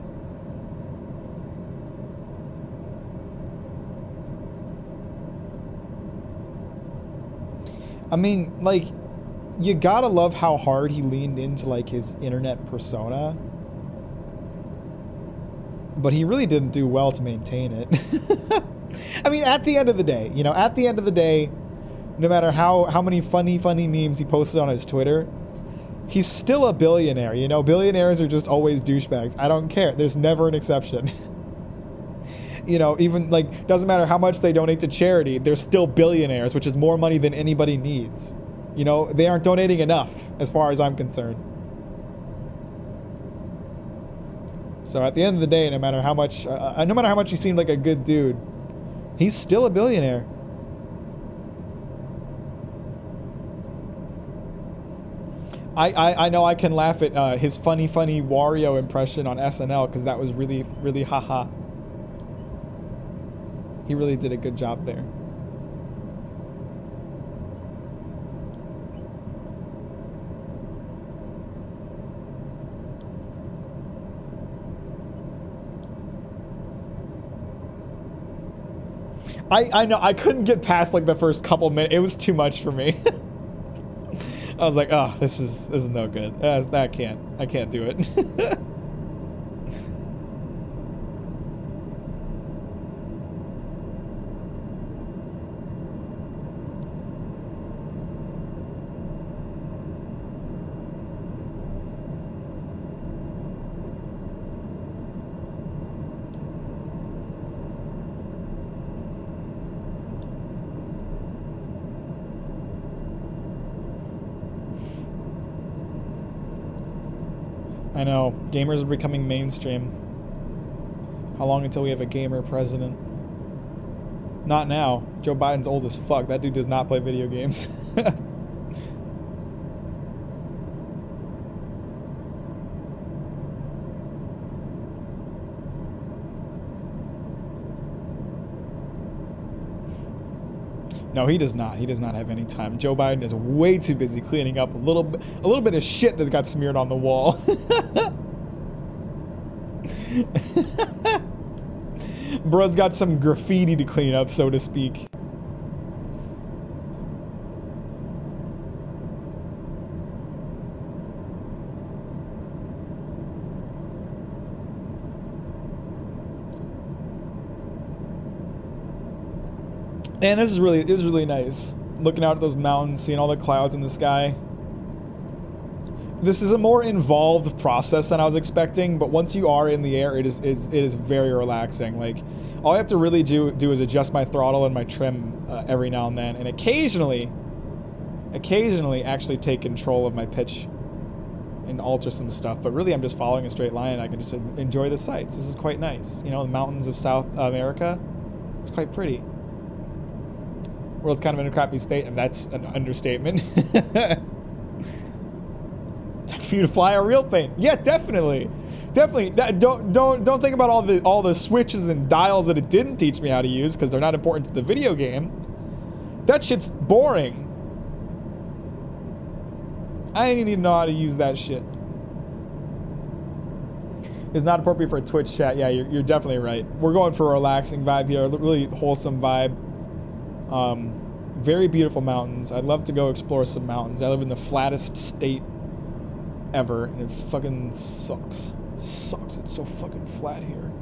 I mean, like, you gotta love how hard he leaned into, like, his internet persona. But he really didn't do well to maintain it. I mean, at the end of the day, you know, at the end of the day, no matter how many funny memes he posted on his Twitter, he's still a billionaire, you know? Billionaires are just always douchebags. I don't care. There's never an exception. You know, even, like, doesn't matter how much they donate to charity, they're still billionaires, which is more money than anybody needs. You know, they aren't donating enough, as far as I'm concerned. So at the end of the day, no matter how much he seemed like a good dude, he's still a billionaire. I know I can laugh at his funny Wario impression on SNL, because that was really haha. He really did a good job there. I know, I couldn't get past like the first couple minutes. It was too much for me. I was like, oh, this is no good. I can't do it. I know, gamers are becoming mainstream. How long until we have a gamer president? Not now. Joe Biden's old as fuck. That dude does not play video games. No, he does not. He does not have any time. Joe Biden is way too busy cleaning up a little bit of shit that got smeared on the wall. Bro's got some graffiti to clean up, so to speak. And this is really nice. Looking out at those mountains, seeing all the clouds in the sky. This is a more involved process than I was expecting, but once you are in the air, it is very relaxing. Like, all I have to really do is adjust my throttle and my trim every now and then, and occasionally actually take control of my pitch and alter some stuff. But really, I'm just following a straight line, and I can just enjoy the sights. This is quite nice. You know, the mountains of South America, it's quite pretty. World's kind of in a crappy state, and that's an understatement. For you to fly a real plane, yeah, definitely. Don't think about all the switches and dials that it didn't teach me how to use, because they're not important to the video game. That shit's boring. I need to know how to use that shit. It's not appropriate for a Twitch chat. Yeah, you're definitely right. We're going for a relaxing vibe here, a really wholesome vibe. Very beautiful mountains. I'd love to go explore some mountains. I live in the flattest state ever, and it fucking sucks. It sucks. It's so fucking flat here.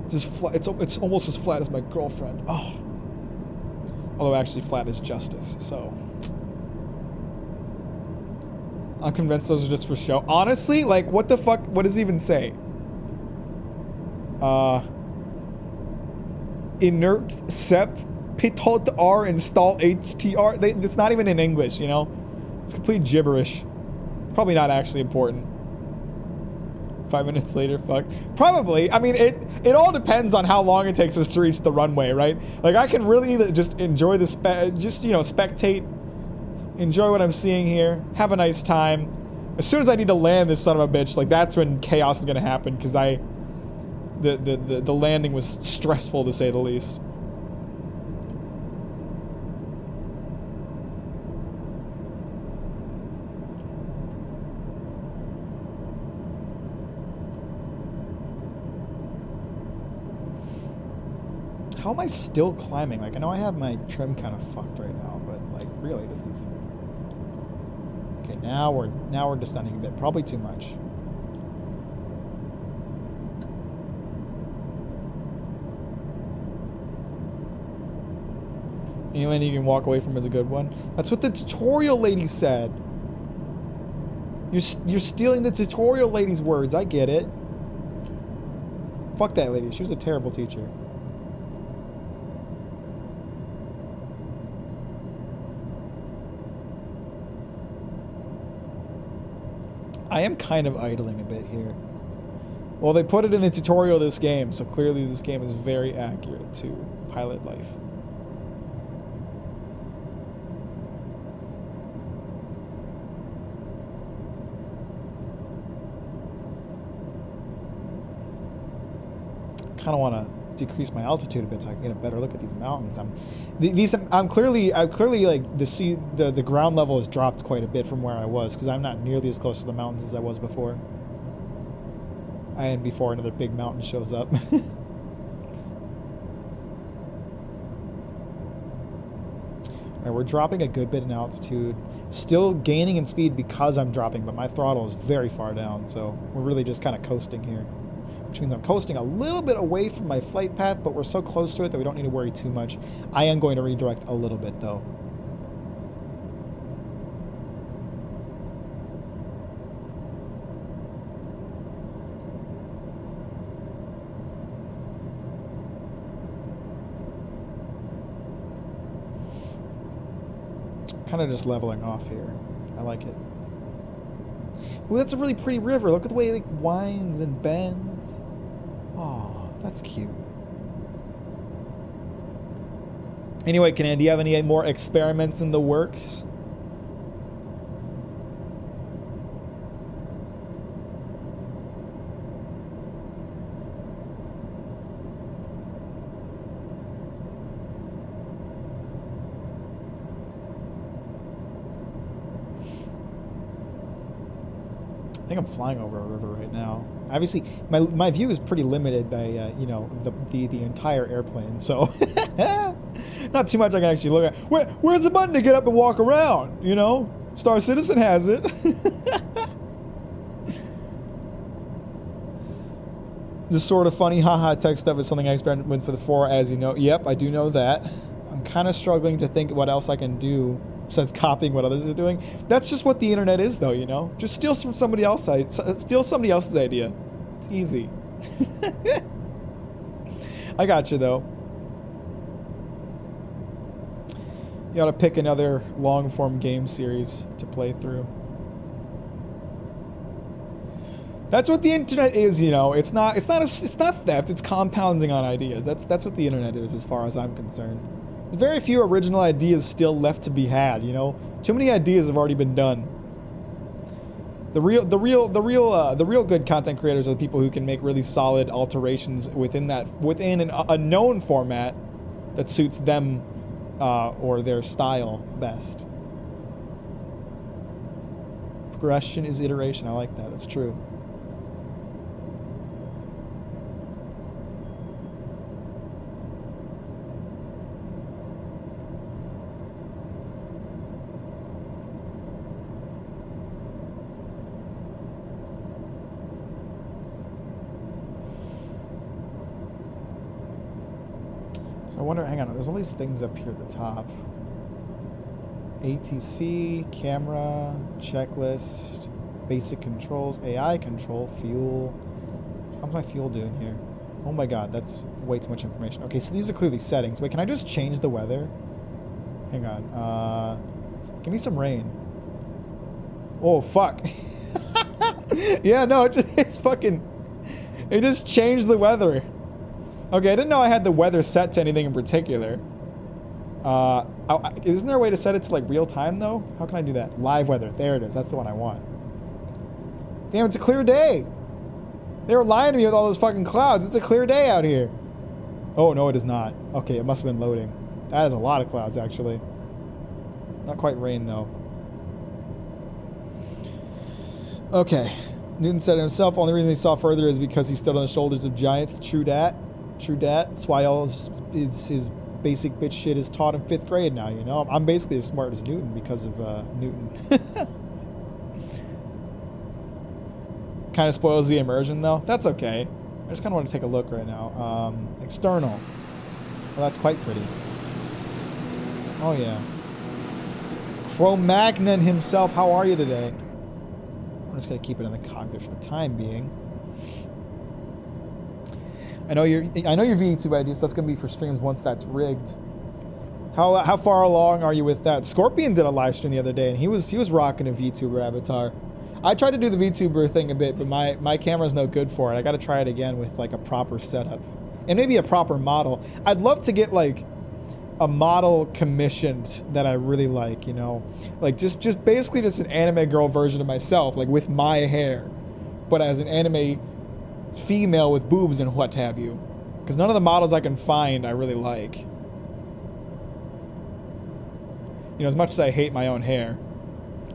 It's as flat. It's almost as flat as my girlfriend. Oh. Although actually, flat is justice. So I'm convinced those are just for show. Honestly, like, what the fuck? What does it even say? Inert sep pitot r install htr. It's not even in English, you know? It's complete gibberish. Probably not actually important. 5 minutes later, fuck. Probably. I mean, it all depends on how long it takes us to reach the runway, right? Like, I can really just enjoy the spectate, enjoy what I'm seeing here, have a nice time. As soon as I need to land this son of a bitch, like, that's when chaos is gonna happen, because the landing was stressful, to say the least. How am I still climbing? Like, I know I have my trim kind of fucked right now, but like, really, this is... Okay, now we're descending a bit. Probably too much. Any landing you can walk away from is a good one. That's what the tutorial lady said. You're stealing the tutorial lady's words. I get it. Fuck that lady. She was a terrible teacher. I am kind of idling a bit here. Well, they put it in the tutorial of this game, so clearly this game is very accurate to pilot life. Kind of want to decrease my altitude a bit so I can get a better look at these mountains. I'm clearly like the ground level has dropped quite a bit from where I was because I'm not nearly as close to the mountains as I was before. And before another big mountain shows up. Alright, we're dropping a good bit in altitude. Still gaining in speed because I'm dropping, but my throttle is very far down, so we're really just kind of coasting here. Which means I'm coasting a little bit away from my flight path, but we're so close to it that we don't need to worry too much. I am going to redirect a little bit, though. Kind of just leveling off here. I like it. Ooh, that's a really pretty river. Look at the way it like winds and bends. Oh, that's cute. Anyway, Canan, do you have any more experiments in the works? I think I'm flying over a river right now. Obviously, my view is pretty limited by you know, the entire airplane, so not too much I can actually look at. Where's the button to get up and walk around? You know, Star Citizen has it. This sort of funny haha tech stuff is something I experimented with for the 4, as you know. Yep, I do know that. I'm kind of struggling to think what else I can do besides copying what others are doing. That's just what the internet is, though, you know? Just steal from somebody else. Steal somebody else's idea. It's easy. I got you, though. You ought to pick another long-form game series to play through. That's what the internet is, you know. It's not theft. It's compounding on ideas. That's what the internet is, as far as I'm concerned. Very few original ideas still left to be had, you know. Too many ideas have already been done. The real good content creators are the people who can make really solid alterations within a known format that suits them or their style best. Progression is iteration. I like that. That's true. I wonder, hang on, there's all these things up here at the top. ATC, camera, checklist, basic controls, AI control, fuel. How's my fuel doing here? Oh my god, that's way too much information. Okay, so these are clearly settings. Wait, can I just change the weather? Hang on, give me some rain. Oh, fuck. Yeah, no, it's fucking, it just changed the weather. Okay, I didn't know I had the weather set to anything in particular. Isn't there a way to set it to like real time though? How can I do that? Live weather. There it is. That's the one I want. Damn, it's a clear day. They were lying to me with all those fucking clouds. It's a clear day out here. Oh, no, it is not. Okay, it must have been loading. That is a lot of clouds, actually. Not quite rain, though. Okay. Newton said it himself, only reason he saw further is because he stood on the shoulders of giants. True dat. True dat. That's why all his basic bitch shit is taught in 5th grade now, you know? I'm basically as smart as Newton because of Newton. Kind of spoils the immersion, though. That's okay. I just kind of want to take a look right now. External. Well, that's quite pretty. Oh, yeah. Cro-Magnon himself, how are you today? I'm just going to keep it in the cockpit for the time being. I know your VTube idea, so that's going to be for streams once that's rigged. How far along are you with that? Scorpion did a live stream the other day, and he was rocking a VTuber avatar. I tried to do the VTuber thing a bit, but my camera's no good for it. I got to try it again with like a proper setup and maybe a proper model. I'd love to get like a model commissioned that I really like, you know, like just basically just an anime girl version of myself, like with my hair, but as an anime female with boobs and what have you, because none of the models I can find I really like. You know, as much as I hate my own hair.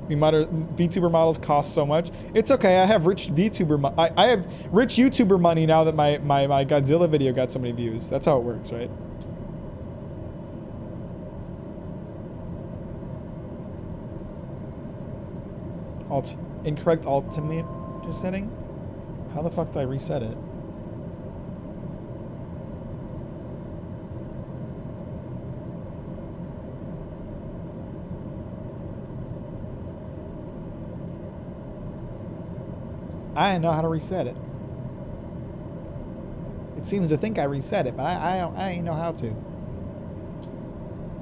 VTuber models cost so much. It's okay. I have rich VTuber. I have rich YouTuber money now that my Godzilla video got so many views. That's how it works, right? Incorrect altimeter setting. How the fuck did I reset it? I know how to reset it. It seems to think I reset it, but I ain't know how to.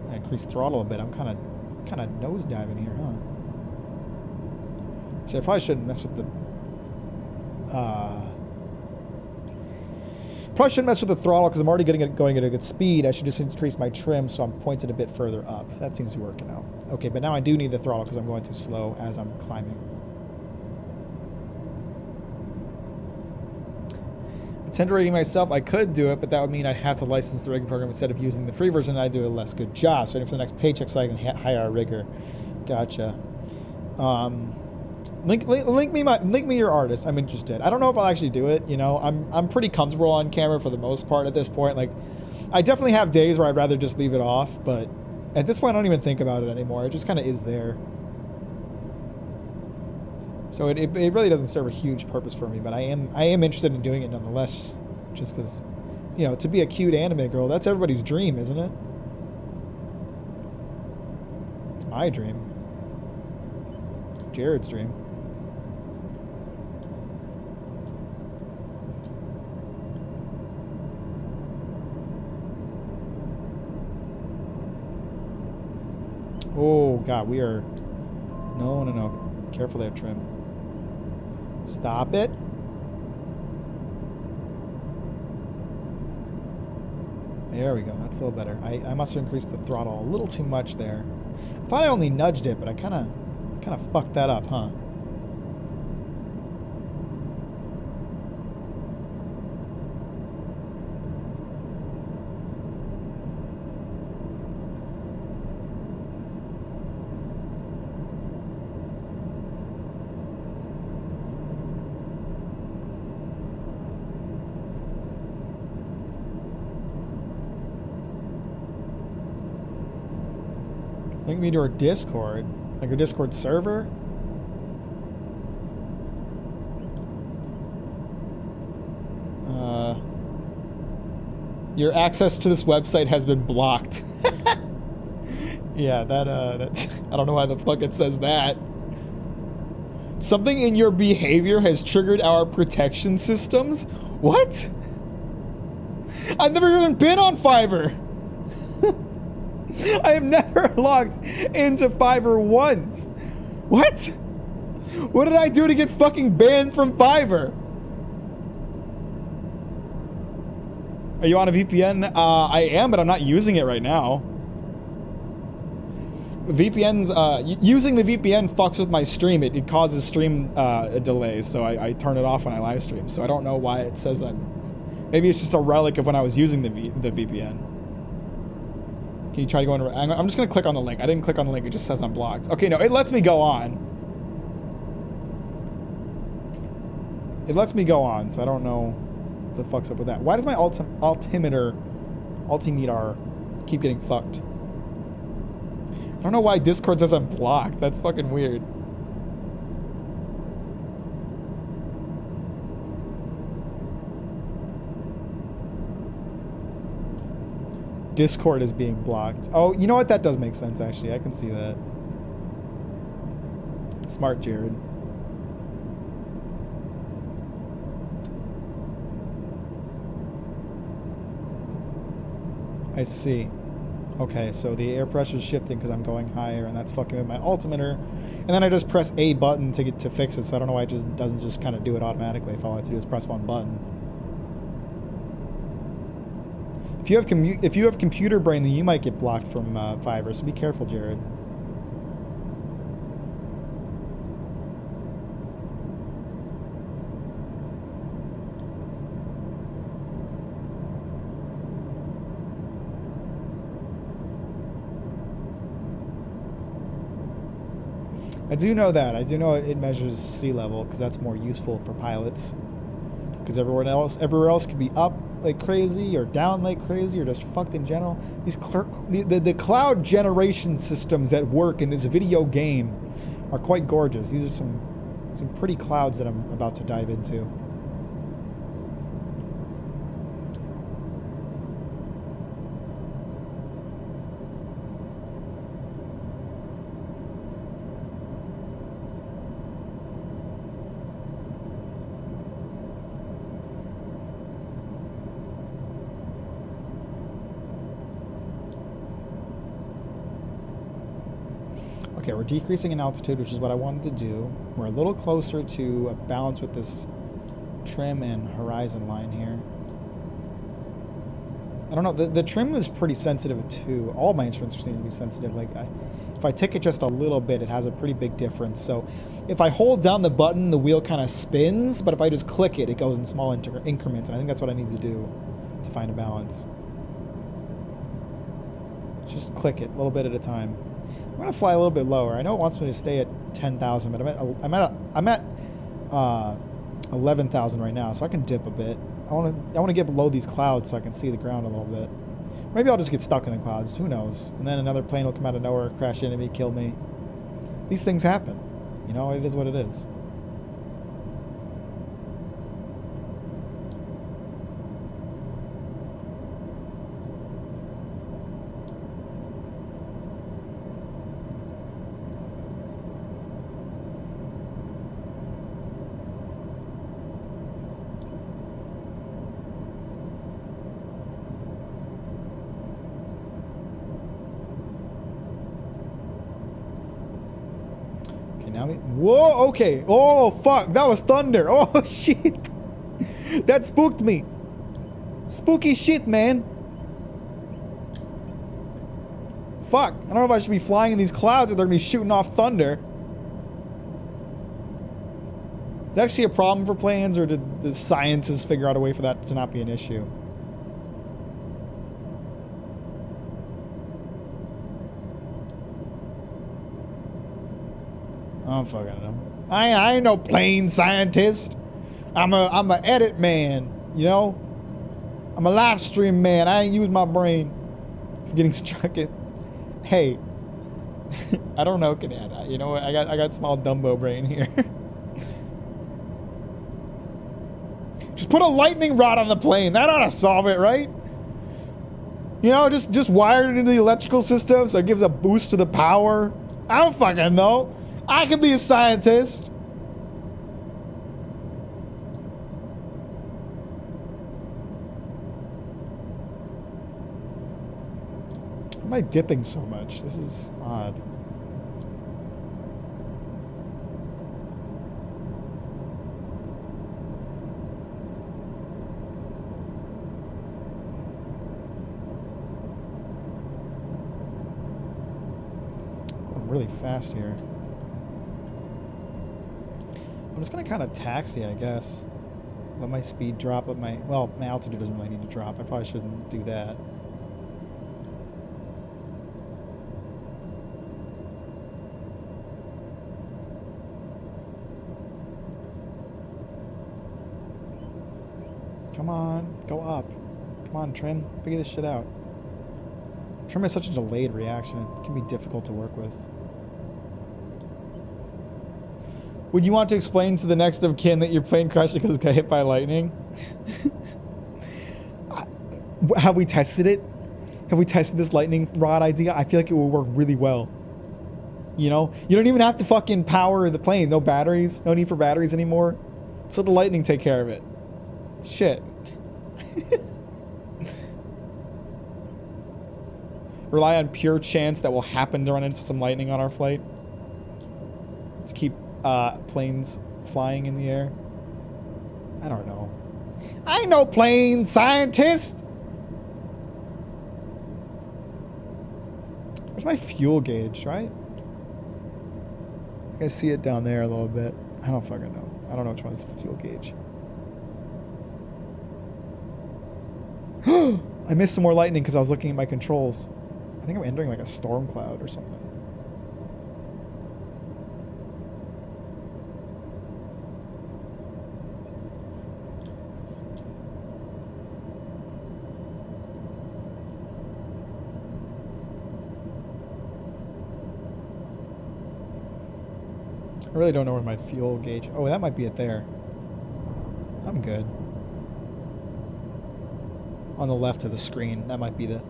I increase throttle a bit. I'm kind of nosediving here, huh? Actually, I probably shouldn't mess with the. Probably shouldn't mess with the throttle because I'm already going at a good speed. I should just increase my trim so I'm pointed a bit further up. That seems to be working out. Okay, but now I do need the throttle because I'm going too slow as I'm climbing. Intend rating myself, I could do it, but that would mean I'd have to license the rigging program instead of using the free version, and I'd do a less good job. So I need for the next paycheck so I can hire a rigger. Gotcha. Link me your artist. I'm interested. I don't know if I'll actually do it. You know, I'm pretty comfortable on camera for the most part at this point. Like, I definitely have days where I'd rather just leave it off, but at this point I don't even think about it anymore. It just kind of is there. So it really doesn't serve a huge purpose for me, but I am interested in doing it nonetheless, just because, you know, to be a cute anime girl, that's everybody's dream, isn't it? It's my dream. Jared's dream. Oh God, we are. No. Careful there, trim. Stop it. There we go. That's a little better. I must have increased the throttle a little too much there. I thought I only nudged it, but I kind of fucked that up, huh? Link me to our Discord. Like a Discord server? Your access to this website has been blocked. Yeah, that I don't know why the fuck it says that. Something in your behavior has triggered our protection systems? What? I've never even been on Fiverr. I have never logged into Fiverr once. What? What did I do to get fucking banned from Fiverr? Are you on a VPN? I am, but I'm not using it right now. VPNs, using the VPN fucks with my stream. It causes stream delays, so I turn it off when I live stream. So I don't know why it says I'm. Maybe it's just a relic of when I was using the VPN. Can you try going? I'm just gonna click on the link. I didn't click on the link. It just says I'm blocked. Okay, no, it lets me go on. It lets me go on, so I don't know the fuck's up with that. Why does my altimeter keep getting fucked? I don't know why Discord says I'm blocked. That's fucking weird. Discord is being blocked. Oh, you know what? That does make sense, actually. I can see that. Smart, Jared. I see. Okay, so the air pressure is shifting because I'm going higher, and that's fucking with my altimeter. And then I just press A button to fix it, so I don't know why it just doesn't just kind of do it automatically if all I have to do is press one button. If you have computer brain, then you might get blocked from Fiverr, so be careful, Jared. I do know that. I do know it measures sea level because that's more useful for pilots. Because everywhere else could be up like crazy or down like crazy or just fucked in general. The cloud generation systems that work in this video game are quite gorgeous. These are some pretty clouds that I'm about to dive into. Okay, we're decreasing in altitude, which is what I wanted to do. We're a little closer to a balance with this trim and horizon line here. I don't know, the trim is pretty sensitive too. All my instruments seem to be sensitive. Like, if I tick it just a little bit, it has a pretty big difference. So if I hold down the button, the wheel kind of spins, but if I just click it, it goes in small increments. And I think that's what I need to do to find a balance. Just click it a little bit at a time. I'm gonna fly a little bit lower. I know it wants me to stay at 10,000, but I'm at 11,000 right now, so I can dip a bit. I want to get below these clouds so I can see the ground a little bit. Maybe I'll just get stuck in the clouds. Who knows? And then another plane will come out of nowhere, crash into me, kill me. These things happen. You know, it is what it is. Whoa, okay. Oh, fuck. That was thunder. Oh, shit. That spooked me. Spooky shit, man. Fuck. I don't know if I should be flying in these clouds or they're going to be shooting off thunder. Is that actually a problem for planes, or did the scientists figure out a way for that to not be an issue? I don't fucking know. I ain't no plane scientist. I'm a edit man, you know? I'm a live stream man. I ain't use my brain for getting struck at. Hey. I don't know, Canada. You know what? I got small Dumbo brain here. Just put a lightning rod on the plane. That ought to solve it, right? You know, just wire it into the electrical system so it gives a boost to the power. I don't fucking know. I could be a scientist. Why am I dipping so much? This is odd. Going really fast here. I'm just gonna kind of taxi, I guess. Let my speed drop, my altitude doesn't really need to drop. I probably shouldn't do that. Come Come on, go up. Come on, Trim, figure this shit out. Trim is such a delayed reaction. It can be difficult to work with. Would you want to explain to the next of kin that your plane crashed because it got hit by lightning? Have we tested it? Have we tested this lightning rod idea? I feel like it will work really well. You know? You don't even have to fucking power the plane. No batteries. No need for batteries anymore. Just let the lightning take care of it. Shit. Rely on pure chance that we'll happen to run into some lightning on our flight. To keep planes flying in the air. I don't know. I ain't no plane scientist. Where's my fuel gauge, right? I see it down there a little bit. I don't fucking know. I don't know which one's the fuel gauge. I missed some more lightning because I was looking at my controls. I think I'm entering like a storm cloud or something. I really don't know where my fuel gauge... Oh, that might be it there. I'm good. On the left of the screen, that might be the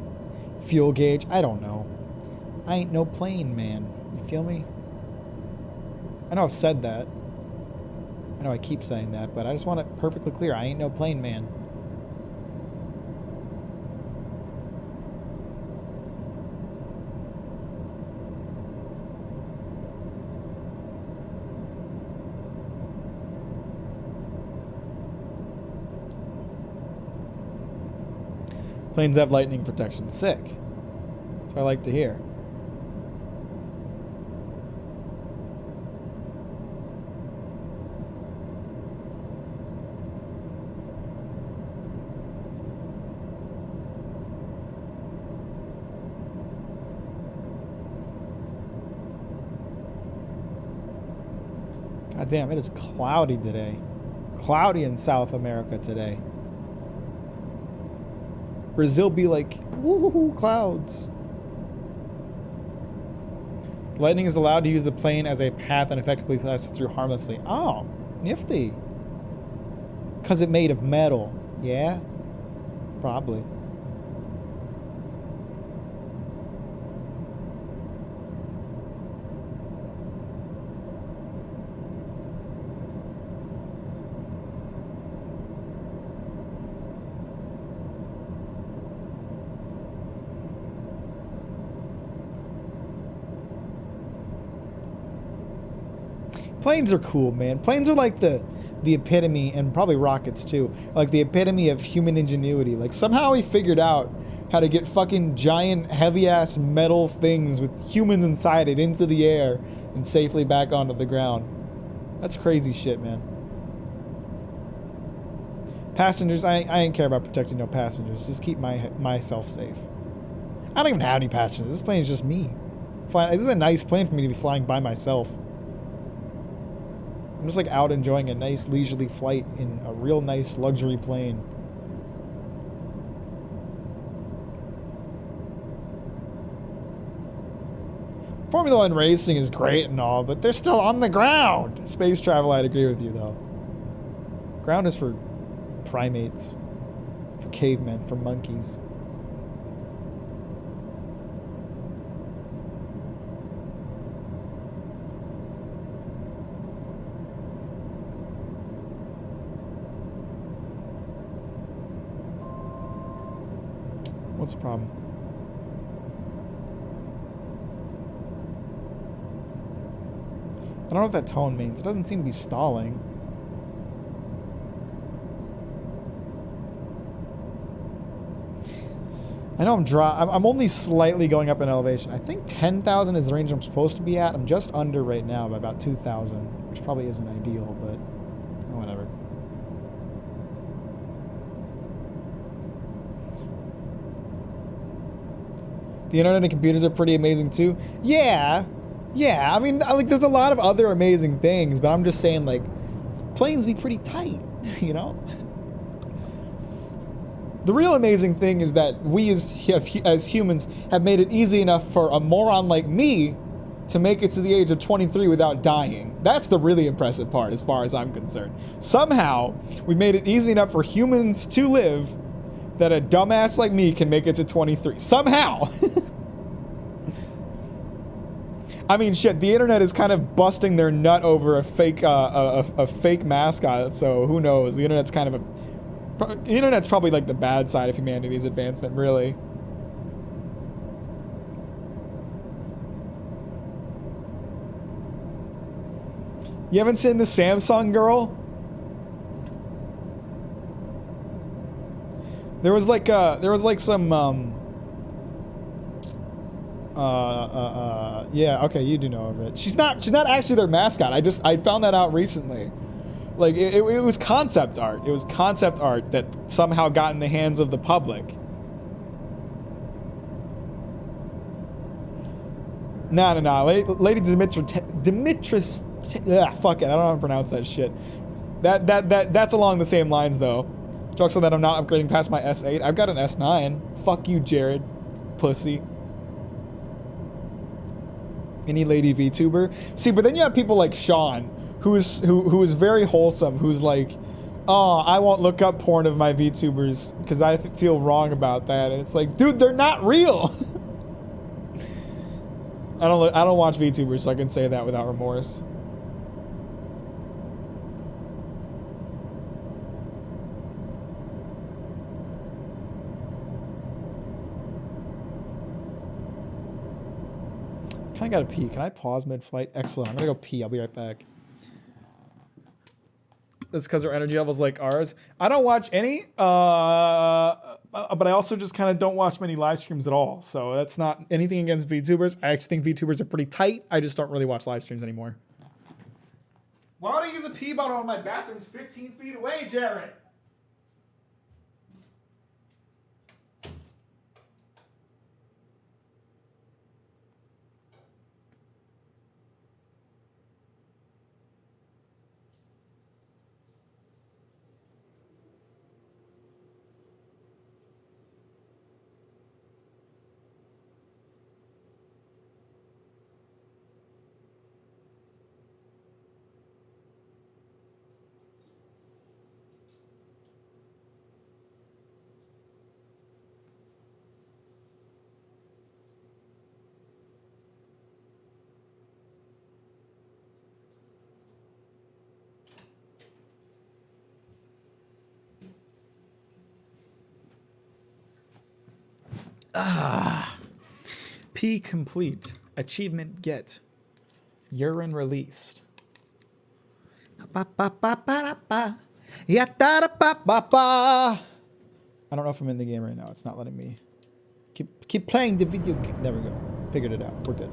fuel gauge. I don't know. I ain't no plane man. You feel me? I know I've said that. I know I keep saying that, but I just want it perfectly clear. I ain't no plane man. Planes have lightning protection. Sick. That's what I like to hear. God damn, it is cloudy today. Cloudy in South America today. Brazil be like, woohoo, clouds. Lightning is allowed to use the plane as a path and effectively passes through harmlessly. Oh, nifty. Because it made of metal. Yeah? Probably. Planes are cool, man. Planes are like the epitome, and probably rockets too, like the epitome of human ingenuity. Like somehow we figured out how to get fucking giant, heavy-ass metal things with humans inside it into the air and safely back onto the ground. That's crazy shit, man. Passengers, I ain't care about protecting no passengers. Just keep myself safe. I don't even have any passengers. This plane is just me. This is a nice plane for me to be flying by myself. I'm just like out enjoying a nice leisurely flight in a real nice luxury plane. Formula One racing is great and all, but they're still on the ground. Space travel, I'd agree with you though. Ground is for primates, for cavemen, for monkeys. What's the problem? I don't know what that tone means. It doesn't seem to be stalling. I know I'm only slightly going up in elevation. I think 10,000 is the range I'm supposed to be at. I'm just under right now by about 2,000, which probably isn't ideal, but whatever. The internet and computers are pretty amazing too. Yeah. I mean, like, there's a lot of other amazing things, but I'm just saying, like, planes be pretty tight, you know? The real amazing thing is that we as humans have made it easy enough for a moron like me to make it to the age of 23 without dying. That's the really impressive part as far as I'm concerned. Somehow, we made it easy enough for humans to live that a dumbass like me can make it to 23. Somehow! I mean, shit, the internet is kind of busting their nut over a fake mascot, so who knows? The internet's probably like the bad side of humanity's advancement, really. You haven't seen the Samsung girl? There was like some yeah, okay, you do know of it. She's not actually their mascot. I found that out recently. Like it was concept art. It was concept art that somehow got in the hands of the public. No. Lady Dimitris. Fuck it. I don't know how to pronounce that shit. That's along the same lines though. Jokes on that I'm not upgrading past my S8. I've got an S9. Fuck you, Jared. Pussy. Any lady VTuber. See, but then you have people like Sean, who is very wholesome, who's like, oh, I won't look up porn of my VTubers because I feel wrong about that. And it's like, dude, they're not real. I don't watch VTubers, so I can say that without remorse. I gotta pee. Can I pause mid-flight? Excellent. I'm gonna go pee. I'll be right back. That's because our energy level's like ours. I don't watch any, but I also just kind of don't watch many live streams at all. So that's not anything against VTubers. I actually think VTubers are pretty tight. I just don't really watch live streams anymore. Why would I use a pee bottle when my bathroom's 15 feet away, Jared? P complete. Achievement get. Urine released. I don't know if I'm in the game right now. It's not letting me. Keep playing the video game. There we go. Figured it out. We're good.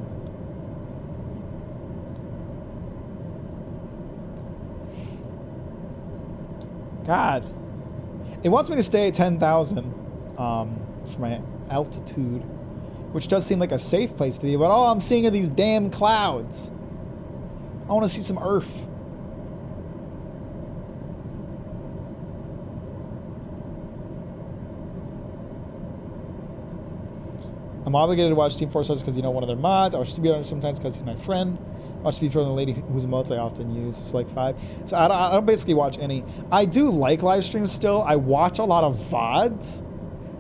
God. It wants me to stay at 10,000 for my altitude, which does seem like a safe place to be, but all I'm seeing are these damn clouds. I want to see some Earth. I'm obligated to watch Team 4 Stars because you know one of their mods. I watch CBR sometimes because he's my friend. I watch TV for the lady whose emotes I often use. It's like 5. So I don't basically watch any. I do like live streams still. I watch a lot of VODs,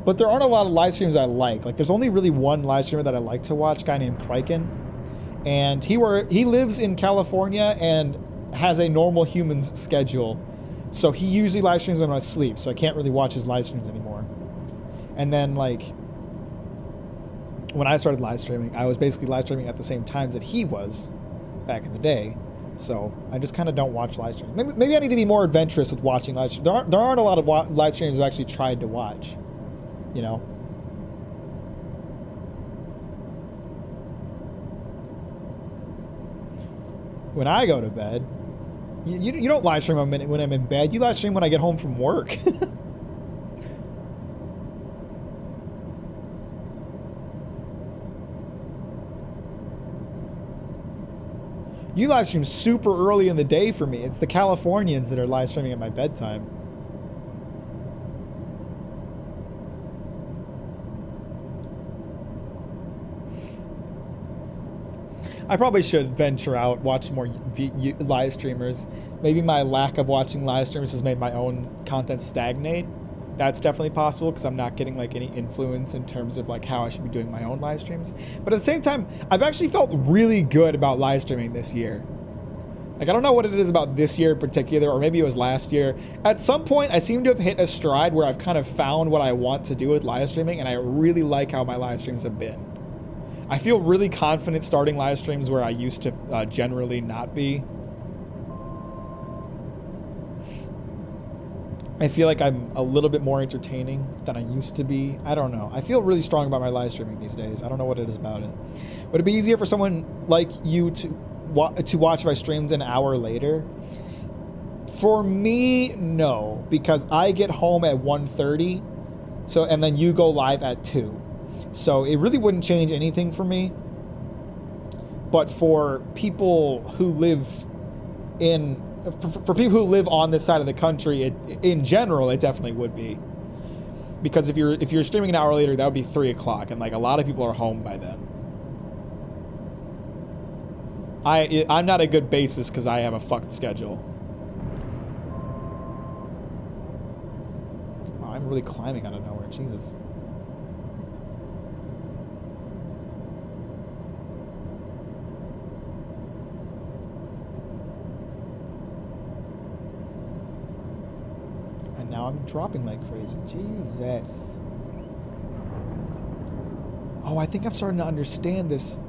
but there aren't a lot of live streams I like. Like there's only really one live streamer that I like to watch, a guy named Kryken. And he lives in California and has a normal human's schedule. So he usually live streams when I sleep, so I can't really watch his live streams anymore. And then like when I started live streaming, I was basically live streaming at the same times that he was back in the day. So I just kind of don't watch live streams. Maybe I need to be more adventurous with watching live streams. There aren't a lot of live streams I've actually tried to watch, you know? When I go to bed, you don't live stream when I'm in bed. You live stream when I get home from work. You live stream super early in the day for me. It's the Californians that are live streaming at my bedtime. I probably should venture out, watch more live streamers. Maybe my lack of watching live streamers has made my own content stagnate. That's definitely possible because I'm not getting like any influence in terms of like how I should be doing my own live streams. But at the same time, I've actually felt really good about live streaming this year. Like, I don't know what it is about this year in particular, or maybe it was last year. At some point, I seem to have hit a stride where I've kind of found what I want to do with live streaming, and I really like how my live streams have been. I feel really confident starting live streams where I used to generally not be. I feel like I'm a little bit more entertaining than I used to be. I don't know. I feel really strong about my live streaming these days. I don't know what it is about it. Would it be easier for someone like you to watch if I streamed an hour later? For me, no, because I get home at 1:30, so, and then you go live at 2. So it really wouldn't change anything for me. But for people who live for people who live on this side of the country, in general, it definitely would be. Because if you're streaming an hour later, that would be 3 o'clock, and like a lot of people are home by then. I'm not a good basis because I have a fucked schedule. Wow, I'm really climbing out of nowhere. Jesus. And now I'm dropping like crazy. Jesus. Oh, I think I'm starting to understand this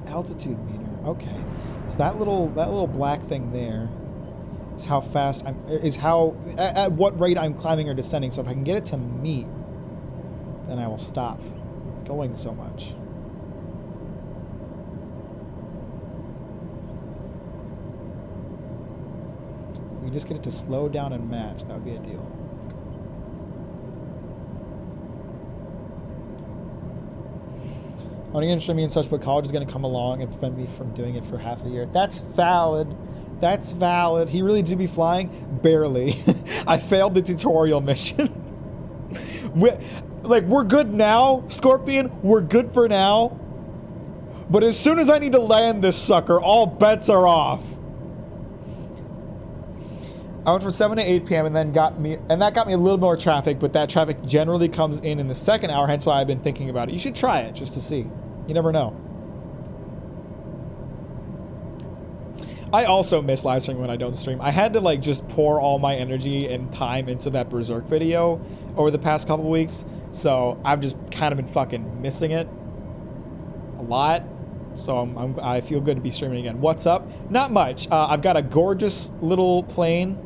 altitude meter. Okay, so that little black thing there is how fast at what rate I'm climbing or descending. So if I can get it to meet, then I will stop going so much. If we just get it to slow down and match, that would be a deal. I'm going to streaming and such, but college is going to come along and prevent me from doing it for half a year. That's valid. That's valid. He really did be flying? Barely. I failed the tutorial mission. We're good now, Scorpion. We're good for now. But as soon as I need to land this sucker, all bets are off. I went from 7 to 8 p.m. and that got me a little more traffic, but that traffic generally comes in the second hour, hence why I've been thinking about it. You should try it just to see. You never know. I also miss live streaming when I don't stream. I had to like just pour all my energy and time into that Berserk video over the past couple weeks, so I've just kind of been fucking missing it a lot. So I feel good to be streaming again. What's up? Not much. I've got a gorgeous little plane.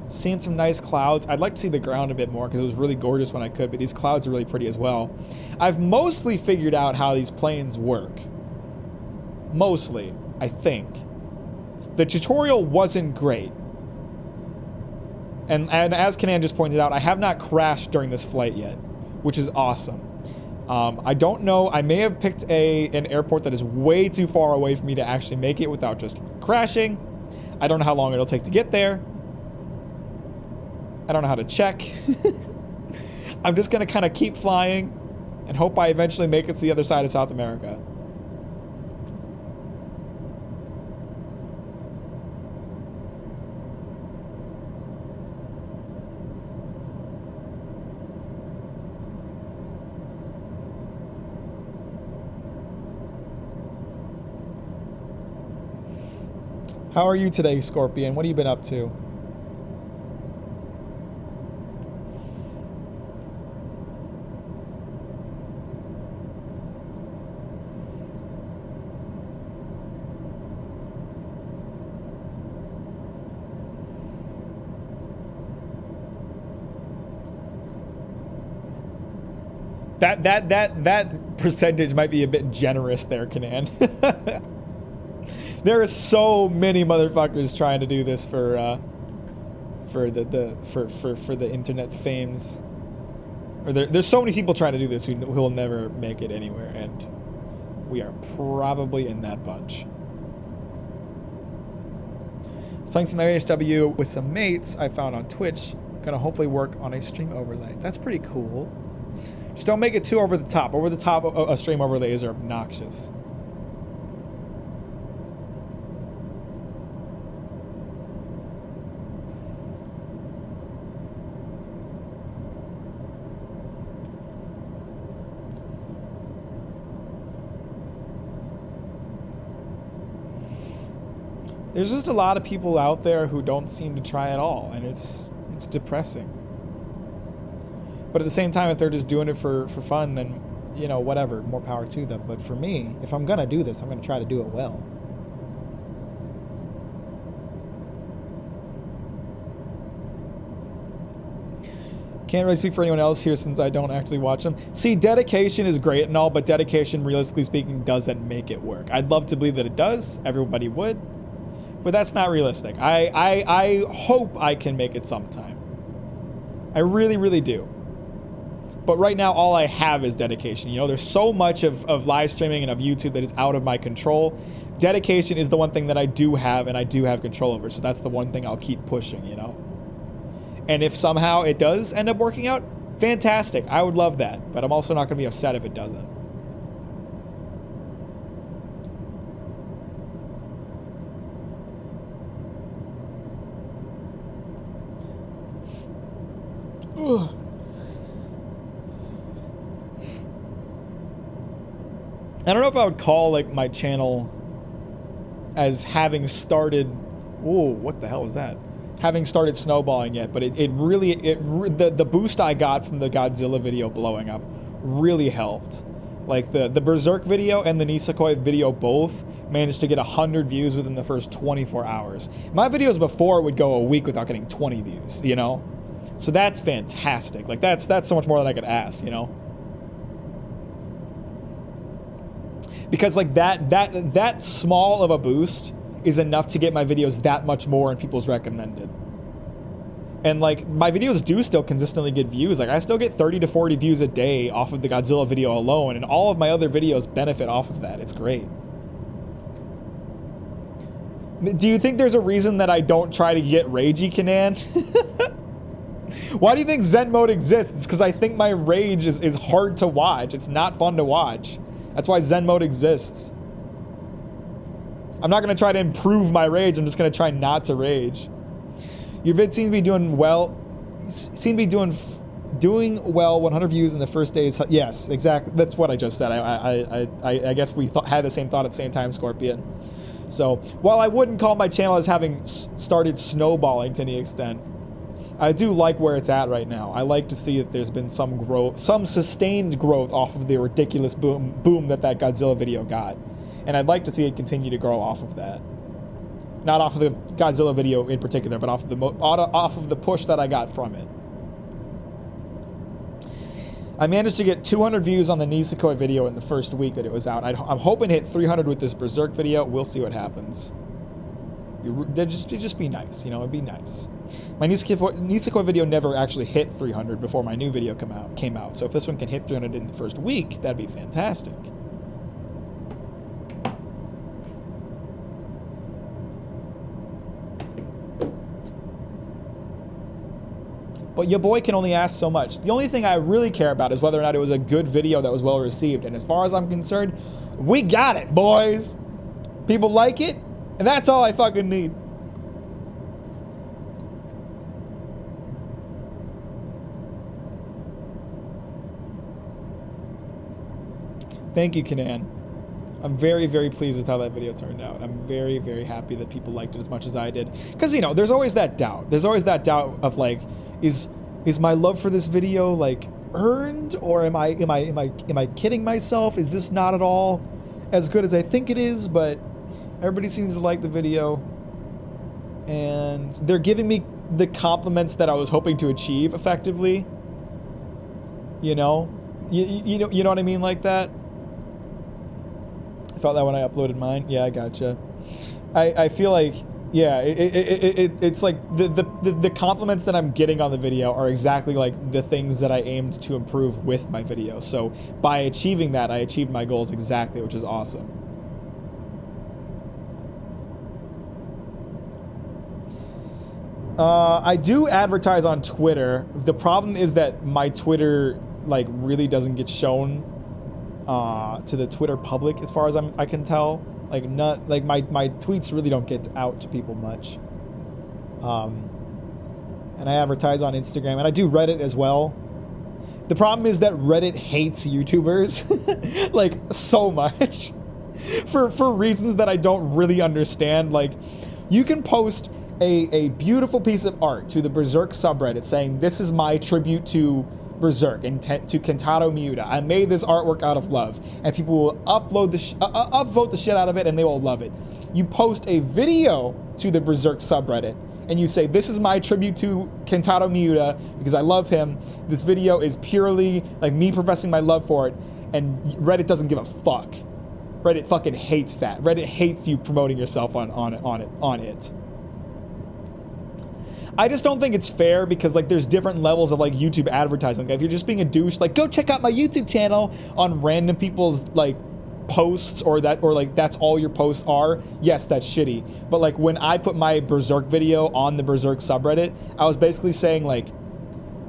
Seeing some nice clouds. I'd like to see the ground a bit more because it was really gorgeous when I could, but these clouds are really pretty as well. I've mostly figured out how these planes work. Mostly, I think. The tutorial wasn't great. And as Kanan just pointed out, I have not crashed during this flight yet, which is awesome. I don't know. I may have picked an airport that is way too far away for me to actually make it without just crashing. I don't know how long it'll take to get there. I don't know how to check. I'm just going to kind of keep flying and hope I eventually make it to the other side of South America. How are you today, Scorpion? What have you been up to? That percentage might be a bit generous there, Kanan. There are so many motherfuckers trying to do this for the internet fames. Or there's so many people trying to do this who will never make it anywhere, and we are probably in that bunch. I was playing some AHW with some mates I found on Twitch. Gonna hopefully work on a stream overlay. That's pretty cool. Just don't make it too over the top. Over the top stream overlays are obnoxious. There's just a lot of people out there who don't seem to try at all, and it's depressing. But at the same time, if they're just doing it for fun, then, you know, whatever, more power to them. But for me, if I'm gonna do this, I'm gonna try to do it well. Can't really speak for anyone else here since I don't actually watch them. See, dedication is great and all, but dedication, realistically speaking, doesn't make it work. I'd love to believe that it does. Everybody would. But that's not realistic. I hope I can make it sometime. I really, really do. But right now, all I have is dedication. You know, there's so much of live streaming and of YouTube that is out of my control. Dedication is the one thing that I do have, and I do have control over. So that's the one thing I'll keep pushing, you know? And if somehow it does end up working out, fantastic. I would love that. But I'm also not going to be upset if it doesn't. Ugh. I don't know if I would call like my channel as having started. Whoa, what the hell was that? Having started snowballing yet, but the boost I got from the Godzilla video blowing up really helped. Like the Berserk video and the Nisekoi video both managed to get 100 views within the first 24 hours. My videos before would go a week without getting 20 views, you know? So that's fantastic. Like that's so much more than I could ask, you know? Because like that small of a boost is enough to get my videos that much more in people's recommended. And like my videos do still consistently get views. Like I still get 30 to 40 views a day off of the Godzilla video alone, and all of my other videos benefit off of that. It's great. Do you think there's a reason that I don't try to get ragey, Kanan? Why do you think Zen mode exists? It's because I think my rage is hard to watch. It's not fun to watch. That's why Zen mode exists. I'm not going to try to improve my rage. I'm just going to try not to rage. Your vid seems to be doing well. Seem to be doing well. 100 views in the first days. Yes, exactly. That's what I just said. I guess we had the same thought at the same time, Scorpion. So while I wouldn't call my channel as having started snowballing to any extent, I do like where it's at right now. I like to see that there's been some growth, some sustained growth off of the ridiculous boom that Godzilla video got. And I'd like to see it continue to grow off of that. Not off of the Godzilla video in particular, but off of the push that I got from it. I managed to get 200 views on the Nisekoi video in the first week that it was out. I'm hoping to hit 300 with this Berserk video. We'll see what happens. It'd just be nice, you know, it'd be nice. My Nisekoi video never actually hit 300 before my new video came out. So if this one can hit 300 in the first week, that'd be fantastic. But your boy can only ask so much. The only thing I really care about is whether or not it was a good video that was well received. And as far as I'm concerned, we got it, boys. People like it, and that's all I fucking need. Thank you, Kanan. I'm very, very pleased with how that video turned out. I'm very, very happy that people liked it as much as I did. Because, you know, there's always that doubt. There's always that doubt of like, is my love for this video like earned, or am I kidding myself? Is this not at all as good as I think it is? But everybody seems to like the video, and they're giving me the compliments that I was hoping to achieve effectively. You know, you know what I mean, like that. I felt that when I uploaded mine. Yeah, I gotcha. I feel like, yeah, it's like the compliments that I'm getting on the video are exactly like the things that I aimed to improve with my video. So by achieving that, I achieved my goals exactly, which is awesome. I do advertise on Twitter. The problem is that my Twitter like really doesn't get shown to the Twitter public, as far as I can tell. Like not like my tweets really don't get out to people much. And I advertise on Instagram, and I do Reddit as well. The problem is that Reddit hates YouTubers like so much for reasons that I don't really understand. Like, You can post a beautiful piece of art to the Berserk subreddit saying, this is my tribute to Berserk and to Kentaro Miura. I made this artwork out of love. And people will upvote the shit out of it, and they will love it. You post a video to the Berserk subreddit, and you say, this is my tribute to Kentaro Miura because I love him. This video is purely like me professing my love for it, and Reddit doesn't give a fuck. Reddit fucking hates that. Reddit hates you promoting yourself on it. I just don't think it's fair because like there's different levels of like YouTube advertising. Like, if you're just being a douche, like go check out my YouTube channel on random people's like posts or like that's all your posts are, yes, that's shitty. But like when I put my Berserk video on the Berserk subreddit, I was basically saying like,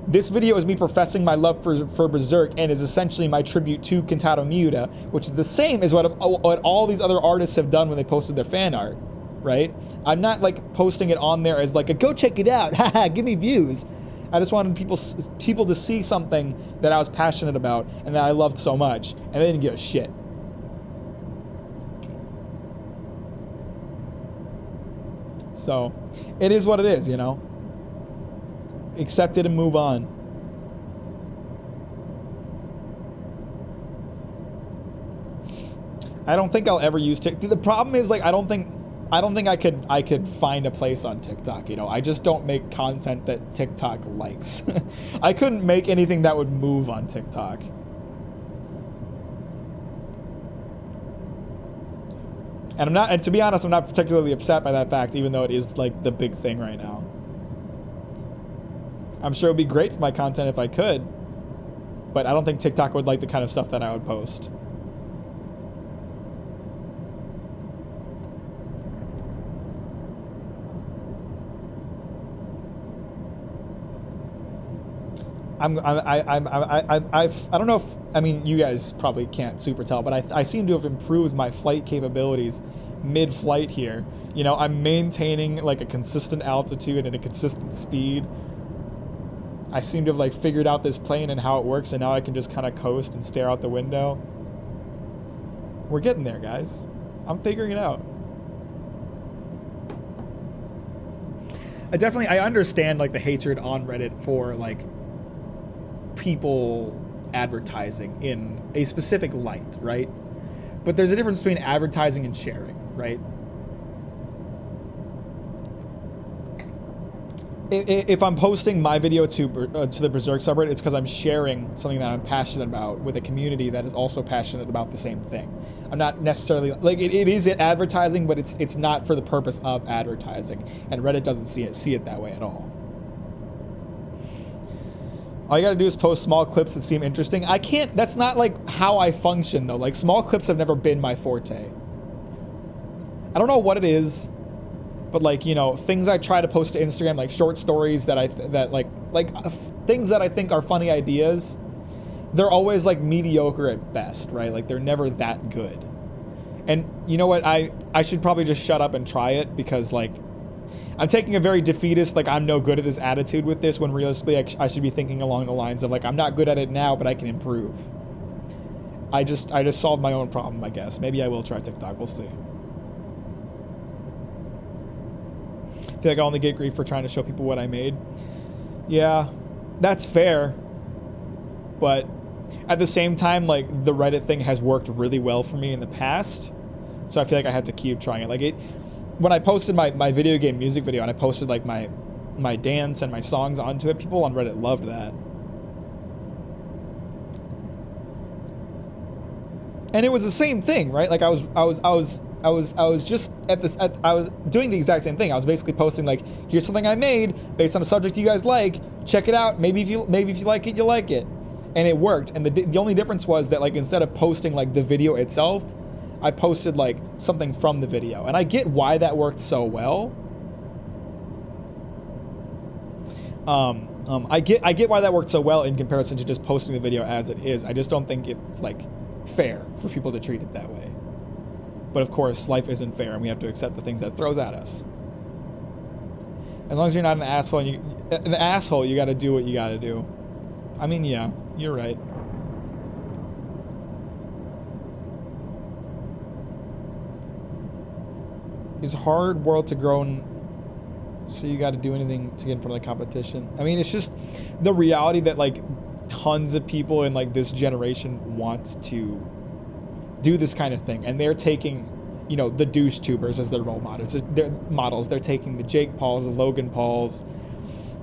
this video is me professing my love for Berserk and is essentially my tribute to Kentaro Miura, which is the same as what all these other artists have done when they posted their fan art, right? I'm not like posting it on there as like a go check it out, haha, give me views. I just wanted people to see something that I was passionate about and that I loved so much, and they didn't give a shit. So, it is what it is, you know? Accept it and move on. I don't think I'll ever use TikTok. The problem is like I don't think I could find a place on TikTok, you know. I just don't make content that TikTok likes. I couldn't make anything that would move on TikTok. And to be honest, I'm not particularly upset by that fact, even though it is like the big thing right now. I'm sure it would be great for my content if I could, but I don't think TikTok would like the kind of stuff that I would post. I don't know if, I mean, you guys probably can't super tell, but I seem to have improved my flight capabilities mid-flight here. You know, I'm maintaining like a consistent altitude and a consistent speed. I seem to have like figured out this plane and how it works, and now I can just kind of coast and stare out the window. We're getting there, guys. I'm figuring it out. I understand like the hatred on Reddit for like people advertising in a specific light, right? But there's a difference between advertising and sharing, right? If I'm posting my video to the Berserk subreddit, it's because I'm sharing something that I'm passionate about with a community that is also passionate about the same thing. I'm not necessarily like it is advertising, but it's not for the purpose of advertising, and Reddit doesn't see it that way at all. All you gotta do is post small clips that seem interesting. I can't. That's not like how I function though. Like small clips have never been my forte. I don't know what it is. But like, you know, things I try to post to Instagram, like short stories that things that I think are funny ideas, they're always like mediocre at best, right? Like they're never that good. And you know what? I should probably just shut up and try it because like I'm taking a very defeatist, like I'm no good at this attitude with this when realistically I should be thinking along the lines of like I'm not good at it now, but I can improve. I just solved my own problem, I guess. Maybe I will try TikTok. We'll see. I feel like I only get grief for trying to show people what I made. Yeah, that's fair. But at the same time, like the Reddit thing has worked really well for me in the past. So I feel like I had to keep trying it. Like when I posted my video game music video and I posted like my dance and my songs onto it, people on Reddit loved that. And it was the same thing, right? Like I was doing the exact same thing. I was basically posting like, here's something I made based on a subject you guys like. Check it out. Maybe if you like it, you'll like it. And it worked. And the only difference was that like instead of posting like the video itself, I posted like something from the video. And I get why that worked so well. I get why that worked so well in comparison to just posting the video as it is. I just don't think it's like fair for people to treat it that way. But of course, life isn't fair, and we have to accept the things that it throws at us. As long as you're not an asshole, you got to do what you got to do. I mean, yeah, you're right. is hard world to grow in, so you got to do anything to get in front of the competition. I mean, it's just the reality that like tons of people in like this generation want to do this kind of thing, and they're taking, you know, the douche tubers as their role models. They're taking the Jake Pauls, the Logan Pauls,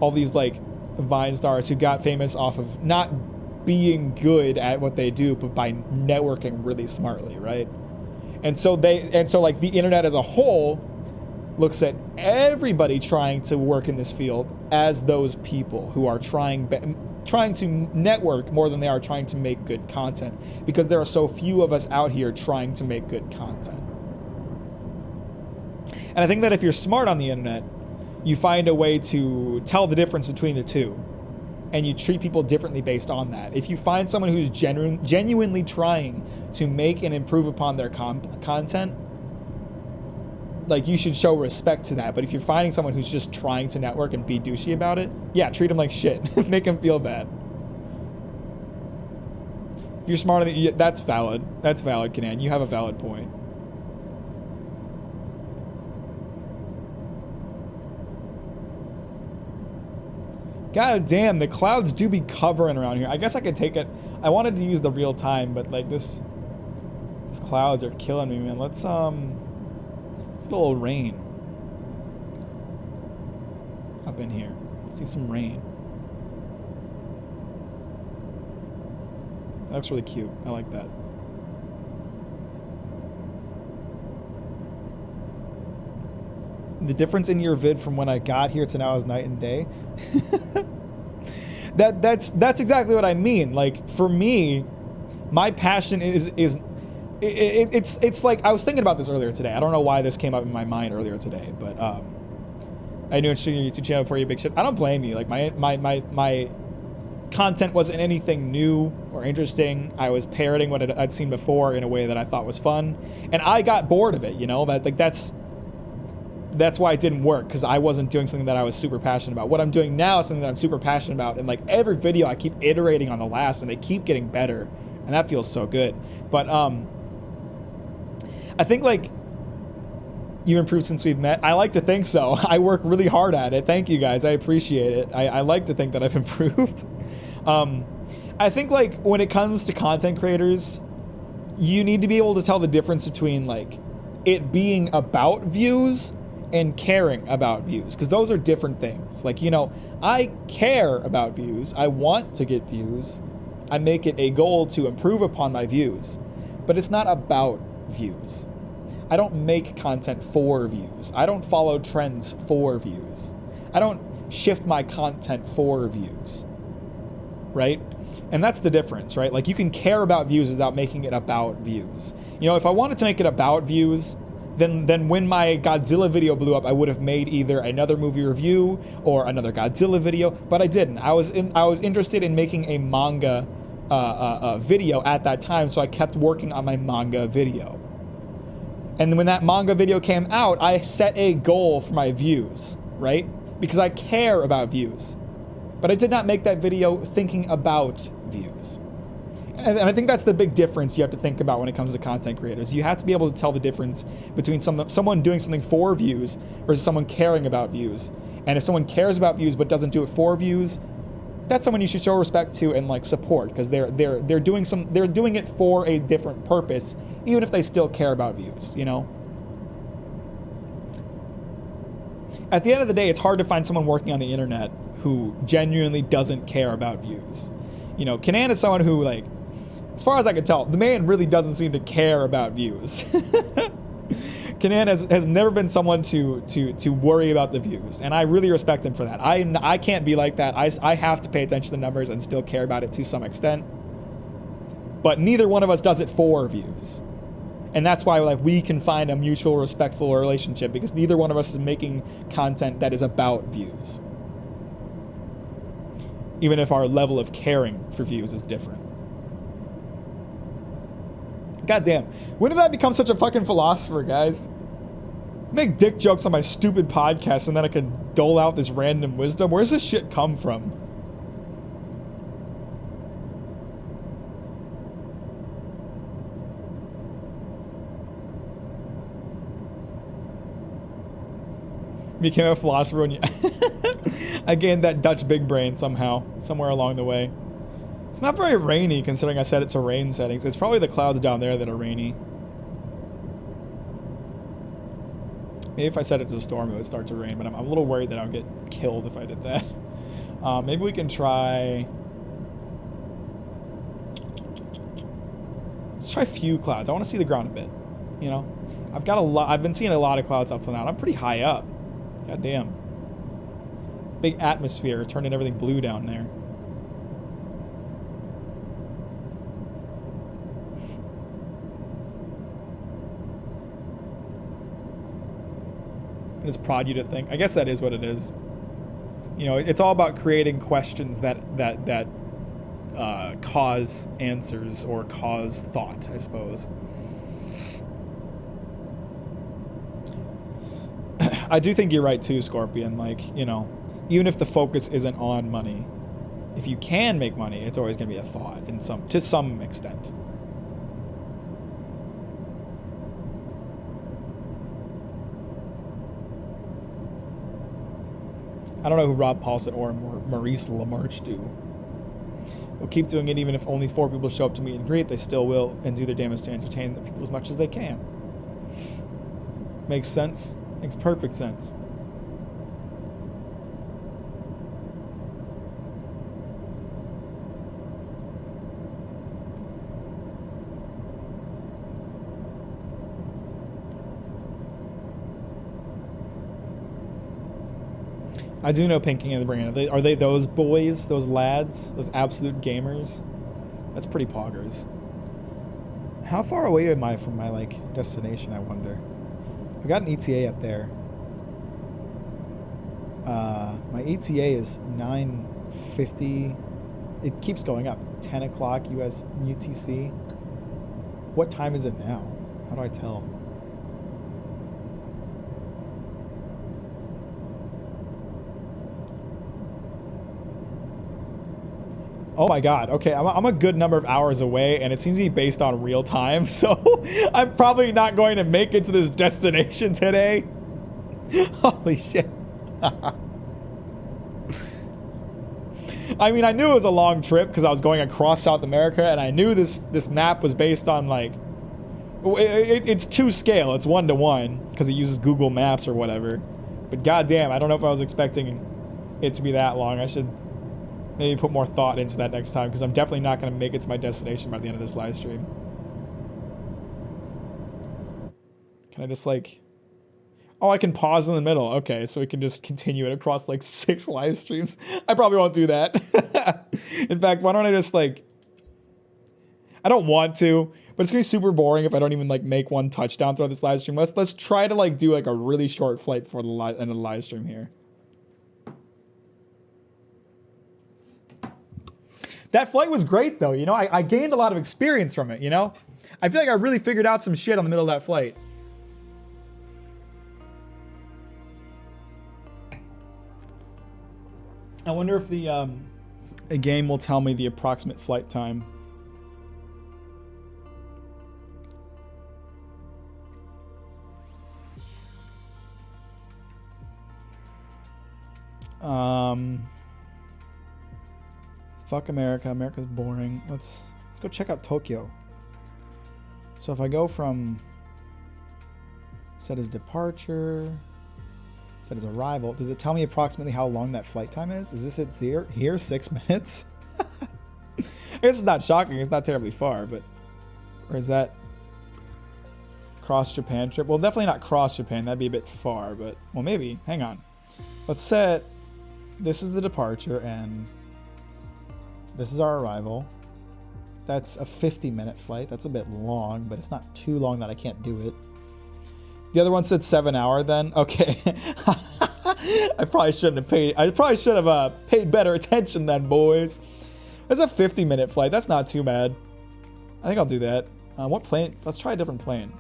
all these like Vine stars who got famous off of not being good at what they do, but by networking really smartly, right? And so like the internet as a whole looks at everybody trying to work in this field as those people who are trying to network more than they are trying to make good content, because there are so few of us out here trying to make good content. And I think that if you're smart on the internet, you find a way to tell the difference between the two, and you treat people differently based on that. If you find someone who's genuinely trying to make and improve upon their content, like, you should show respect to that. But if you're finding someone who's just trying to network and be douchey about it, yeah, treat them like shit. Make them feel bad. If you're smart, that's valid. That's valid, Kanan. You have a valid point. God damn, the clouds do be covering around here. I guess I could take it. I wanted to use the real time, but like these clouds are killing me, man. Let's get a little rain up in here. See some rain. That looks really cute. I like that. The difference in your vid from when I got here to now is night and day. That's exactly what I mean. Like, for me, my passion is it's like, I was thinking about this earlier today. I don't know why this came up in my mind earlier today, but I knew interesting your YouTube channel before you big shit. I don't blame you. Like, my content wasn't anything new or interesting. I was parroting what I'd seen before in a way that I thought was fun, and I got bored of it. You know, that like that's why it didn't work, because I wasn't doing something that I was super passionate about. What I'm doing now is something that I'm super passionate about, and like every video I keep iterating on the last, and they keep getting better, and that feels so good. But I think like you've improved since we've met. I like to think so. I work really hard at it. Thank you guys. I appreciate it. I like to think that I've improved. I think like when it comes to content creators, you need to be able to tell the difference between like it being about views and caring about views, because those are different things. Like, you know, I care about views. I want to get views. I make it a goal to improve upon my views, but it's not about views. I don't make content for views. I don't follow trends for views. I don't shift my content for views, right? And that's the difference, right? Like, you can care about views without making it about views. You know, if I wanted to make it about views, then when my Godzilla video blew up, I would have made either another movie review or another Godzilla video, but I didn't. I was interested in making a manga video at that time, so I kept working on my manga video. And when that manga video came out, I set a goal for my views, right? Because I care about views. But I did not make that video thinking about views. And I think that's the big difference you have to think about when it comes to content creators. You have to be able to tell the difference between someone doing something for views versus someone caring about views. And if someone cares about views but doesn't do it for views, that's someone you should show respect to and like support, because they're doing it for a different purpose, even if they still care about views, you know? At the end of the day, it's hard to find someone working on the internet who genuinely doesn't care about views. You know, Kanan is someone who, like, as far as I can tell, the man really doesn't seem to care about views. Kanan has never been someone to worry about the views, and I really respect him for that. I can't be like that. I have to pay attention to the numbers and still care about it to some extent. But neither one of us does it for views. And that's why, like, we can find a mutual respectful relationship, because neither one of us is making content that is about views. Even if our level of caring for views is different. God damn. When did I become such a fucking philosopher, guys? Make dick jokes on my stupid podcast and then I can dole out this random wisdom? Where's this shit come from? Became a philosopher when you... I gained that Dutch big brain somehow, somewhere along the way. It's not very rainy considering I set it to rain settings. It's probably the clouds down there that are rainy. Maybe if I set it to storm, it would start to rain, but I'm a little worried that I'll get killed if I did that. Maybe we can try... Let's try few clouds. I want to see the ground a bit, you know? I've been seeing a lot of clouds up till now. I'm pretty high up. God damn. Big atmosphere, turning everything blue down there. I just prod you to think. I guess that is what it is. You know, it's all about creating questions that cause answers or cause thought, I suppose. I do think you're right too, Scorpion. Like, you know, even if the focus isn't on money, if you can make money, it's always going to be a thought to some extent. I don't know who Rob Paulson or Maurice LaMarche do. They'll keep doing it even if only 4 people show up to meet and greet. They still will and do their damnedest to entertain the people as much as they can. Makes sense. Makes perfect sense. I do know Pinky and the Brain. Are they those boys, those lads, those absolute gamers? That's pretty poggers. How far away am I from my, like, destination, I wonder? I got an ETA up there. My ETA is 9:50. It keeps going up. 10 o'clock US UTC. What time is it now? How do I tell? Oh my god, okay, I'm a good number of hours away, and it seems to be based on real time, so I'm probably not going to make it to this destination today. Holy shit. I mean, I knew it was a long trip because I was going across South America, and I knew this map was based on, like, it's to scale, it's 1-to-1, because it uses Google Maps or whatever. But goddamn, I don't know if I was expecting it to be that long. I should maybe put more thought into that next time, because I'm definitely not going to make it to my destination by the end of this live stream. Can I just, like... Oh, I can pause in the middle. Okay, so we can just continue it across, like, 6 live streams. I probably won't do that. In fact, why don't I just, like... I don't want to, but it's going to be super boring if I don't even, like, make one touchdown throughout this live stream. Let's try to, like, do, like, a really short flight before the end of the live stream here. That flight was great, though. You know, I gained a lot of experience from it, you know? I feel like I really figured out some shit on the middle of that flight. I wonder if the game will tell me the approximate flight time. Fuck America. America's boring. Let's go check out Tokyo. So if I go from set as departure, set as arrival, does it tell me approximately how long that flight time is? Is this it here 6 minutes? I guess it's not shocking. It's not terribly far, but or is that cross Japan trip? Well, definitely not cross Japan. That'd be a bit far, but well, maybe. Hang on. Let's set. This is the departure and this is our arrival. That's a 50-minute flight. That's a bit long, but it's not too long that I can't do it. The other one said 7 hour then. Okay. I probably should have paid better attention then, boys. That's a 50-minute flight. That's not too bad. I think I'll do that. What plane? Let's try a different plane.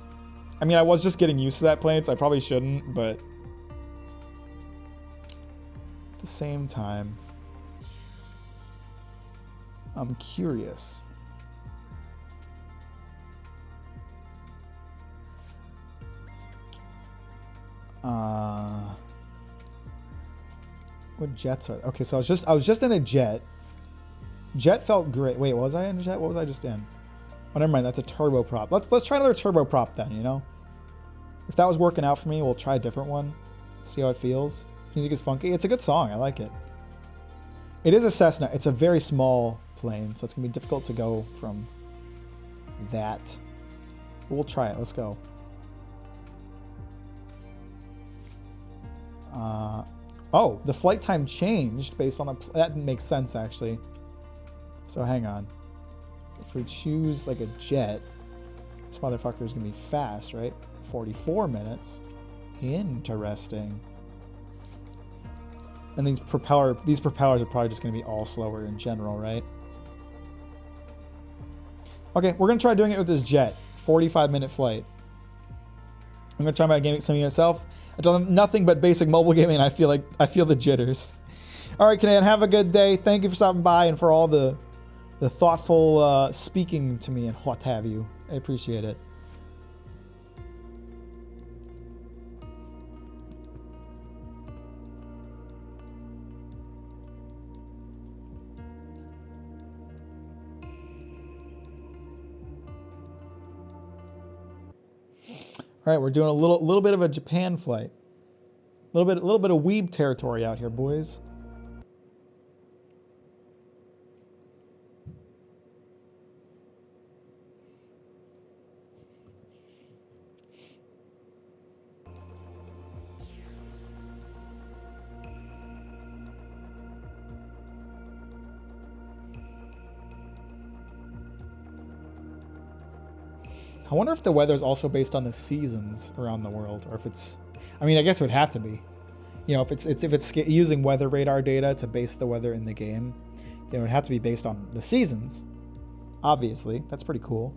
I mean, I was just getting used to that plane, so I probably shouldn't, but at the same time, I'm curious. What jets are? Okay, so I was just in a jet. Jet felt great. Wait, was I in a jet? What was I just in? Oh, never mind. That's a turboprop. Let's try another turboprop then. You know, if that was working out for me, we'll try a different one. See how it feels. Music is funky. It's a good song. I like it. It is a Cessna. It's a very small plane, so it's gonna be difficult to go from that. But we'll try it. Let's go. Oh, the flight time changed based on the... That makes sense, actually. So hang on. If we choose like a jet, this motherfucker is gonna be fast, right? 44 minutes. Interesting. And these propellers are probably just gonna be all slower in general, right? Okay, we're gonna try doing it with this jet. 45-minute flight. I'm gonna try my gaming simulator myself. I've done nothing but basic mobile gaming, and I feel the jitters. All right, Canadian, have a good day. Thank you for stopping by and for all the thoughtful speaking to me and what have you. I appreciate it. All right, we're doing a little bit of a Japan flight. A little bit of weeb territory out here, boys. I wonder if the weather is also based on the seasons around the world, or if it's, I mean, I guess it would have to be. You know, if it's using weather radar data to base the weather in the game, then it would have to be based on the seasons. Obviously, that's pretty cool.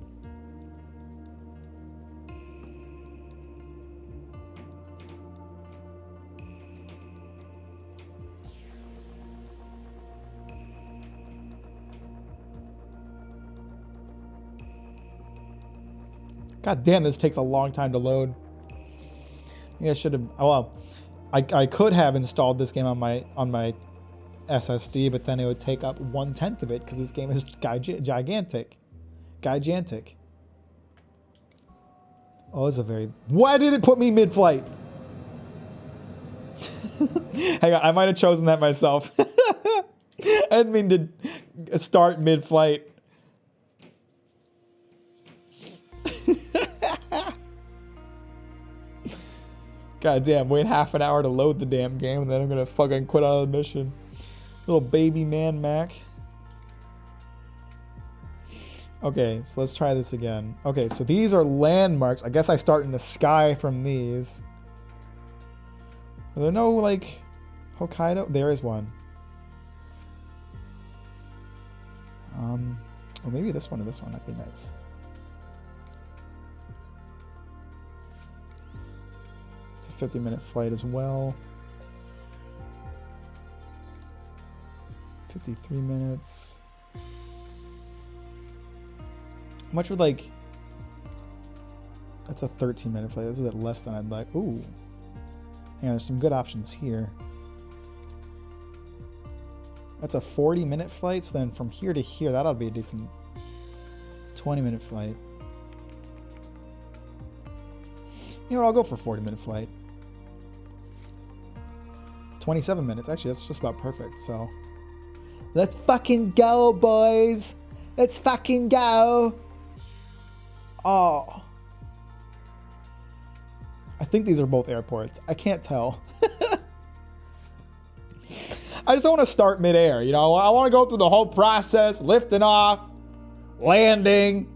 God damn, this takes a long time to load. I I should have. Oh, well, I could have installed this game on my SSD, but then it would take up 1/10 of it because this game is gigantic. Gigantic. Oh, it's a very. Why did it put me mid-flight? Hang on, I might have chosen that myself. I didn't mean to start mid-flight. God damn, wait half an hour to load the damn game and then I'm gonna fucking quit out of the mission. Little baby man Mac. Okay, so let's try this again. Okay, so these are landmarks. I guess I start in the sky from these. Are there no, like, Hokkaido? There is one. Or maybe this one or this one. That'd be nice. It's a 50-minute flight as well. 53 minutes. How much would, like... That's a 13-minute flight. That's a bit less than I'd like. Ooh. Hang on, there's some good options here. That's a 40-minute flight, so then from here to here, that ought to be a decent 20-minute flight. You know what, I'll go for a 40-minute flight. 27 minutes. Actually, that's just about perfect, so... Let's fucking go, boys! Let's fucking go! Oh. I think these are both airports. I can't tell. I just don't want to start midair, you know? I want to go through the whole process, lifting off, landing,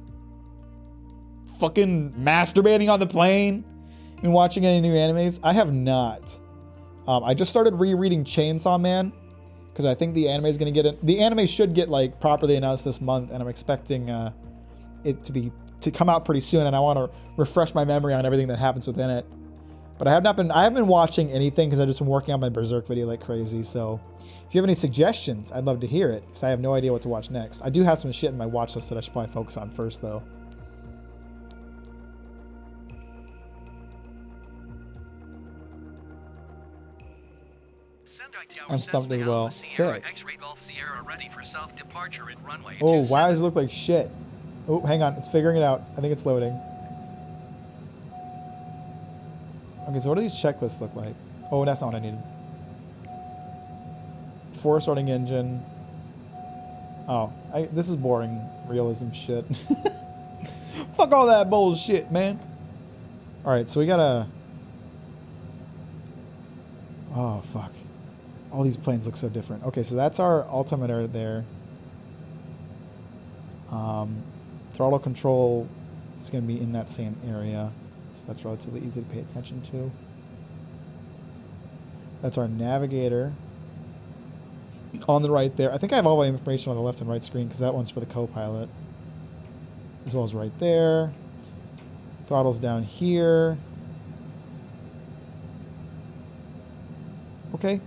fucking masturbating on the plane, and watching any new animes. I have not. I just started rereading Chainsaw Man, because I think the anime is going to get the anime should get like properly announced this month, and I'm expecting it to come out pretty soon, and I want to refresh my memory on everything that happens within it. But I haven't been watching anything because I've just been working on my Berserk video like crazy. So if you have any suggestions, I'd love to hear it because I have no idea what to watch next. I do have some shit in my watch list that I should probably focus on first, though. Sendai I'm stumped as well. Sick. Oh, why does it look like shit? Oh, hang on. It's figuring it out. I think it's loading. Okay, so what do these checklists look like? Oh, that's not what I needed. Force sorting engine. Oh, this is boring realism shit. Fuck all that bullshit, man. Alright, so we gotta... Oh, fuck. All these planes look so different. Okay, so that's our altimeter there. Throttle control is going to be in that same area. So that's relatively easy to pay attention to. That's our navigator. On the right there. I think I have all my information on the left and right screen because that one's for the co-pilot. As well as right there. Throttle's down here. Okay.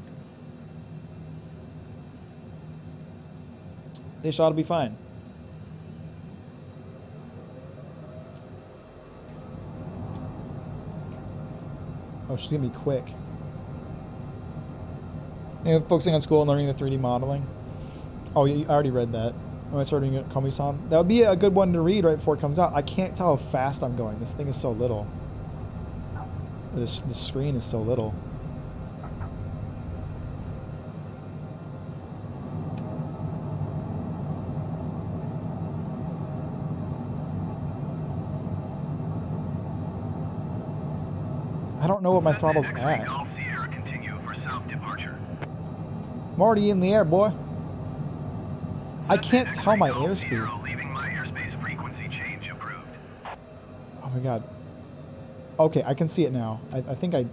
They ought to be fine. Oh, she's gonna be quick. And focusing on school and learning the 3D modeling. Oh, I already read that. Am I starting at Komi-san? That would be a good one to read right before it comes out. I can't tell how fast I'm going. This thing is so little. The screen is so little. I don't know what my throttle's at. I'm already in the air, boy. I can't tell my airspeed. Oh my god. Okay, I can see it now. I think I...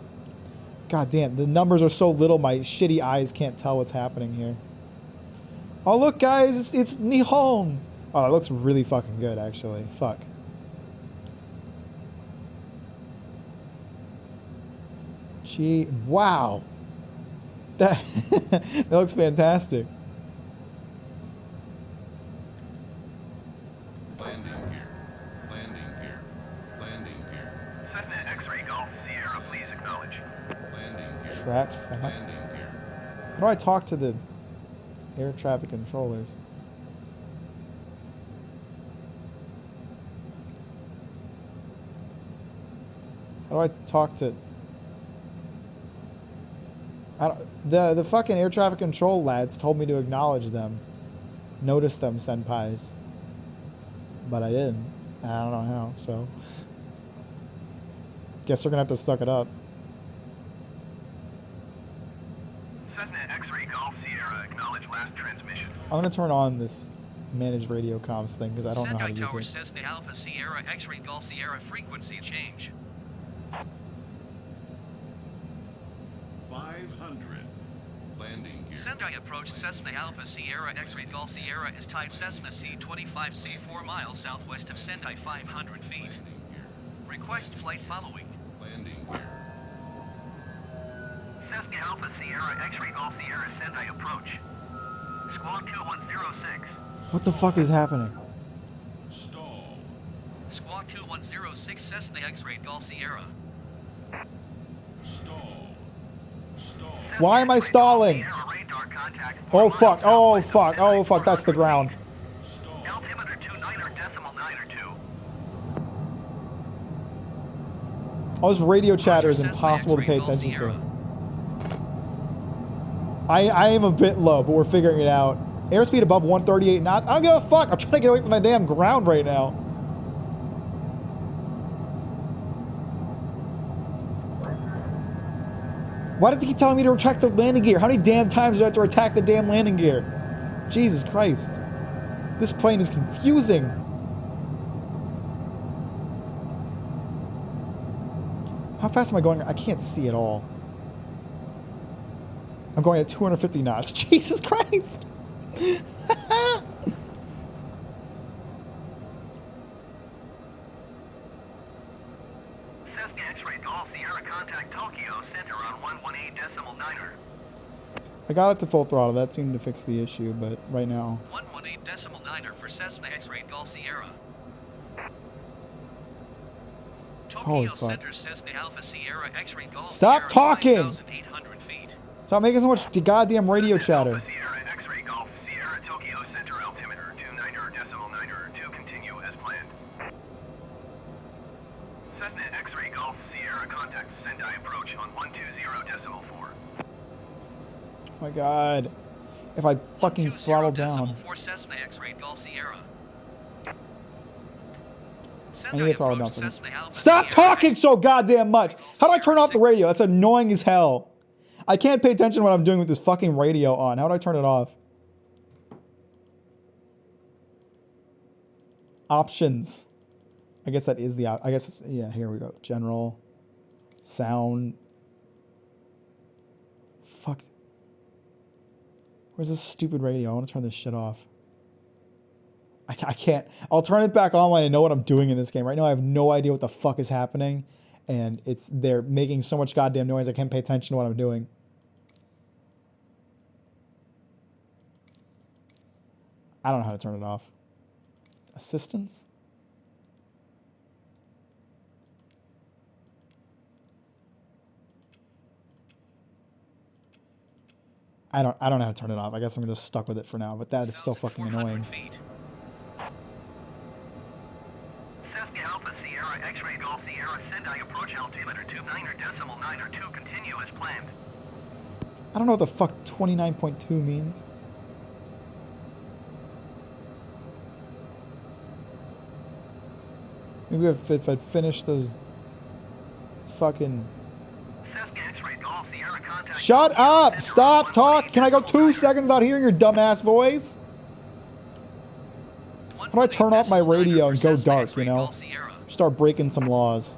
God damn, the numbers are so little my shitty eyes can't tell what's happening here. Oh look guys, it's Nihon! Oh, that looks really fucking good actually. Fuck. Gee, wow. That, that looks fantastic. Landing gear. Landing gear. Landing gear. Cessna X-ray Golf Sierra, please acknowledge. Landing gear. Track fat. Landing gear. How do I talk to the air traffic controllers? How do I talk to... The fucking air traffic control lads told me to acknowledge them. Notice them, senpais. But I didn't. I don't know how, so... Guess they're gonna have to suck it up. Cessna X-ray Golf Sierra, acknowledge last transmission. I'm gonna turn on this managed radio comms thing because I don't know how to use Tower it. Cessna Alpha Sierra X-ray Golf Sierra frequency change. 500. Landing gear. Sendai approach Cessna Alpha Sierra X-ray Golf Sierra is type Cessna C-25C 4 miles southwest of Sendai 500 feet. Landing gear. Request flight following. Landing gear. Cessna Alpha Sierra X-ray Golf Sierra Sendai approach. Squawk 2106. What the fuck is happening? Stall. Squawk 2106 Cessna X-ray Golf Sierra. Stall. Stall. Why am I stalling? Oh fuck, oh fuck, oh fuck, that's the ground. Stall. Altimeter 29.9 All this radio chatter is impossible to pay attention to. I am a bit low, but we're figuring it out. Airspeed above 138 knots. I don't give a fuck. I'm trying to get away from that damn ground right now. Why does he keep telling me to retract the landing gear? How many damn times do I have to attack the damn landing gear? Jesus Christ. This plane is confusing. How fast am I going? I can't see at all. I'm going at 250 knots. Jesus Christ. Cessna X-ray Golf Sierra contact Tokyo center on 118.9. I got it to full throttle. That seemed to fix the issue, but right now... 118.9 for Cessna X-ray Golf Sierra. Holy Tokyo fuck. Center Cessna Alpha Sierra X-ray Golf Stop Sierra talking! 5,800 feet. Stop making so much goddamn radio chatter. Alpha Sierra X-ray Golf Sierra Tokyo Center altimeter 29.9.2 continue as planned. Cessna X-ray Golf Sierra contact Sendai approach on 120.4. Oh my god. If I fucking throttle down. 120.4 Cessna X-ray Golf Sierra. I need to throttle down something. Stop talking so goddamn much! How do I turn off the radio? That's annoying as hell. I can't pay attention to what I'm doing with this fucking radio on. How do I turn it off? Options. I guess that is the, I guess it's, yeah, here we go. General. Sound. Fuck. Where's this stupid radio? I want to turn this shit off. I can't. I'll turn it back on when I know what I'm doing in this game. Right now I have no idea what the fuck is happening. And they're making so much goddamn noise I can't pay attention to what I'm doing. I don't know how to turn it off. Assistance? I don't know how to turn it off. I guess I'm just stuck with it for now, but that is still fucking annoying. Cessna Alpha Sierra X-ray Golf Sierra Sendai approach altimeter 29.9.2 continue as planned. I don't know what the fuck 29.2 means. Maybe if I'd finished those fucking... Cessna X-ray Golf Sierra contact... Shut up! Stop talk! Can I go 2 seconds without hearing your dumbass voice? How do I turn off my radio and go dark, you know? Start breaking some laws.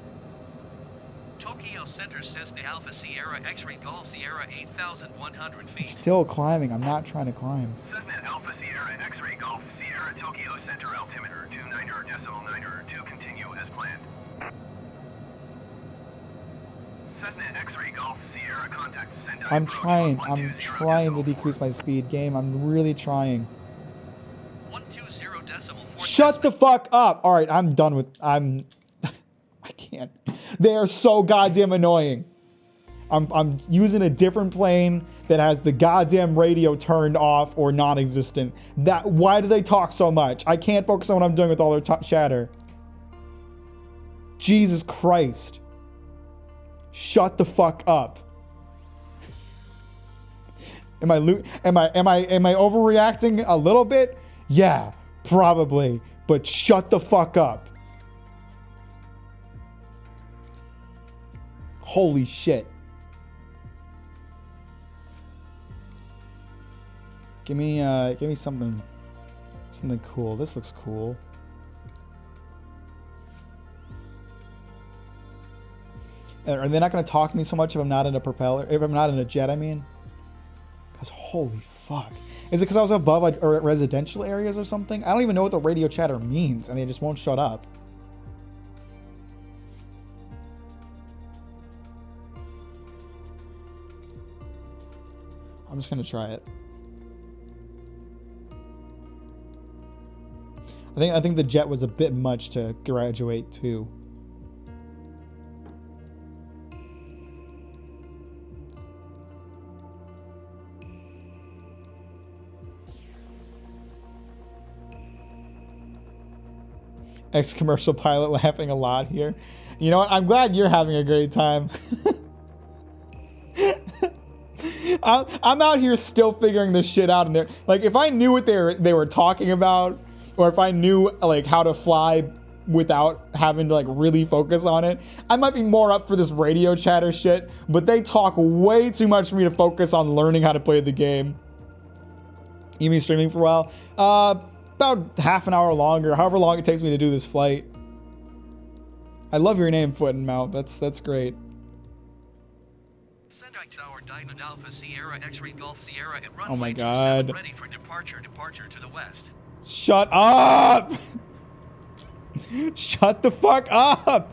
Tokyo Center Cessna Alpha Sierra X-ray Golf Sierra 8,100 feet. Still climbing. I'm not trying to climb. Cessna Alpha Sierra X-ray Golf Sierra Tokyo Center altimeter 29.9.2 continue as planned. Cessna X-ray Golf Sierra contact Sendai I'm approach trying. on I'm trying to 120.4. decrease my speed. Game, I'm really trying. 120.4. Shut the fuck up! Alright, I'm done with... I can't. They are so goddamn annoying. I'm using a different plane that has the goddamn radio turned off or non-existent. Why do they talk so much? I can't focus on what I'm doing with all their chatter. Jesus Christ. Shut the fuck up. Am I overreacting a little bit? Yeah, probably. But shut the fuck up. Holy shit. Give me something cool. This looks cool. Are they not going to talk to me so much if I'm not in a propeller? If I'm not in a jet, I mean? Because holy fuck. Is it because I was above like, residential areas or something? I don't even know what the radio chatter means, and they just won't shut up. I'm just going to try it. I think the jet was a bit much to graduate to. Ex-commercial pilot laughing a lot here. You know what? I'm glad you're having a great time. I'm out here still figuring this shit out in there. Like, if I knew what they were talking about, or if I knew like how to fly without having to like really focus on it, I might be more up for this radio chatter shit. But they talk way too much for me to focus on learning how to play the game. You mean streaming for a while? About half an hour longer, however long it takes me to do this flight. I love your name, Foot and Mouth. That's great. Sendai Tower Diamond Alpha Sierra X-ray Golf Sierra and runway Oh my god. ready for departure to the west. Shut up! Shut the fuck up!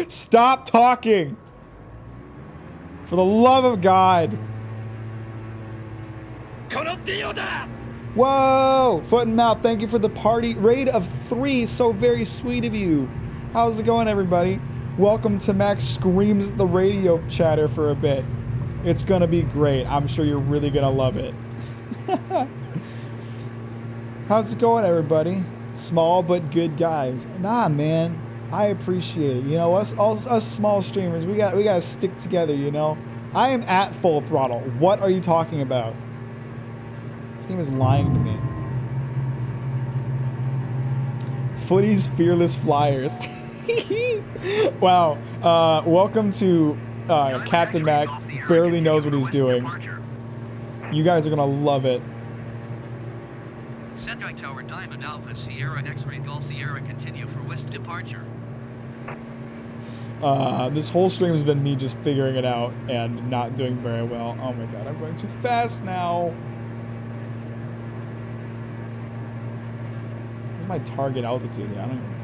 Stop talking! For the love of God. Whoa! Foot and Mouth, thank you for the party raid of 3. So very sweet of you. How's it going, everybody? Welcome to Max Screams the Radio Chatter for a bit. It's gonna be great. I'm sure you're really gonna love it. How's it going, everybody? Small but good guys. Nah, man. I appreciate it. You know, us small streamers, we gotta stick together, you know? I am at full throttle. What are you talking about? This game is lying to me. Footy's Fearless Flyers. Wow. Welcome to Captain Mac. Barely knows what he's doing. You guys are gonna love it. Sendai Tower Diamond Alpha Sierra X-Ray Golf Sierra continue for west departure. This whole stream has been me just figuring it out and not doing very well. Oh my god, I'm going too fast now. What's my target altitude? I don't even know.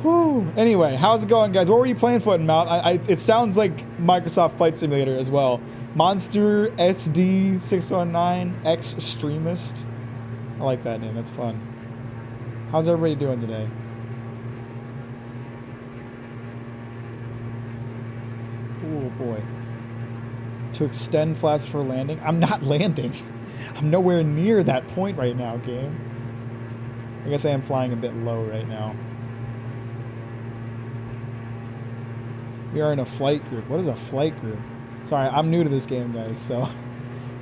Whew. Anyway, how's it going, guys? What were you playing, Foot and Mouth? It sounds like Microsoft Flight Simulator as well. Monster SD 619 Extremist. I like that name. That's fun. How's everybody doing today? Oh boy. To extend flaps for landing. I'm not landing. I'm nowhere near that point right now, game. I guess I am flying a bit low right now. We are in a flight group. What is a flight group? Sorry, I'm new to this game, guys, so...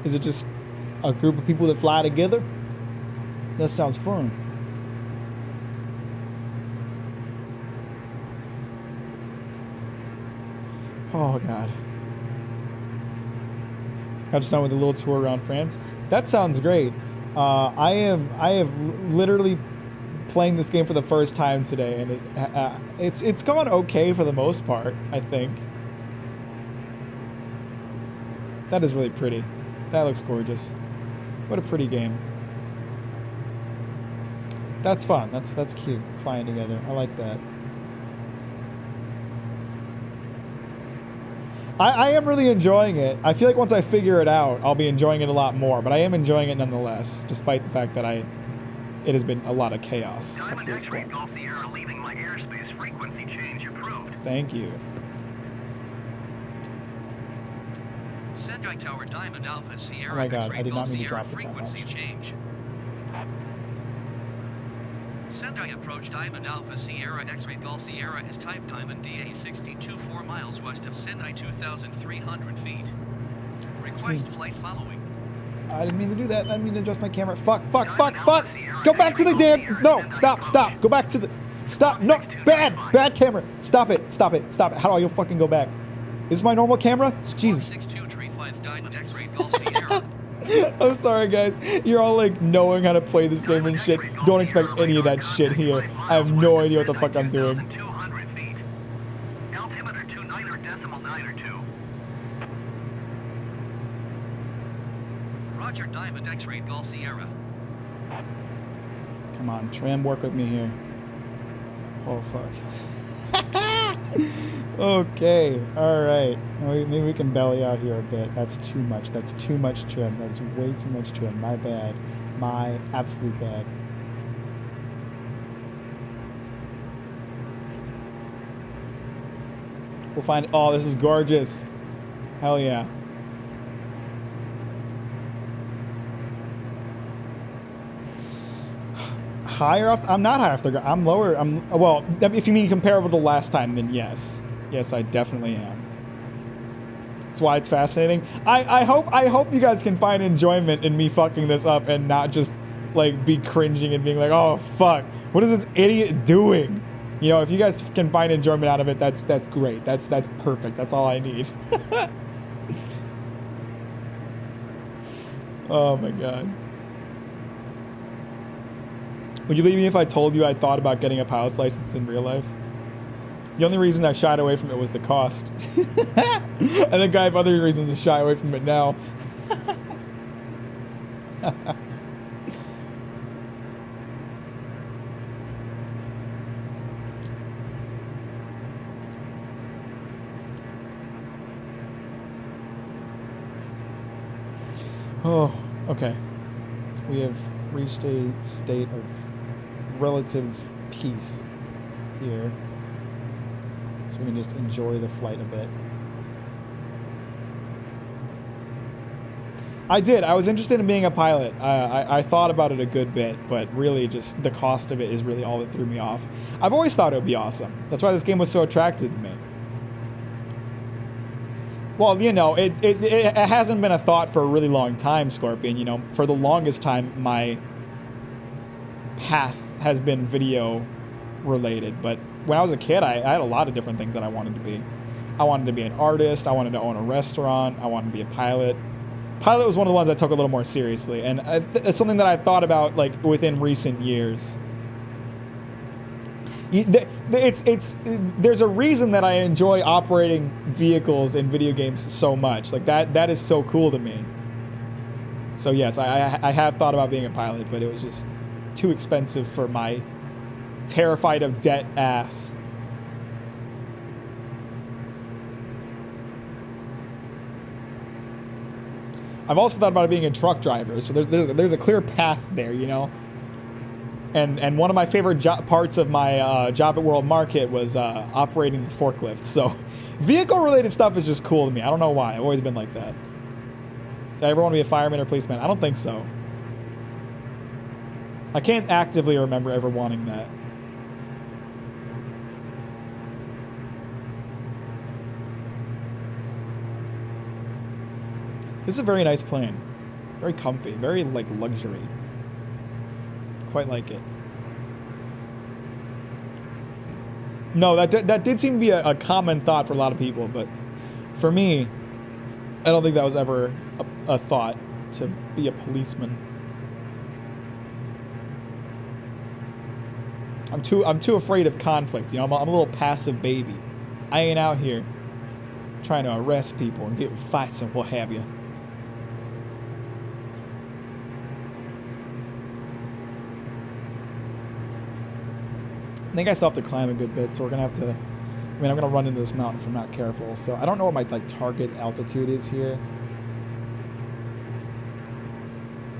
Is it just a group of people that fly together? That sounds fun. Oh, God. Got just done with a little tour around France. That sounds great. I have literally playing this game for the first time today, and it's gone okay for the most part, I think. That is really pretty. That looks gorgeous. What a pretty game. That's fun. That's cute. Flying together. I like that. I am really enjoying it. I feel like once I figure it out, I'll be enjoying it a lot more, but I am enjoying it nonetheless, despite the fact that it has been a lot of chaos up to this point. Thank you. Sendai Tower Diamond Alpha Sierra Oh my god, X-Ray I did not Golf mean to Sierra drop it that frequency much. change. Sendai approach Diamond Alpha Sierra X-Ray Golf Sierra is type Diamond DA 62 4 miles west of Sendai 2,300 feet. Request flight following. I didn't mean to do that. I didn't mean to adjust my camera. Fuck. Go back to the damn... No, stop. Go back to the... Stop. No, bad camera. Stop it. How do I fucking go back? This is my normal camera? Jesus. I'm sorry, guys. You're all like knowing how to play this game and shit. Don't expect any of that shit here. I have no idea what the fuck I'm doing. Altimeter 29.902. Roger Diamond X-Ray Golf Sierra. Come on, tram, work with me here. Oh, fuck. Okay, alright. Maybe we can belly out here a bit. That's too much. That's too much trim. That's way too much trim. My bad. My absolute bad. We'll find... Oh, this is gorgeous. Hell yeah. Higher off? I'm not higher off the ground. I'm lower. Well, if you mean comparable to last time, then yes. Yes, I definitely am. That's why it's fascinating. I hope you guys can find enjoyment in me fucking this up and not just like be cringing and being like, oh fuck, what is this idiot doing? You know, if you guys can find enjoyment out of it, that's great. That's perfect. That's all I need. Oh my god. Would you believe me if I told you I thought about getting a pilot's license in real life? The only reason I shied away from it was the cost. I think I have other reasons to shy away from it now. Oh, okay. We have reached a state of relative peace here. So we can just enjoy the flight a bit. I did. I was interested in being a pilot. I thought about it a good bit, but really just the cost of it is really all that threw me off. I've always thought it would be awesome. That's why this game was so attractive to me. Well, you know, it hasn't been a thought for a really long time, Scorpion. You know, for the longest time, my path has been video related. But when I was a kid, I had a lot of different things that I wanted to be. I wanted to be an artist. I wanted to own a restaurant. I wanted to be a pilot. Pilot was one of the ones I took a little more seriously, and it's something that I've thought about like within recent years. There's a reason that I enjoy operating vehicles in video games so much. Like that is so cool to me. So yes, I have thought about being a pilot, but it was just too expensive for my terrified of debt ass. I've also thought about being a truck driver, so there's a clear path there, you know. And one of my favorite parts of my job at World Market was operating the forklift. So vehicle-related stuff is just cool to me. I don't know why. I've always been like that. Did I ever want to be a fireman or policeman? I don't think so. I can't actively remember ever wanting that. This is a very nice plane. Very comfy. Very, like, luxury. Quite like it. No, that did seem to be a common thought for a lot of people, but for me, I don't think that was ever a thought to be a policeman. I'm too afraid of conflict. You know, I'm a little passive baby. I ain't out here trying to arrest people and get in fights and what have you. I think I still have to climb a good bit, so we're gonna have to. I mean, I'm gonna run into this mountain if I'm not careful. So I don't know what my like target altitude is here.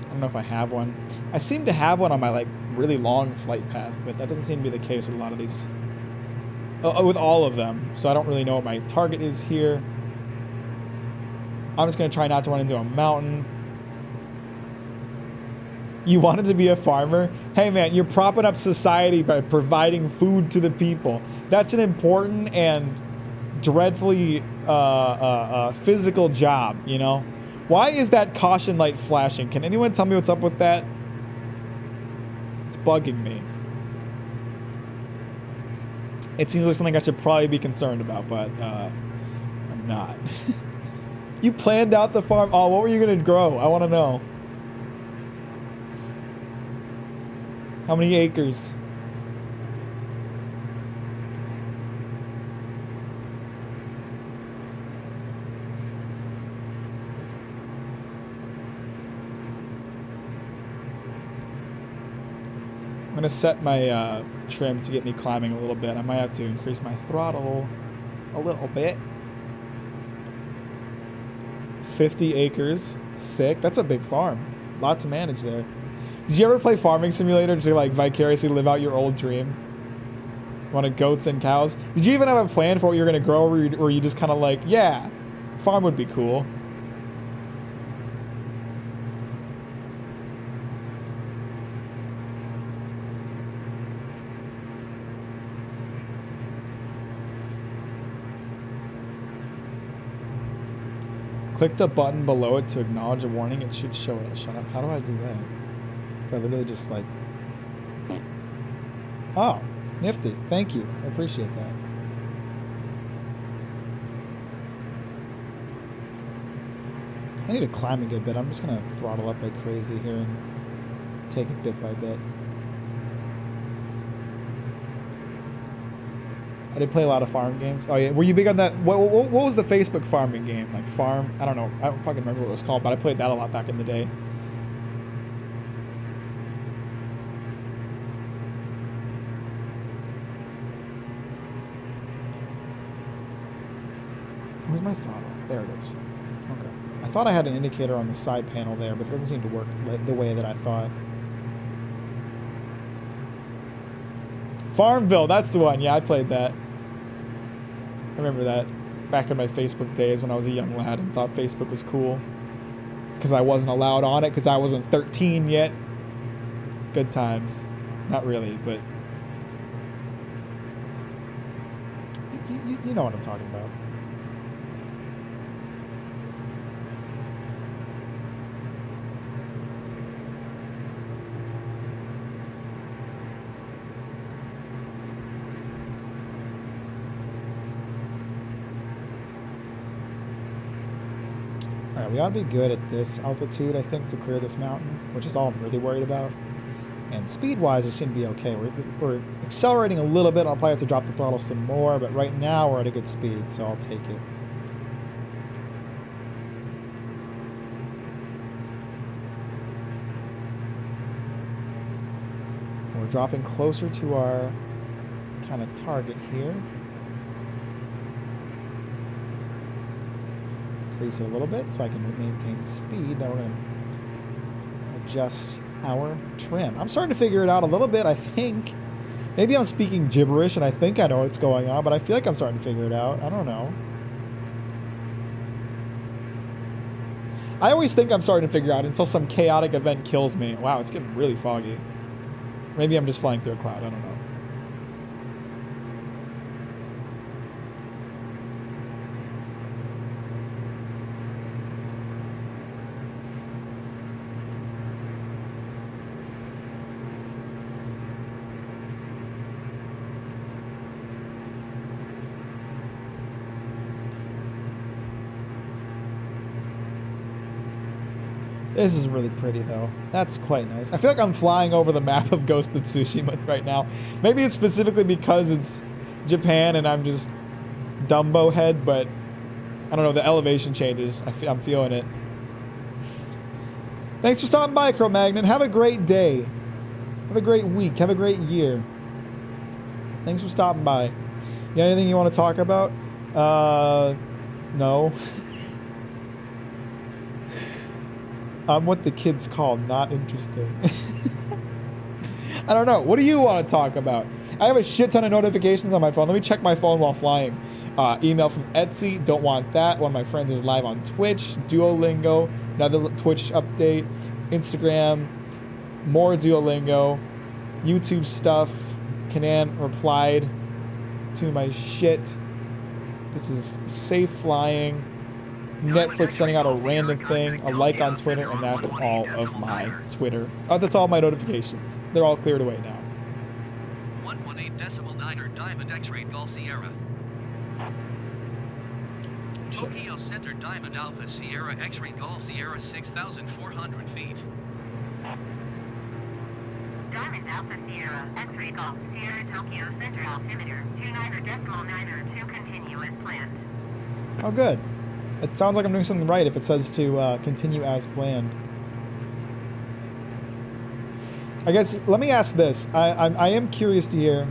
I don't know if I have one. I seem to have one on my like really long flight path, but that doesn't seem to be the case with a lot of these. With all of them, so I don't really know what my target is here. I'm just gonna try not to run into a mountain. You wanted to be a farmer? Hey man, you're propping up society by providing food to the people. That's an important and dreadfully physical job, you know? Why is that caution light flashing? Can anyone tell me what's up with that? It's bugging me. It seems like something I should probably be concerned about, but I'm not. You planned out the farm? Oh, what were you gonna grow? I wanna know. How many acres? I'm gonna set my trim to get me climbing a little bit. I might have to increase my throttle a little bit. 50 acres, sick. That's a big farm. Lots to manage there. Did you ever play Farming Simulator to like vicariously live out your old dream? Wanted goats and cows? Did you even have a plan for what you're gonna grow, or were you just kind of like, yeah, farm would be cool? Click the button below it to acknowledge a warning. It should show it. Shut up. How do I do that? Do I literally just like... Oh, nifty. Thank you. I appreciate that. I need to climb a good bit. I'm just going to throttle up like crazy here and take it bit by bit. I did play a lot of farm games. Oh yeah, were you big on that? What was the Facebook farming game? Like farm? I don't know. I don't fucking remember what it was called, but I played that a lot back in the day. Where's my throttle? There it is. Okay. I thought I had an indicator on the side panel there, but it doesn't seem to work the way that I thought. Farmville, that's the one. Yeah, I played that. I remember that back in my Facebook days when I was a young lad and thought Facebook was cool. Because I wasn't allowed on it because I wasn't 13 yet. Good times. Not really, but... You know what I'm talking about. Alright, we ought to be good at this altitude, I think, to clear this mountain, which is all I'm really worried about. And speed-wise, it should be okay. We're accelerating a little bit. I'll probably have to drop the throttle some more, but right now we're at a good speed, so I'll take it. And we're dropping closer to our kind of target here. Increase it a little bit so I can maintain speed. Then we're going to adjust our trim. I'm starting to figure it out a little bit, I think. Maybe I'm speaking gibberish and I think I know what's going on, but I feel like I'm starting to figure it out. I don't know. I always think I'm starting to figure it out until some chaotic event kills me. Wow, it's getting really foggy. Maybe I'm just flying through a cloud. I don't know. This is really pretty, though. That's quite nice. I feel like I'm flying over the map of Ghost of Tsushima right now. Maybe it's specifically because it's Japan and I'm just Dumbo head, but I don't know, the elevation changes. I'm feeling it. Thanks for stopping by, Cro-Magnon. Have a great day. Have a great week. Have a great year. Thanks for stopping by. You got anything you want to talk about? No. I'm what the kids call not interesting. I don't know. What do you want to talk about? I have a shit ton of notifications on my phone. Let me check my phone while flying. Email from Etsy. Don't want that. One of my friends is live on Twitch. Duolingo. Another Twitch update. Instagram. More Duolingo. YouTube stuff. Kanan replied to my shit. This is safe flying. Netflix sending out a random thing, a like on Twitter, and that's all of my Twitter. That's all my notifications. They're all cleared away now. 118.9 Diamond X-Ray Golf Sierra. Tokyo Center Diamond Alpha Sierra X-Ray Golf Sierra 6,400 feet. Diamond Alpha Sierra X-Ray Golf Sierra Tokyo Center altimeter 29.902 continue as planned. Oh, good. It sounds like I'm doing something right if it says to continue as planned. I guess, let me ask this. I am curious to hear.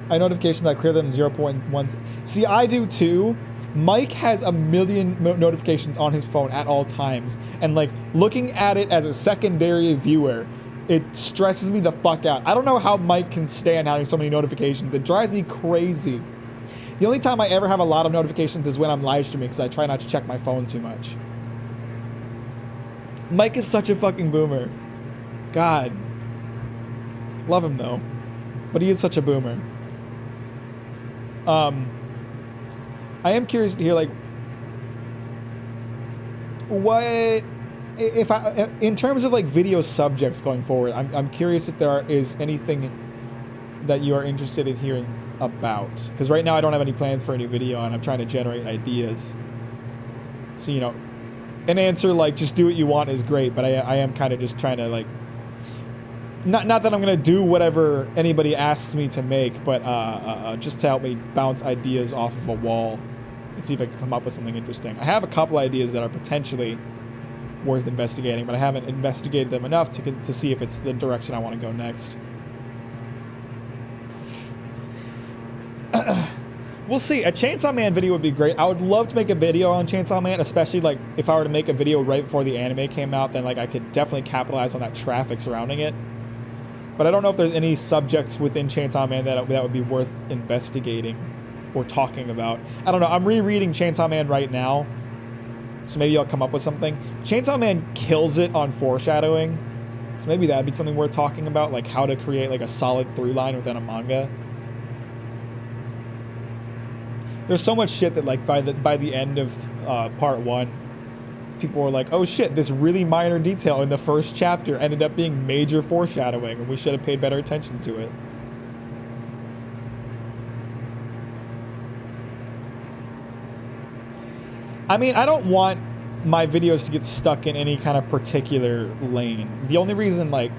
I notifications, I clear them 0.1. See, I do too. Mike has a million notifications on his phone at all times. And like, looking at it as a secondary viewer, it stresses me the fuck out. I don't know how Mike can stand having so many notifications. It drives me crazy. The only time I ever have a lot of notifications is when I'm live streaming because I try not to check my phone too much. Mike is such a fucking boomer. God. Love him though. But he is such a boomer. I am curious to hear like what if in terms of like video subjects going forward, I'm curious if there is anything that you are interested in hearing about, because right now I don't have any plans for a new video and I'm trying to generate ideas. So, you know, an answer like just do what you want is great, but I am kind of just trying to like not that I'm gonna do whatever anybody asks me to make, but just to help me bounce ideas off of a wall and see if I can come up with something interesting. I have a couple ideas that are potentially worth investigating, but I haven't investigated them enough to see if it's the direction I want to go next. We'll see. A Chainsaw Man video would be great. I would love to make a video on Chainsaw Man, especially like if I were to make a video right before the anime came out, then like I could definitely capitalize on that traffic surrounding it. But I don't know if there's any subjects within Chainsaw Man that would be worth investigating or talking about. I don't know. I'm rereading Chainsaw Man right now, so maybe I'll come up with something. Chainsaw Man kills it on foreshadowing, so maybe that'd be something worth talking about, like how to create like a solid through line within a manga. There's so much shit that like by the end of part 1, people were like, oh shit, this really minor detail in the first chapter ended up being major foreshadowing, and we should have paid better attention to it. I mean, I don't want my videos to get stuck in any kind of particular lane. The only reason, like,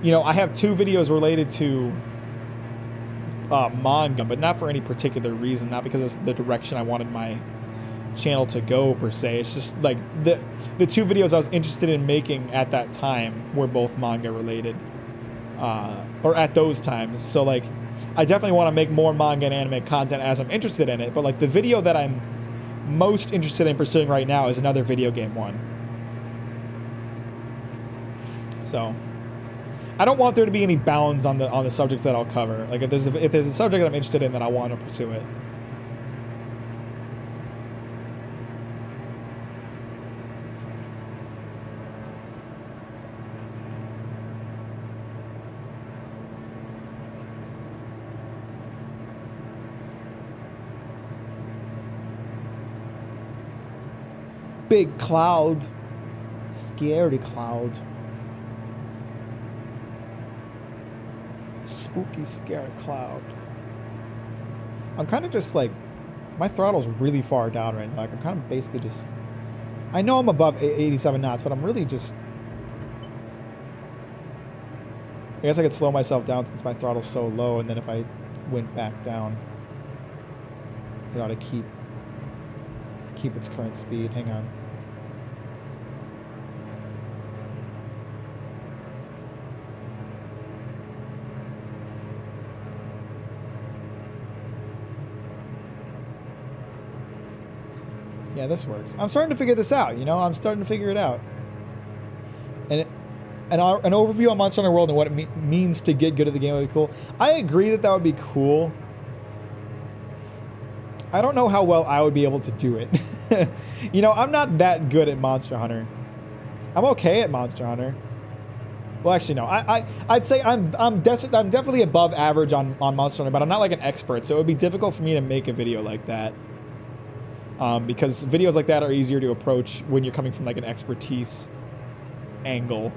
you know, I have 2 videos related to manga, but not for any particular reason, not because it's the direction I wanted my channel to go per se. It's just like the 2 videos I was interested in making at that time were both manga related, or at those times. So like, I definitely want to make more manga and anime content as I'm interested in it. But like, the video that I'm most interested in pursuing right now is another video game one. So I don't want there to be any bounds on the subjects that I'll cover. Like if there's a subject that I'm interested in, then I want to pursue it. Big cloud. Scary cloud. Spooky, scary cloud. I'm kind of just like, my throttle's really far down right now. Like, I'm kind of basically just, I know I'm above 87 knots, but I'm really just, I guess I could slow myself down since my throttle's so low, and then if I went back down, it ought to keep its current speed. Hang on. Yeah, this works. I'm starting to figure this out, you know? I'm starting to figure it out. And an overview on Monster Hunter World and what it means to get good at the game would be cool. I agree that would be cool. I don't know how well I would be able to do it. You know, I'm not that good at Monster Hunter. I'm okay at Monster Hunter. Well, actually, no. I'd say I'm definitely above average on Monster Hunter, but I'm not like an expert, so it would be difficult for me to make a video like that. Because videos like that are easier to approach when you're coming from like an expertise angle.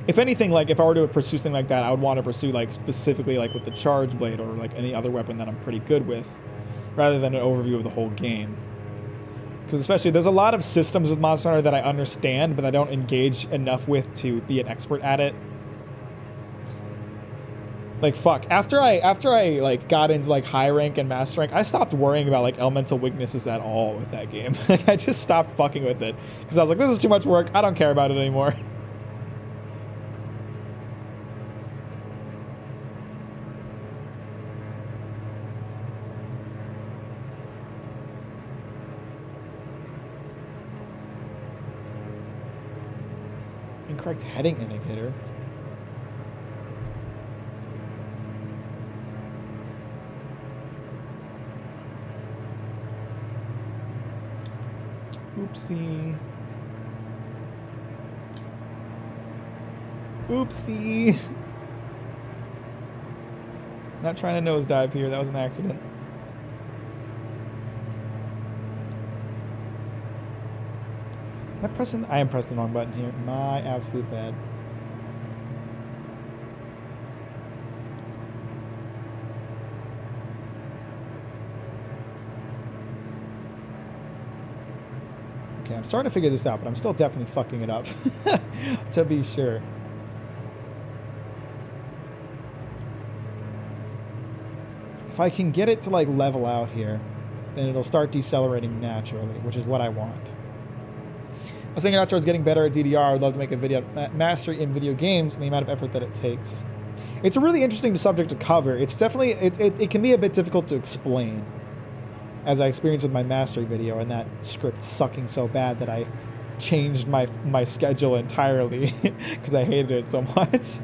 If anything, like if I were to pursue something like that, I would want to pursue like specifically like with the Charge Blade or like any other weapon that I'm pretty good with, rather than an overview of the whole game. Because especially there's a lot of systems with Monster Hunter that I understand, but I don't engage enough with to be an expert at it. Like fuck, after I like got into like high rank and master rank, I stopped worrying about like elemental weaknesses at all with that game. Like I just stopped fucking with it because I was like, this is too much work. I don't care about it anymore. Incorrect heading indicator. Oopsie. Oopsie. Not trying to nosedive here. That was an accident. I am pressing the wrong button here. My absolute bad. Okay, I'm starting to figure this out, but I'm still definitely fucking it up. To be sure. If I can get it to like level out here, then it'll start decelerating naturally, which is what I want. I was thinking after I was getting better at DDR, I would love to make a video on mastery in video games and the amount of effort that it takes. It's a really interesting subject to cover. It's definitely, it can be a bit difficult to explain. as I experienced with my mastery video, and that script sucking so bad that I changed my schedule entirely because I hated it so much.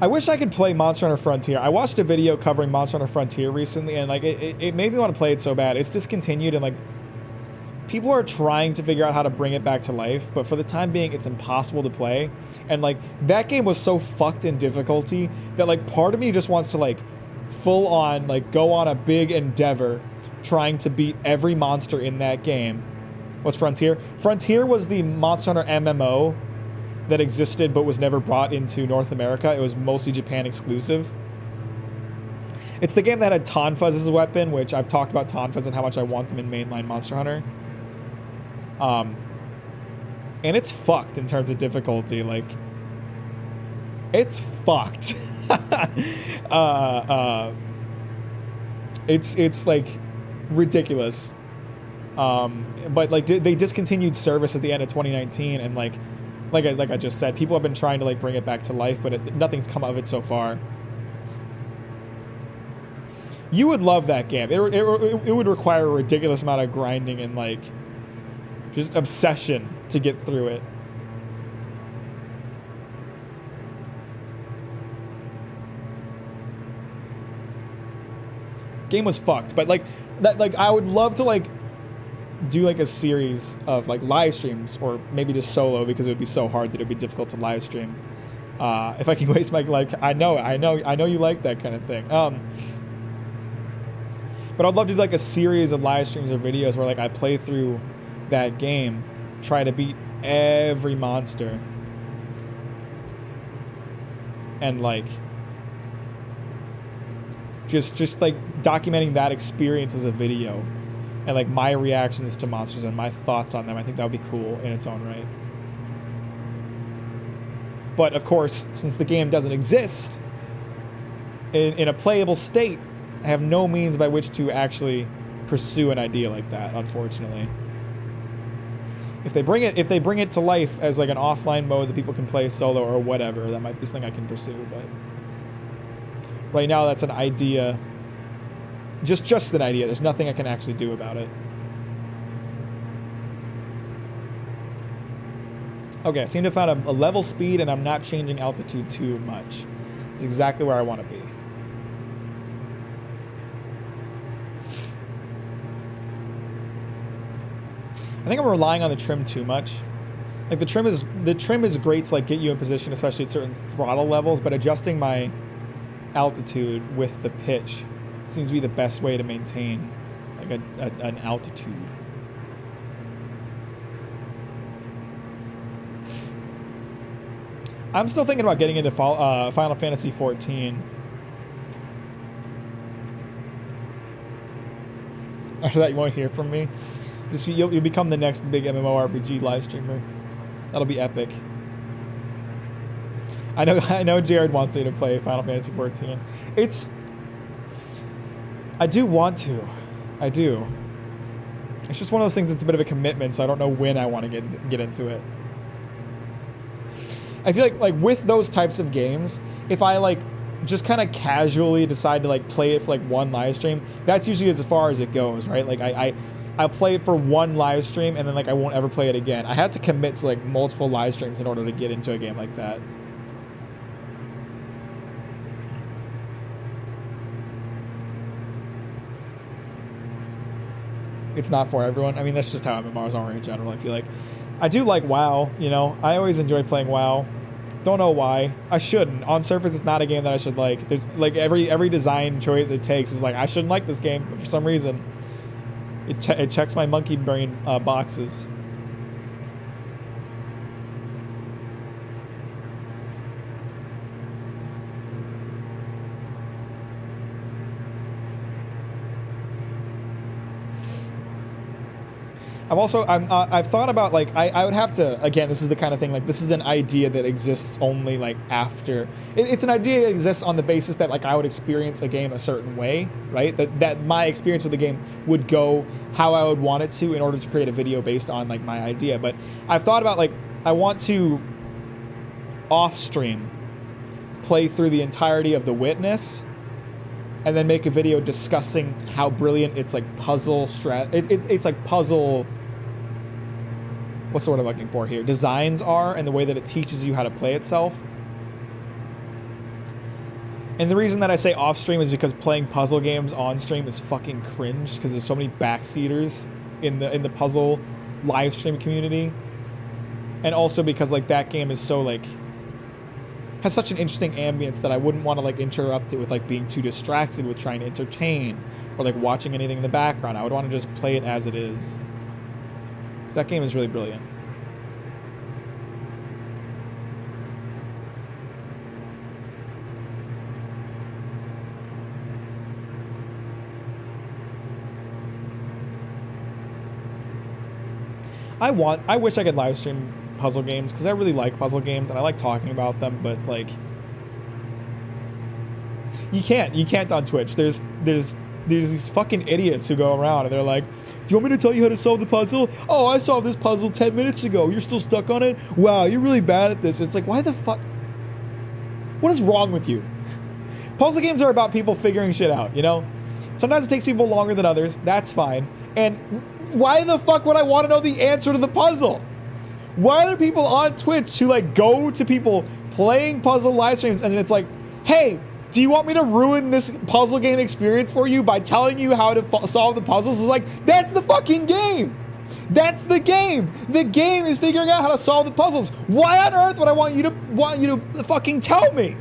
I wish I could play Monster Hunter Frontier. I watched a video covering Monster Hunter Frontier recently, and like it made me want to play it so bad. It's discontinued, and like people are trying to figure out how to bring it back to life, but for the time being, it's impossible to play. And like that game was so fucked in difficulty that like part of me just wants to like full on like go on a big endeavor trying to beat every monster in that game. What's Frontier? Frontier was the Monster Hunter MMO that existed but was never brought into North America. It was mostly Japan exclusive. It's the game that had Tonfas as a weapon, which I've talked about Tonfas and how much I want them in mainline Monster Hunter. And it's fucked in terms of difficulty. Like, it's fucked. It's like ridiculous. But like they discontinued service at the end of 2019, and like I just said, people have been trying to like bring it back to life, but nothing's come of it so far. You would love that game. It would require a ridiculous amount of grinding and like just obsession to get through it. Game was fucked, but like that, like I would love to like do like a series of like live streams, or maybe just solo, because it would be so hard that it would be difficult to live stream. If I can waste my like, I know you like that kind of thing. But I'd love to do like a series of live streams or videos where like I play through that game, try to beat every monster, and like just like documenting that experience as a video, and like my reactions to monsters and my thoughts on them. I think that would be cool in its own right. But of course, since the game doesn't exist in a playable state, I have no means by which to actually pursue an idea like that, unfortunately. If they bring it to life as like an offline mode that people can play solo or whatever, that might be something I can pursue, but right now that's an idea. Just an idea. There's nothing I can actually do about it. Okay, I seem to have found a level speed, and I'm not changing altitude too much. It's exactly where I want to be. I think I'm relying on the trim too much. Like the trim is great to like get you in position, especially at certain throttle levels, but adjusting my altitude with the pitch seems to be the best way to maintain like an altitude. I'm still thinking about getting into Final Fantasy XIV. After that, you won't hear from me. You'll become the next big MMORPG live streamer. That'll be epic. I know Jared wants me to play Final Fantasy XIV. I do want to. I do. It's just one of those things that's a bit of a commitment, so I don't know when I want to get into it. I feel like with those types of games, if I like just kind of casually decide to like play it for like one live stream, that's usually as far as it goes, right? Like I'll play it for one live stream and then like I won't ever play it again. I had to commit to like multiple live streams in order to get into a game like that. It's not for everyone. I mean, that's just how MMOs are in general. I feel like I do like WoW, you know. I always enjoy playing WoW. Don't know why. I shouldn't. On surface, it's not a game that I should like. There's like every design choice it takes is like I shouldn't like this game, but for some reason it checks my monkey brain boxes. I've thought about like I would have to, again, this is the kind of thing, like this is an idea that exists only like after it's an idea that exists on the basis that like I would experience a game a certain way, right? That my experience with the game would go how I would want it to in order to create a video based on like my idea. But I've thought about like I want to off stream, play through the entirety of The Witness, and then make a video discussing how brilliant its like puzzle it's like puzzle, what's the word I'm looking for here, designs are, and the way that it teaches you how to play itself. And the reason that I say off stream is because playing puzzle games on stream is fucking cringe, because there's so many backseaters in the puzzle live stream community. And also because like that game is so like, has such an interesting ambience that I wouldn't want to like interrupt it with like being too distracted with trying to entertain or like watching anything in the background. I would want to just play it as it is, because that game is really brilliant. I wish I could live stream puzzle games, because I really like puzzle games and I like talking about them, but like you can't on Twitch. There's these fucking idiots who go around and they're like, do you want me to tell you how to solve the puzzle? Oh, I solved this puzzle 10 minutes ago. You're still stuck on it? Wow, you're really bad at this. It's like, why the fuck? What is wrong with you? Puzzle games are about people figuring shit out, you know? Sometimes it takes people longer than others. That's fine. And why the fuck would I want to know the answer to the puzzle? Why are there people on Twitch who like go to people playing puzzle live streams and then it's like, hey, do you want me to ruin this puzzle game experience for you by telling you how to solve the puzzles? It's like, that's the fucking game. That's the game. The game is figuring out how to solve the puzzles. Why on earth would I want you to fucking tell me?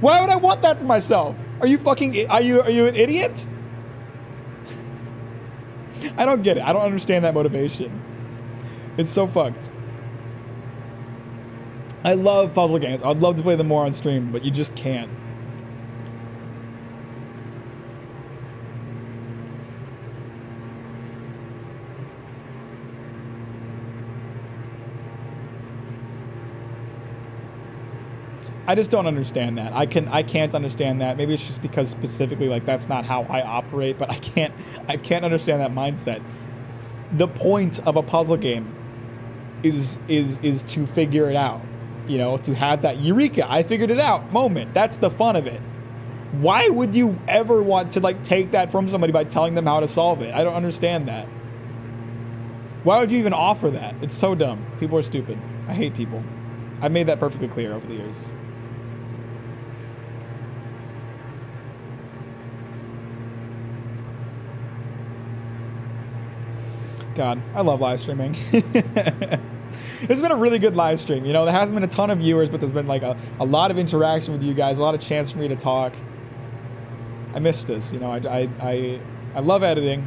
Why would I want that for myself? Are you an idiot? I don't get it. I don't understand that motivation. It's so fucked. I love puzzle games. I'd love to play them more on stream, but you just can't. I just don't understand that. I can't understand that. Maybe it's just because specifically like that's not how I operate, but I can't understand that mindset. The point of a puzzle game is to figure it out. You know, to have that eureka, I figured it out moment. That's the fun of it. Why would you ever want to like take that from somebody by telling them how to solve it? I don't understand that. Why would you even offer that? It's so dumb. People are stupid. I hate people. I've made that perfectly clear over the years. God, I love live streaming. It's been a really good live stream. You know, there hasn't been a ton of viewers, but there's been like a lot of interaction with you guys, a lot of chance for me to talk. I missed this. You know, I love editing.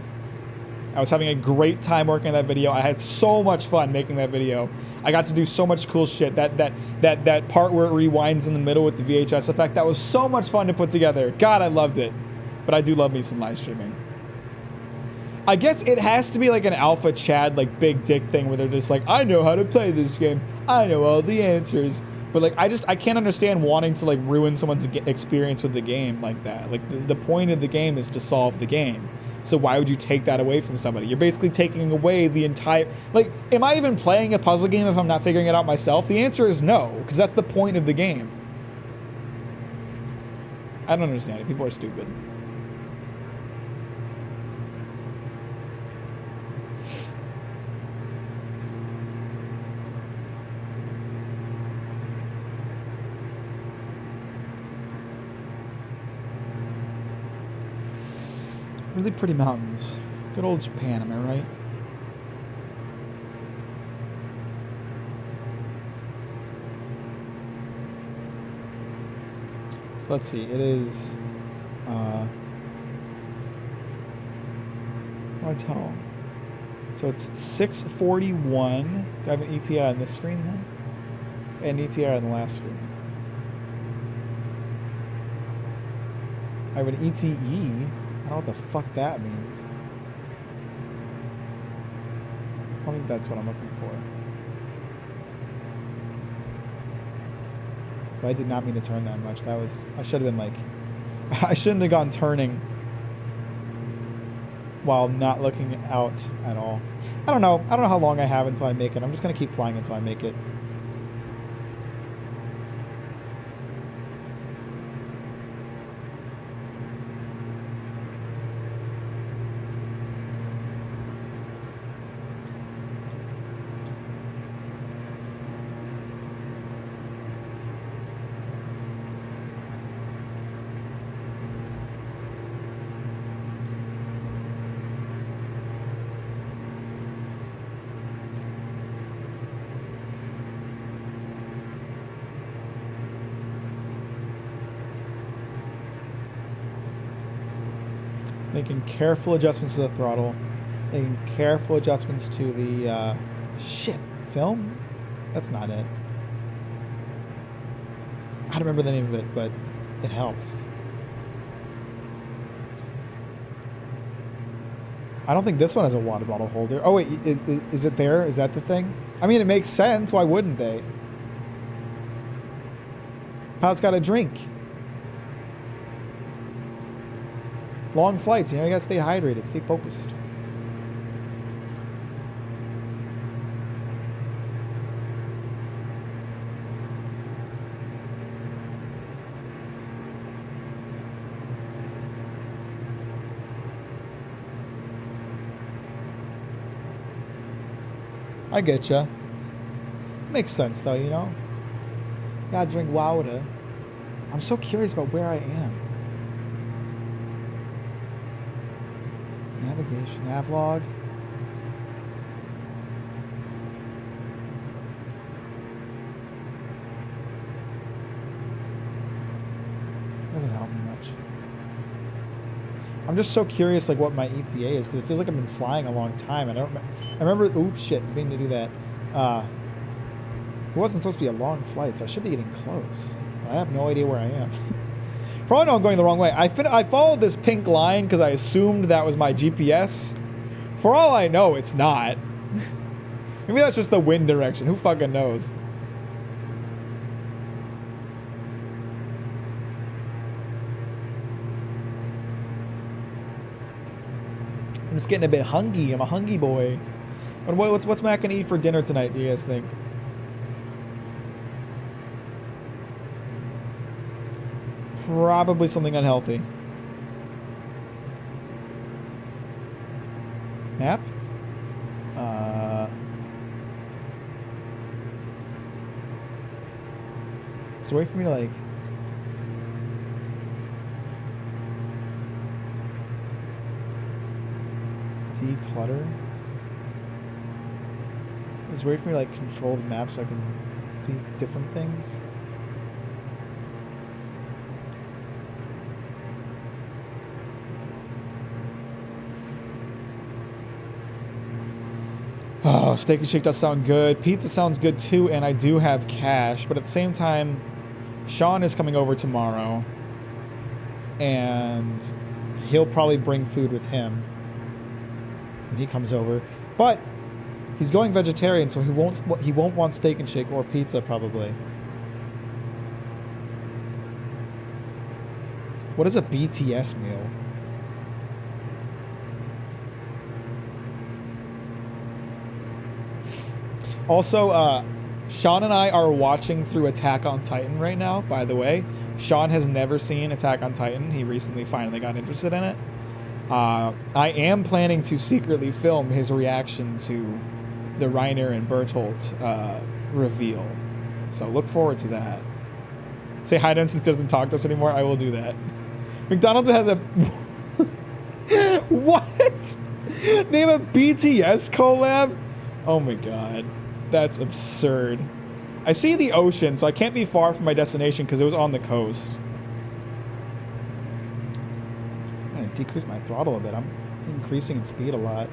I was having a great time working on that video. I had so much fun making that video. I got to do so much cool shit. That part where it rewinds in the middle with the VHS effect, that was so much fun to put together. God, I loved it. But I do love me some live streaming. I guess it has to be like an alpha Chad, like big dick thing where they're just like, I know how to play this game. I know all the answers. But like, I can't understand wanting to like ruin someone's experience with the game like that. Like the point of the game is to solve the game. So why would you take that away from somebody? You're basically taking away the entire, like, am I even playing a puzzle game if I'm not figuring it out myself? The answer is no, because that's the point of the game. I don't understand it. People are stupid. Really pretty mountains. Good old Japan, am I right? So let's see, it is hotel. So it's 6:41. Do I have an ETI on this screen then? And ETI on the last screen. I have an ETE. I don't know what the fuck that means. I don't think that's what I'm looking for. But I did not mean to turn that much. That was, I should have been like, I shouldn't have gone turning while not looking out at all. I don't know how long I have until I make it. I'm just going to keep flying until I make it. Making careful adjustments to the throttle. Making careful adjustments to the, shit, film? That's not it. I don't remember the name of it, but it helps. I don't think this one has a water bottle holder. Oh wait, is it there? Is that the thing? I mean, it makes sense. Why wouldn't they? Pilot's got a drink. Long flights, you know, you gotta stay hydrated, stay focused. I get ya. Makes sense though, you know? Gotta drink water. I'm so curious about where I am. Navigation, navlog. Doesn't help me much. I'm just so curious, like, what my ETA is, because it feels like I've been flying a long time. I remember. Oops, shit! I didn't do that. It wasn't supposed to be a long flight, so I should be getting close. I have no idea where I am. For all I know, I'm going the wrong way. I followed this pink line because I assumed that was my GPS. For all I know, it's not. Maybe that's just the wind direction. Who fucking knows? I'm just getting a bit hungry. I'm a hungry boy. What's Mac gonna eat for dinner tonight, do you guys think? Probably something unhealthy. Nap? Is there a way for me to, like... declutter? Is there a way for me to, like, control the map so I can see different things? Oh, Steak and Shake does sound good. Pizza sounds good too, and I do have cash. But at the same time, Sean is coming over tomorrow, and he'll probably bring food with him when he comes over. But he's going vegetarian, so he won't want Steak and Shake or pizza probably. What is a BTS meal? Also, Sean and I are watching through Attack on Titan right now, by the way. Sean has never seen Attack on Titan. He recently finally got interested in it. I am planning to secretly film his reaction to the Reiner and Bertolt reveal. So look forward to that. Say hi to him since he doesn't talk to us anymore. I will do that. McDonald's has a... What? They have a BTS collab? Oh my god. That's absurd. I see the ocean, so I can't be far from my destination because it was on the coast. I decrease my throttle a bit. I'm increasing in speed a lot.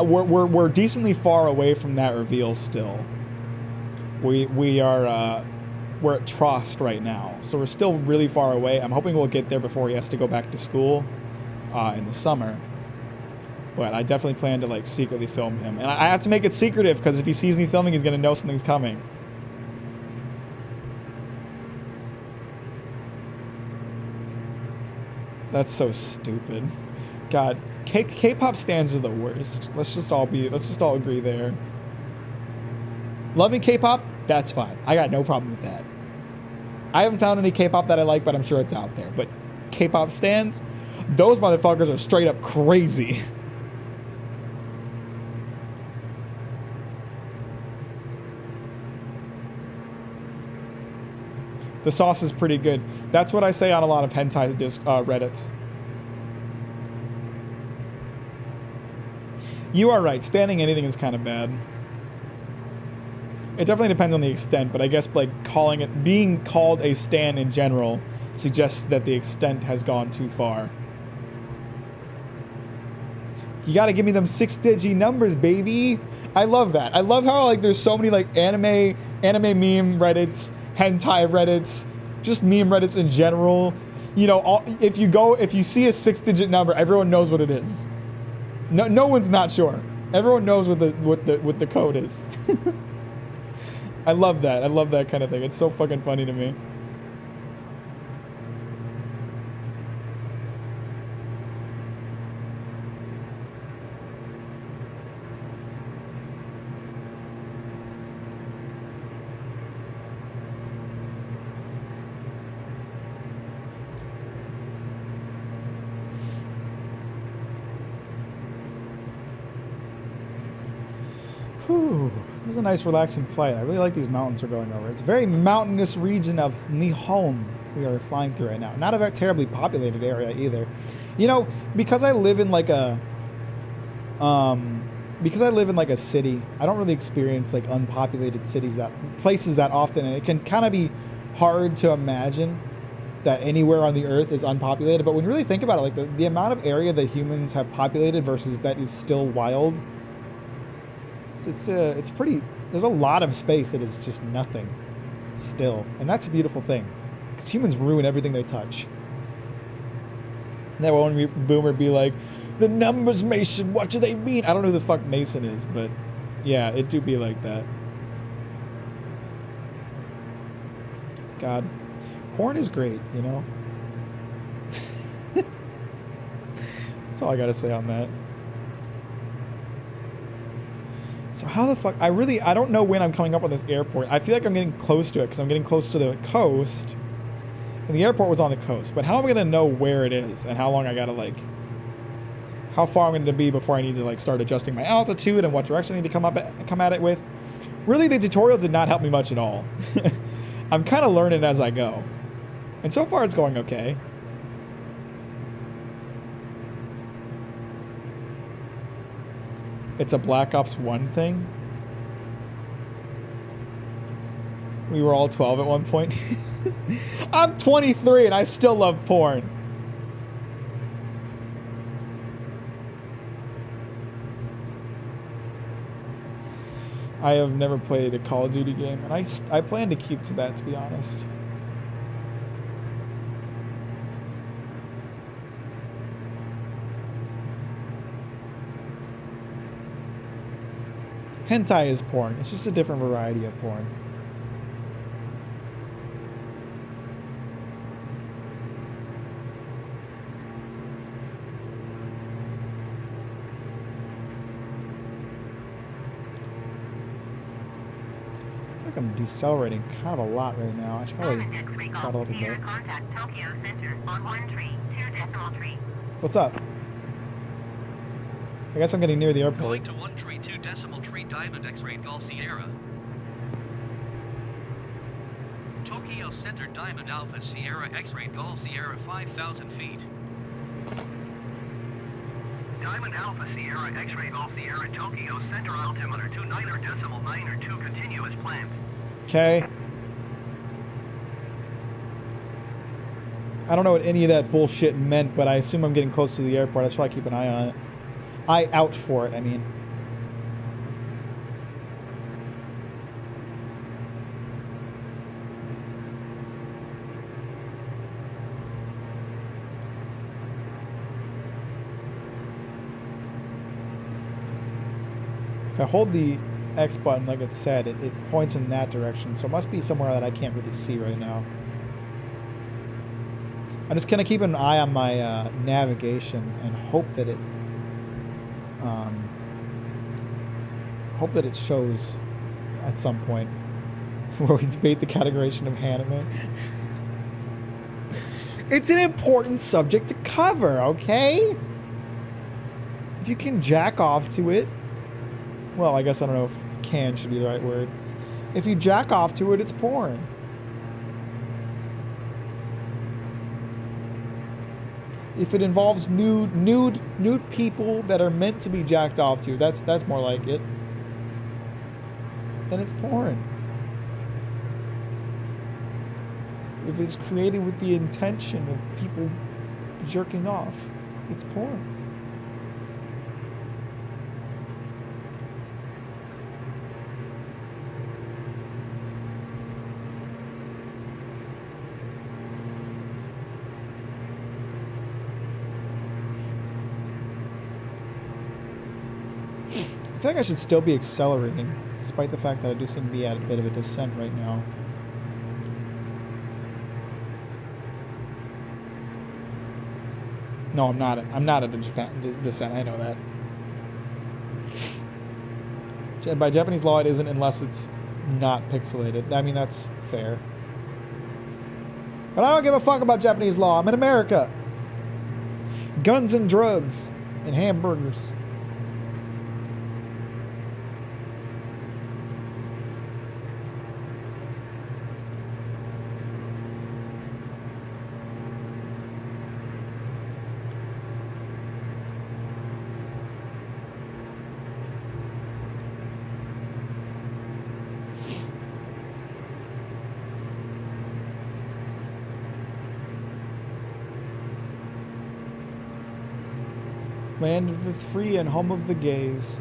We're decently far away from that reveal still. We're at Trost right now, so we're still really far away. I'm hoping we'll get there before he has to go back to school in the summer. But I definitely plan to, like, secretly film him. And I have to make it secretive, because if he sees me filming, he's going to know something's coming. That's so stupid. God, K-pop stans are the worst. Let's just all agree there. Loving K-pop, that's fine. I got no problem with that. I haven't found any K-pop that I like, but I'm sure it's out there. But K-pop stans, those motherfuckers are straight up crazy. The sauce is pretty good. That's what I say on a lot of hentai Reddits. You are right. Standing anything is kind of bad. It definitely depends on the extent, but I guess like being called a stan in general suggests that the extent has gone too far. You gotta give me them 6-digit numbers, baby. I love that. I love how like there's so many like anime meme Reddits, hentai Reddits, just meme Reddits in general. You know, if you see a 6-digit number, everyone knows what it is. No one's not sure. Everyone knows what the code is. I love that. I love that kind of thing. It's so fucking funny to me. Whew. This is a nice relaxing flight. I really like these mountains we're going over. It's a very mountainous region of Nihon we are flying through right now. Not a very terribly populated area either. You know, because I live in like a city, I don't really experience like unpopulated places that often, and it can kind of be hard to imagine that anywhere on the earth is unpopulated. But when you really think about it, like the amount of area that humans have populated versus that is still wild, it's pretty. There's a lot of space that is just nothing still, and that's a beautiful thing, because humans ruin everything they touch. And that one boomer be like, the numbers Mason, what do they mean? I don't know who the fuck Mason is, but yeah, it do be like that. God, porn is great, you know. That's all I gotta say on that. So how the fuck, I don't know when I'm coming up on this airport. I feel like I'm getting close to it because I'm getting close to the coast. And the airport was on the coast. But how am I going to know where it is and how long I got to like, how far I'm going to be before I need to like start adjusting my altitude and what direction I need to come at it with? Really, the tutorial did not help me much at all. I'm kind of learning as I go. And so far it's going okay. It's a Black Ops 1 thing. We were all 12 at one point. I'm 23 and I still love porn. I have never played a Call of Duty game, and I plan to keep to that, to be honest. Hentai is porn. It's just a different variety of porn. I feel like I'm decelerating kind of a lot right now. I should probably try to look at that. Contact Tokyo Center on 132.3. What's up? I guess I'm getting near the airport. Going to 132.3 Diamond X-Ray Golf Sierra. Tokyo Center Diamond Alpha Sierra X-Ray Golf Sierra 5,000 feet. Diamond Alpha Sierra X-Ray Golf Sierra Tokyo Center altimeter 29.9 continuous plan. Okay. I don't know what any of that bullshit meant, but I assume I'm getting close to the airport. That's why I keep an eye on it. Eye out for it, I mean. If I hold the X button like it said, it points in that direction, so it must be somewhere that I can't really see right now. I'm just gonna keep an eye on my navigation and hope that it shows at some point where we debate the categorization of anime. It's an important subject to cover, okay? If you can jack off to it, well, I guess I don't know if can should be the right word. If you jack off to it, it's porn. If it involves nude people that are meant to be jacked off to, that's more like it. Then it's porn. if it's created with the intention of people jerking off, it's porn. I feel like I should still be accelerating, despite the fact that I do seem to be at a bit of a descent right now. No, I'm not. I'm not at a descent. I know that. By Japanese law, it isn't unless it's not pixelated. I mean, that's fair. But I don't give a fuck about Japanese law. I'm in America. Guns and drugs and hamburgers. Land of the free and home of the gays.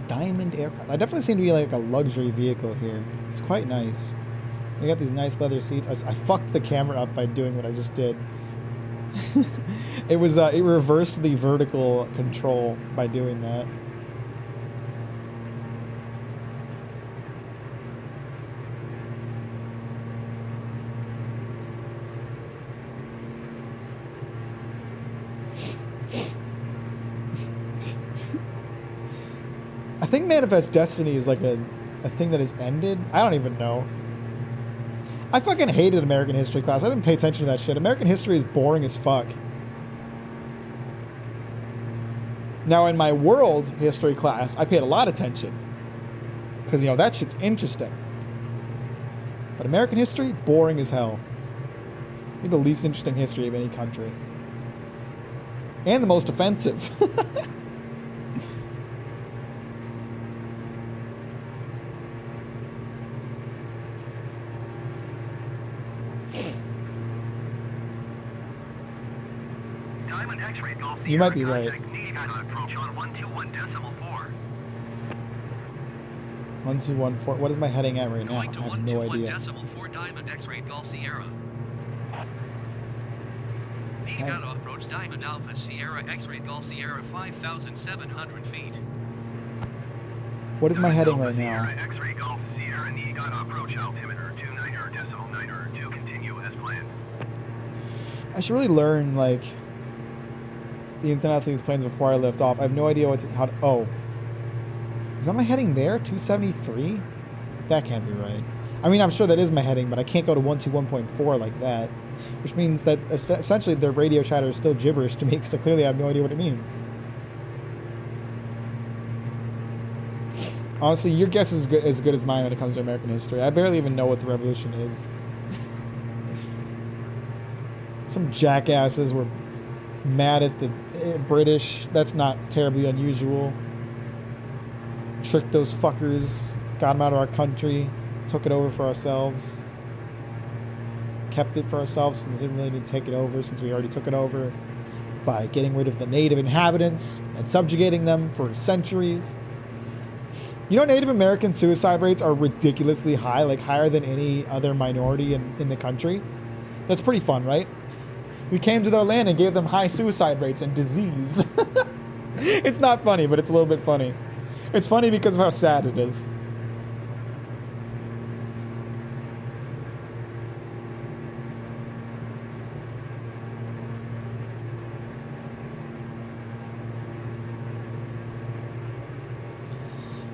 Diamond aircraft. I definitely seem to be like a luxury vehicle here. It's quite nice. They got these nice leather seats. I fucked the camera up by doing what I just did. It reversed the vertical control by doing that. I think Manifest Destiny is like a thing that has ended. I don't even know. I fucking hated American history class. I didn't pay attention to that shit. American history is boring as fuck. Now in my world history class, I paid a lot of attention. Because, you know, that shit's interesting. But American history, boring as hell. Maybe the least interesting history of any country. And the most offensive. You might be right. 1214. What is my heading at right now? I have no idea. Diamond X-ray Golf Sierra. The cutoff approach Diamond Alpha Sierra X-ray Golf Sierra 5,700 feet. What is my heading right now? X-ray Golf Sierra Negata approach altimeter 29.902. Continue as planned. I should really learn like the ins and outs of these planes before I lift off. I have no idea oh. Is that my heading there? 273? That can't be right. I mean, I'm sure that is my heading, but I can't go to 121.4 like that. Which means that essentially the radio chatter is still gibberish to me because I clearly have no idea what it means. Honestly, your guess is as good as mine when it comes to American history. I barely even know what the revolution is. Some jackasses were mad at the British. That's not terribly unusual. Tricked those fuckers, got them out of our country, took it over for ourselves. Kept it for ourselves since we didn't really need to take it over since we already took it over by getting rid of the native inhabitants and subjugating them for centuries. You know, Native American suicide rates are ridiculously high, like higher than any other minority in the country. That's pretty fun, right? We came to their land and gave them high suicide rates and disease. It's not funny, but it's a little bit funny. It's funny because of how sad it is.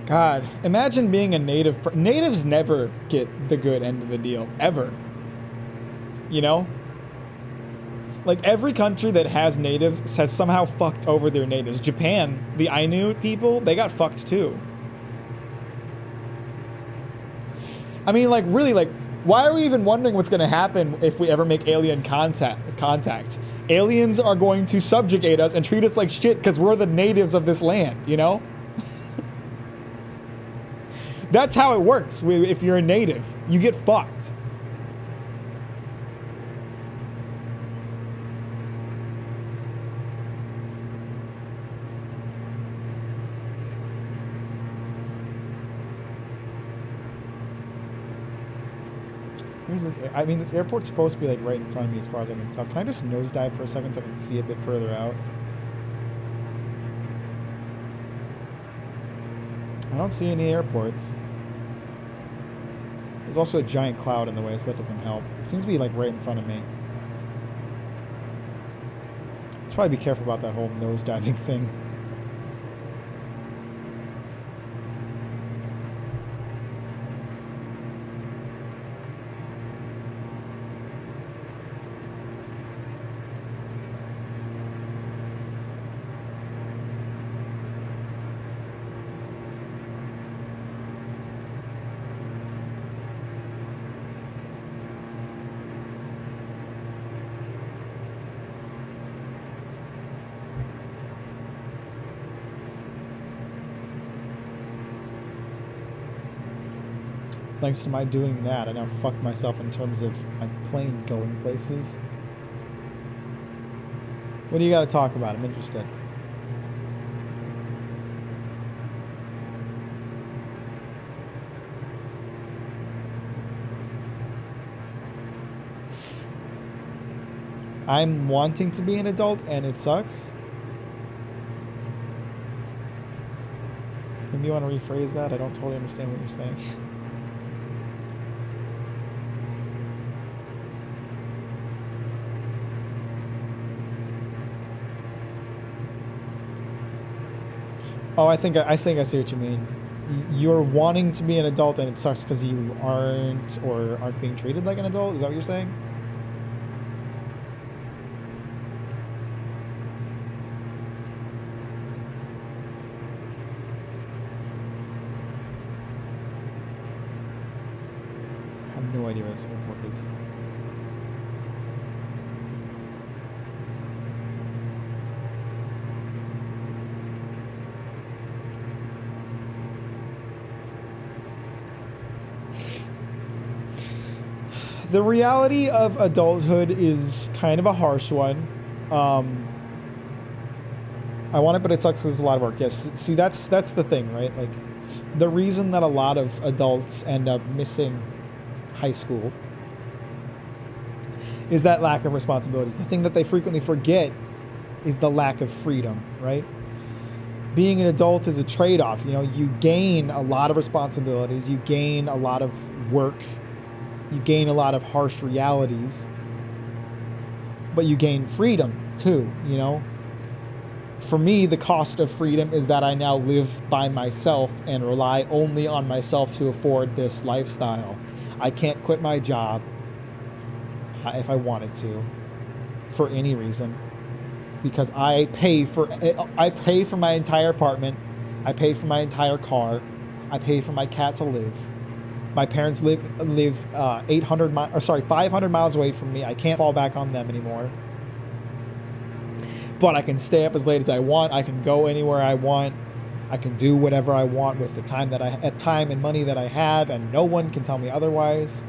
God, imagine being a native. Natives never get the good end of the deal, ever. You know? Like, every country that has natives has somehow fucked over their natives. Japan, the Ainu people, they got fucked too. I mean, like, really, like, why are we even wondering what's going to happen if we ever make alien contact? aliens are going to subjugate us and treat us like shit because we're the natives of this land, you know? That's how it works. If you're a native, you get fucked. Where's this? I mean, this airport's supposed to be like right in front of me as far as I can tell. Can I just nosedive for a second so I can see a bit further out? I don't see any airports. There's also a giant cloud in the way, so that doesn't help. It seems to be like right in front of me. Let's probably be careful about that whole nosediving thing. Thanks to my doing that, I now fucked myself in terms of my plane going places. What do you got to talk about? I'm interested. I'm wanting to be an adult and it sucks. Maybe you want to rephrase that? I don't totally understand what you're saying. Oh, I think I see what you mean. You're wanting to be an adult and it sucks because you aren't being treated like an adult? Is that what you're saying? I have no idea where this airport is. The reality of adulthood is kind of a harsh one. I want it, but it sucks because it's a lot of work. Yes, see, that's the thing, right? Like, the reason that a lot of adults end up missing high school is that lack of responsibilities. The thing that they frequently forget is the lack of freedom, right? Being an adult is a trade-off. You know, you gain a lot of responsibilities, you gain a lot of work, you gain a lot of harsh realities, but you gain freedom too, you know? For me, the cost of freedom is that I now live by myself and rely only on myself to afford this lifestyle. I can't quit my job if I wanted to for any reason, because I pay for my entire apartment, I pay for my entire car, I pay for my cat to live. My parents live 500 miles away from me. I can't fall back on them anymore. But I can stay up as late as I want. I can go anywhere I want. I can do whatever I want with the time and money that I have, and no one can tell me otherwise.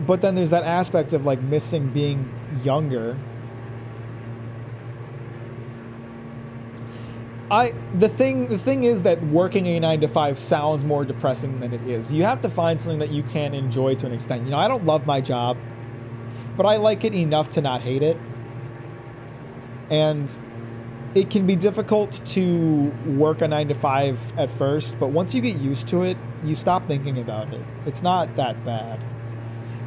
But then there's that aspect of like missing being younger. The thing is that working a 9-to-5 sounds more depressing than it is. You have to find something that you can enjoy to an extent. You know, I don't love my job, but I like it enough to not hate it. And it can be difficult to work a 9-to-5 at first, but once you get used to it, you stop thinking about it. It's not that bad.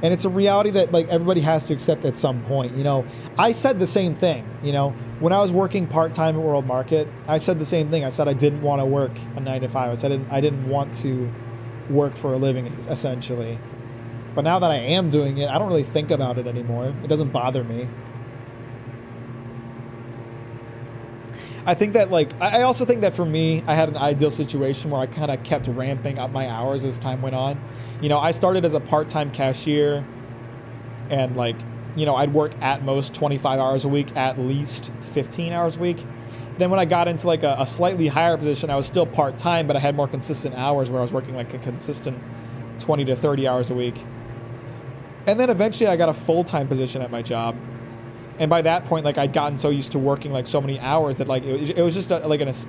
And it's a reality that like everybody has to accept at some point. You know, I said the same thing, you know, when I was working part-time at World Market, I said the same thing. I said I didn't want to work a 9-to-5. I said I didn't want to work for a living, essentially. But now that I am doing it, I don't really think about it anymore. It doesn't bother me. I think that like, I also think that for me, I had an ideal situation where I kind of kept ramping up my hours as time went on. You know, I started as a part-time cashier and like you know, I'd work at most 25 hours a week, at least 15 hours a week. Then when I got into like a slightly higher position, I was still part-time, but I had more consistent hours where I was working like a consistent 20 to 30 hours a week. And then eventually I got a full-time position at my job. And by that point, like, I'd gotten so used to working like so many hours that like it was just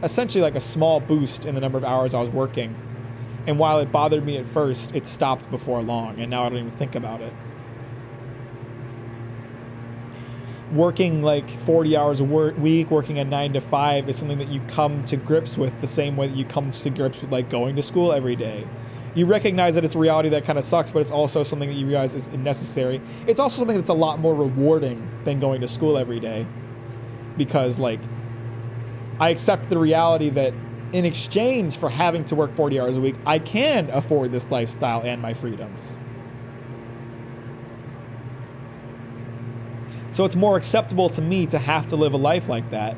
essentially like a small boost in the number of hours I was working. And while it bothered me at first, it stopped before long, and now I don't even think about it. Working like 40 hours a week, working a 9 to 5 is something that you come to grips with the same way that you come to grips with like going to school every day. You recognize that it's a reality that kind of sucks, but it's also something that you realize is necessary. It's also something that's a lot more rewarding than going to school every day. Because, like, I accept the reality that in exchange for having to work 40 hours a week, I can afford this lifestyle and my freedoms. So it's more acceptable to me to have to live a life like that,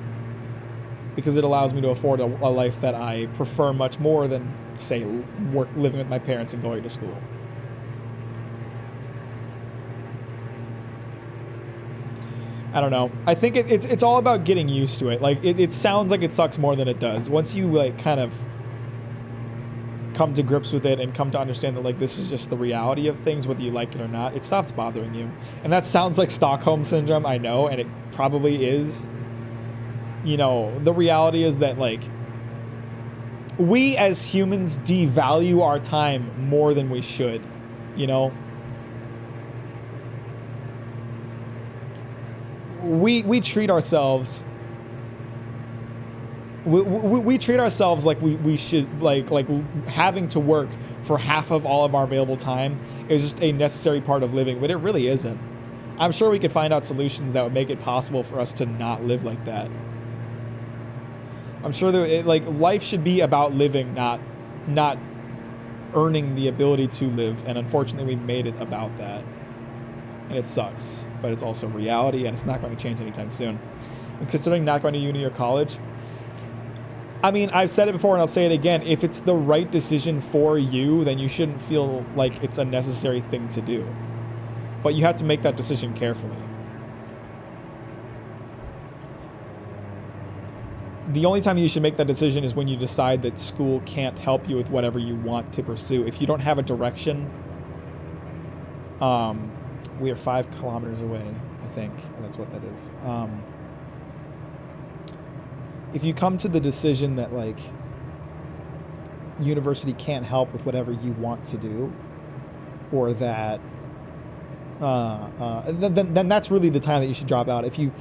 because it allows me to afford a life that I prefer much more than, say, living with my parents and going to school. I don't know. I think it's all about getting used to it. Like, it sounds like it sucks more than it does. Once you, like, kind of come to grips with it and come to understand that, like, this is just the reality of things, whether you like it or not, it stops bothering you. And that sounds like Stockholm Syndrome, I know, and it probably is. You know, the reality is that, like, we as humans devalue our time more than we should, you know? We treat ourselves... We treat ourselves like we should, like having to work for half of all of our available time is just a necessary part of living, but it really isn't. I'm sure we could find out solutions that would make it possible for us to not live like that. I'm sure that life should be about living, not earning the ability to live. And unfortunately, we made it about that, and it sucks. But it's also reality, and it's not going to change anytime soon. And considering not going to uni or college, I mean, I've said it before and I'll say it again. If it's the right decision for you, then you shouldn't feel like it's a necessary thing to do. But you have to make that decision carefully. The only time you should make that decision is when you decide that school can't help you with whatever you want to pursue. If you don't have a direction, we are 5 kilometers away, I think, and that's what that is. If you come to the decision that, like, university can't help with whatever you want to do, or that, then that's really the time that you should drop out. If you,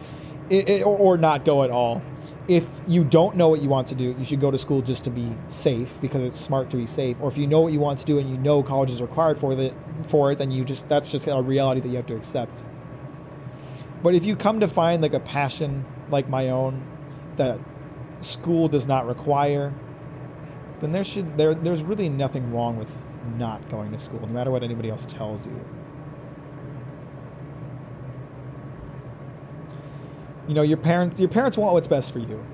or not go at all. If you don't know what you want to do, you should go to school just to be safe, because it's smart to be safe. Or if you know what you want to do and you know college is required for it, then that's just a reality that you have to accept. But if you come to find, like, a passion like my own that school does not require, then there's really nothing wrong with not going to school, no matter what anybody else tells you. You know, your parents want what's best for you.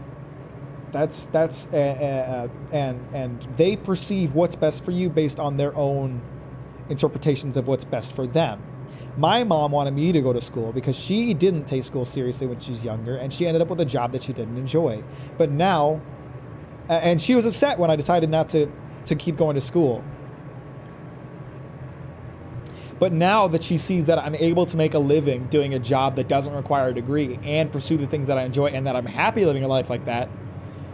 And they perceive what's best for you based on their own interpretations of what's best for them. My mom wanted me to go to school because she didn't take school seriously when she was younger, and she ended up with a job that she didn't enjoy. But now, and she was upset when I decided not to keep going to school. But now that she sees that I'm able to make a living doing a job that doesn't require a degree and pursue the things that I enjoy, and that I'm happy living a life like that,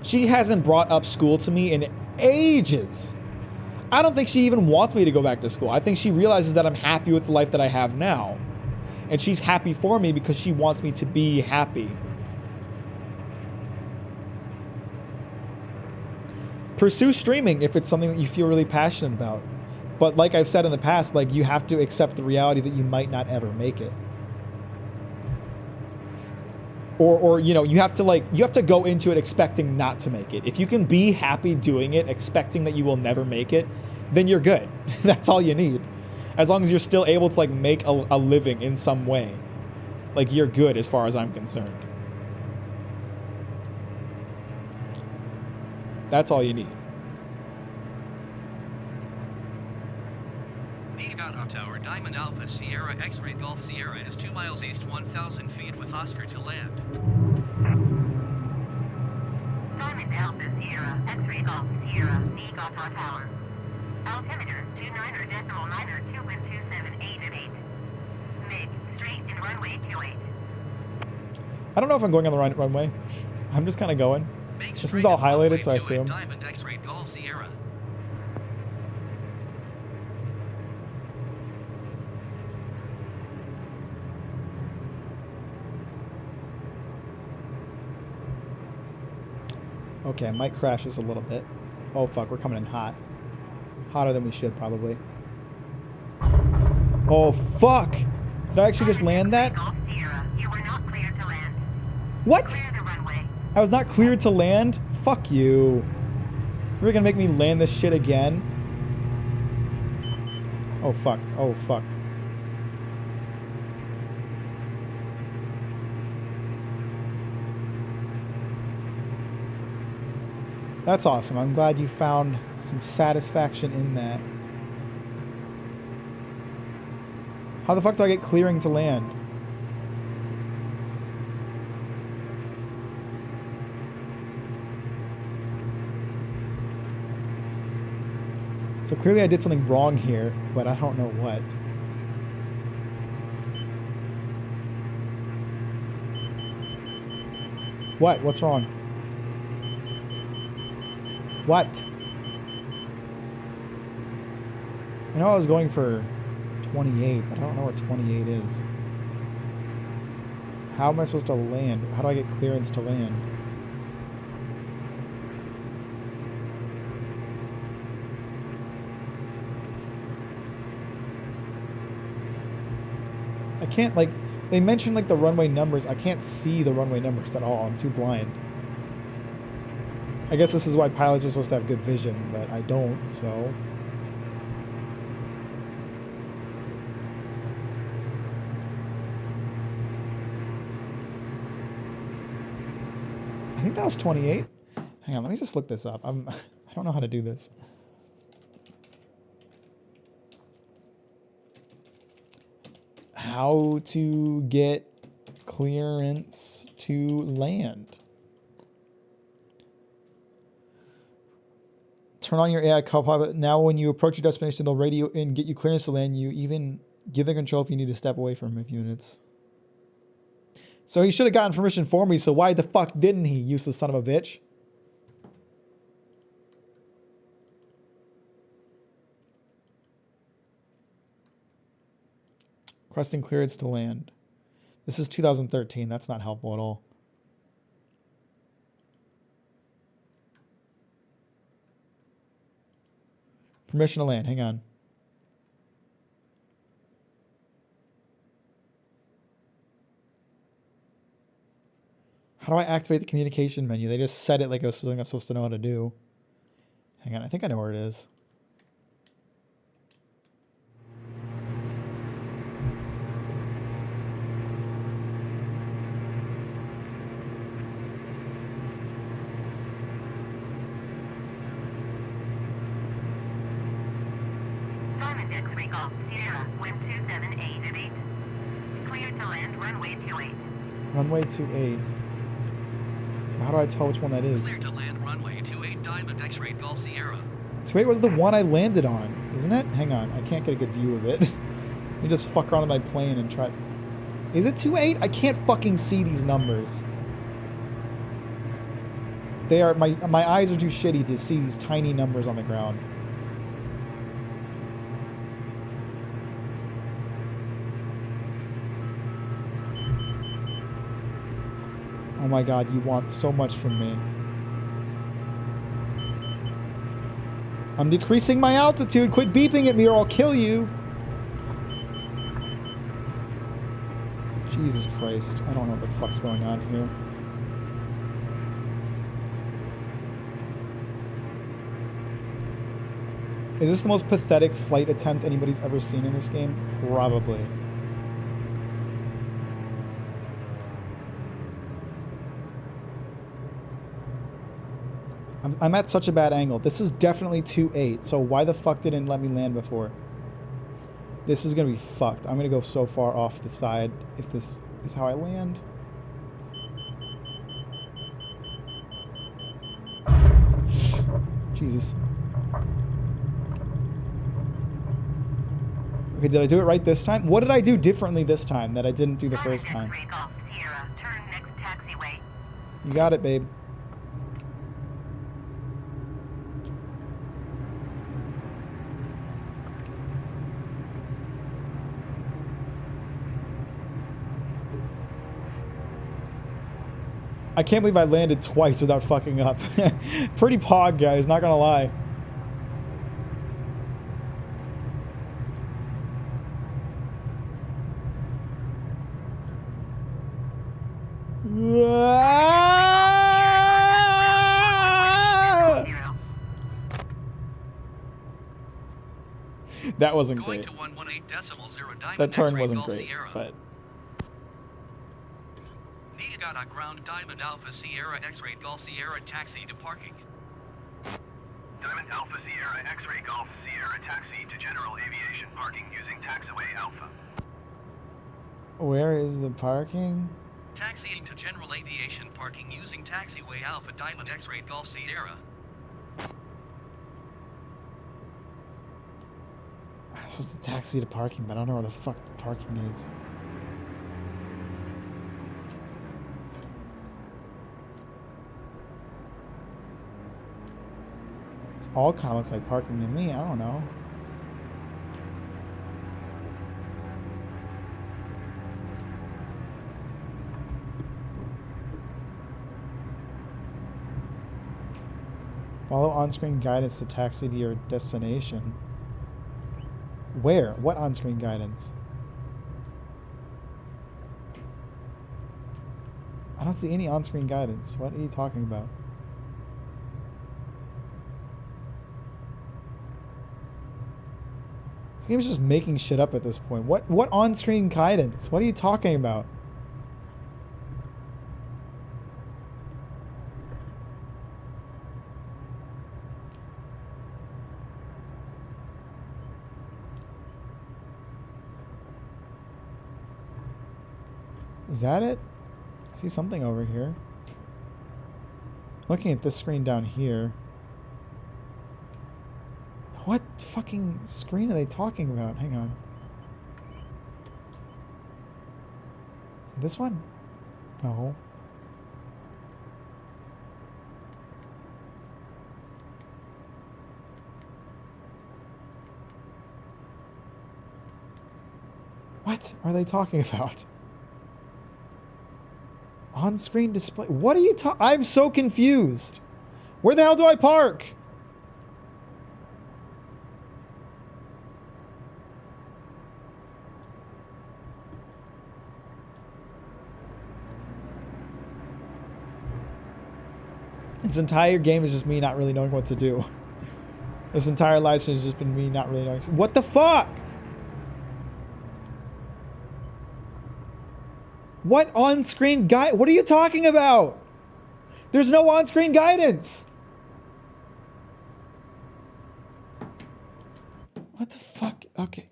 she hasn't brought up school to me in ages. I don't think she even wants me to go back to school. I think she realizes that I'm happy with the life that I have now. And she's happy for me because she wants me to be happy. Pursue streaming if it's something that you feel really passionate about. But like I've said in the past, like, you have to accept the reality that you might not ever make it. Or you know, you have to go into it expecting not to make it. If you can be happy doing it, expecting that you will never make it, then you're good. That's all you need. As long as you're still able to, like, make a living in some way, like, you're good as far as I'm concerned. That's all you need. The Countdown Tower, Diamond Alpha, Sierra X-Ray Golf Sierra is 2 miles east, 1,000 feet with Oscar to land. Diamond Alpha Sierra, X-Ray Golf Sierra, Eagle Tower. Altimeter 29.9 wind 278 at 8. Mid, straight and runway 28. I don't know if I'm going on the right runway. I'm just kind of going. This is all highlighted, so I assume. Diamond X-Ray Golf Sierra. Okay, I might crash this a little bit. Oh fuck, we're coming in hot. Hotter than we should, probably. Oh fuck! Did I actually just land that? Golf Sierra, you were not cleared to land. What? Clear the runway. I was not cleared to land? Fuck you. You're gonna make me land this shit again? Oh fuck, oh fuck. That's awesome. I'm glad you found some satisfaction in that. How the fuck do I get clearing to land? So clearly I did something wrong here, but I don't know what. What? What's wrong? What? I know I was going for 28, but I don't know where 28 is. How am I supposed to land? How do I get clearance to land? I can't, like, they mentioned, like, the runway numbers. I can't see the runway numbers at all. I'm too blind. I guess this is why pilots are supposed to have good vision, but I don't, so... I think that was 28. Hang on, let me just look this up. I don't know how to do this. How to get clearance to land. Turn on your AI Copilot. Now when you approach your destination, they'll radio and get you clearance to land. You even give the control if you need to step away from a few minutes. So he should have gotten permission for me, so why the fuck didn't he, useless son of a bitch? Requesting clearance to land. This is 2013. That's not helpful at all. Permission to land. Hang on. How do I activate the communication menu? They just said it like it was something I'm supposed to know how to do. Hang on. I think I know where it is. Diamond X-Ray Golf Sierra, wind 278 at 8. Cleared to land, runway 28. Runway 28. So how do I tell which one that is? Clear to land runway 28 Diamond X-Ray Golf Sierra. 28 was the one I landed on, isn't it? Hang on, I can't get a good view of it. Let me just fuck around with my plane and try. Is it 28? I can't fucking see these numbers. They are my eyes are too shitty to see these tiny numbers on the ground. Oh my god, you want so much from me. I'm decreasing my altitude. Quit beeping at me or I'll kill you. Jesus Christ. I don't know what the fuck's going on here. Is this the most pathetic flight attempt anybody's ever seen in this game? Probably. I'm at such a bad angle. This is definitely 2.8, so why the fuck didn't it let me land before? This is gonna be fucked. I'm gonna go so far off the side if this is how I land. Jesus. Okay, did I do it right this time? What did I do differently this time that I didn't do the first time? X-ray Golf Sierra, turn next taxiway. You got it, babe. I can't believe I landed twice without fucking up. Pretty pog, guys, not gonna lie. That wasn't Going great. to 118.0 Diamond That turn X-ray wasn't Golf great, Sierra. but Niigata Ground Diamond Alpha Sierra X-ray Golf Sierra taxi to parking. Diamond Alpha Sierra X-ray Golf Sierra taxi to general aviation parking using taxiway Alpha. where is the parking? Taxiing to general aviation parking using taxiway Alpha Diamond X-ray Golf Sierra. I'm supposed to taxi to parking, but I don't know where the fuck parking is. This all kind of looks like parking to me. I don't know. Follow on-screen guidance to taxi to your destination. Where? What on-screen guidance? I don't see any on-screen guidance. What are you talking about? This game is just making shit up at this point. What on-screen guidance? What are you talking about? Is that it? I see something over here. Looking at this screen down here. What fucking screen are they talking about? Hang on. This one? No. What are they talking about? On-screen display. What are you talking? I'm so confused. Where the hell do I park? This entire game is just me not really knowing what to do. This entire live stream has just been me not really knowing. What the fuck? What on-screen guide? What are you talking about? There's no on-screen guidance. What the fuck? Okay,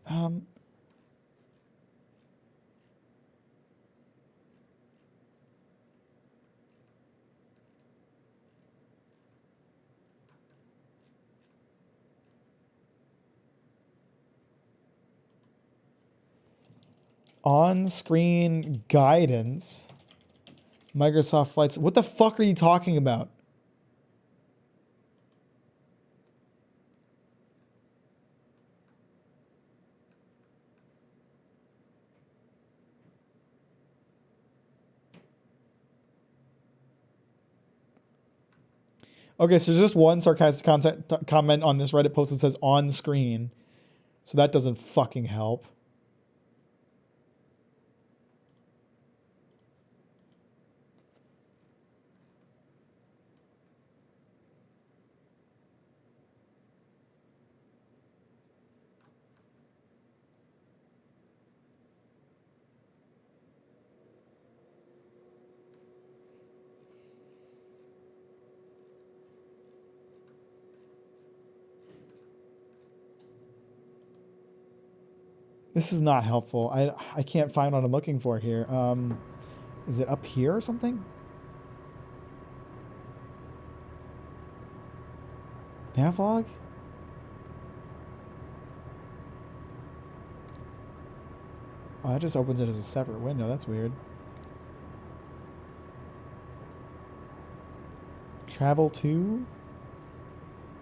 on-screen guidance. Microsoft Flights. What the fuck are you talking about? Okay, so there's just one sarcastic comment on this Reddit post that says on screen. So that doesn't fucking help. This is not helpful. I can't find what I'm looking for here. Is it up here or something? Navlog? Oh, that just opens it as a separate window. That's weird. Travel to?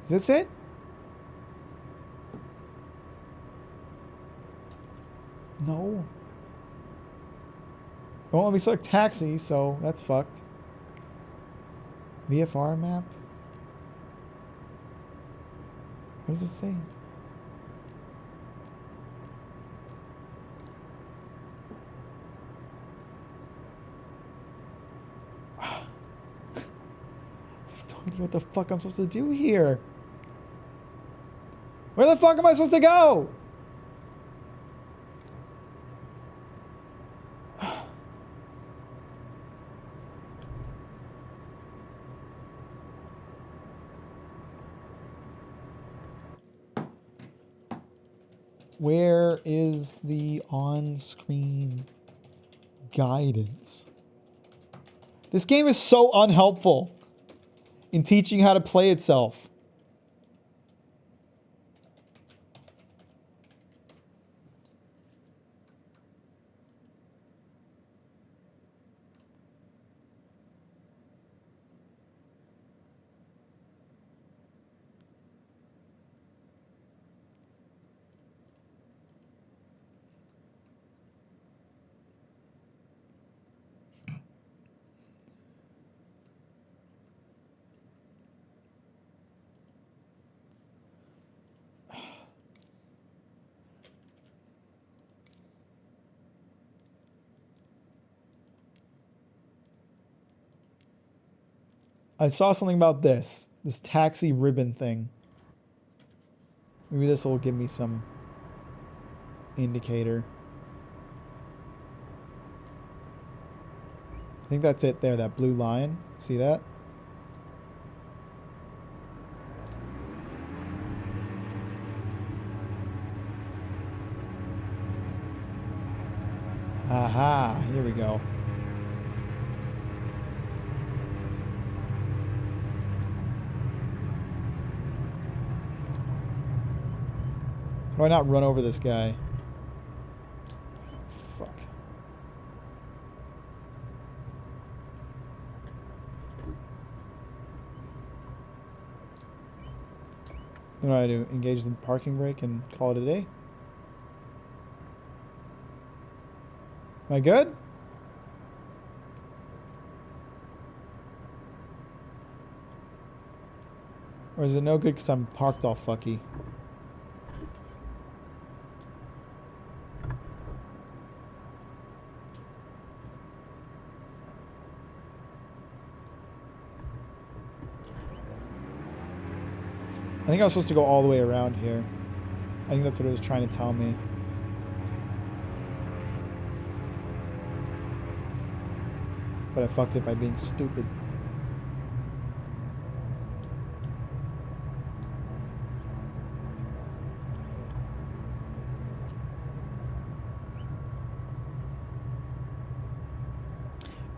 Is this it? No. It won't let me select taxi, so that's fucked. VFR map? What does it say? I have no idea what the fuck I'm supposed to do here. Where the fuck am I supposed to go? Where is the on-screen guidance? This game is so unhelpful in teaching how to play itself. I saw something about this taxi ribbon thing. Maybe this will give me some indicator. I think that's it there, that blue line. See that? Aha, here we go. How do I not run over this guy? Fuck. What do I do? Engage the parking brake and call it a day? Am I good? Or is it no good because I'm parked all fucky? I think I was supposed to go all the way around here. I think that's what it was trying to tell me. But I fucked it by being stupid.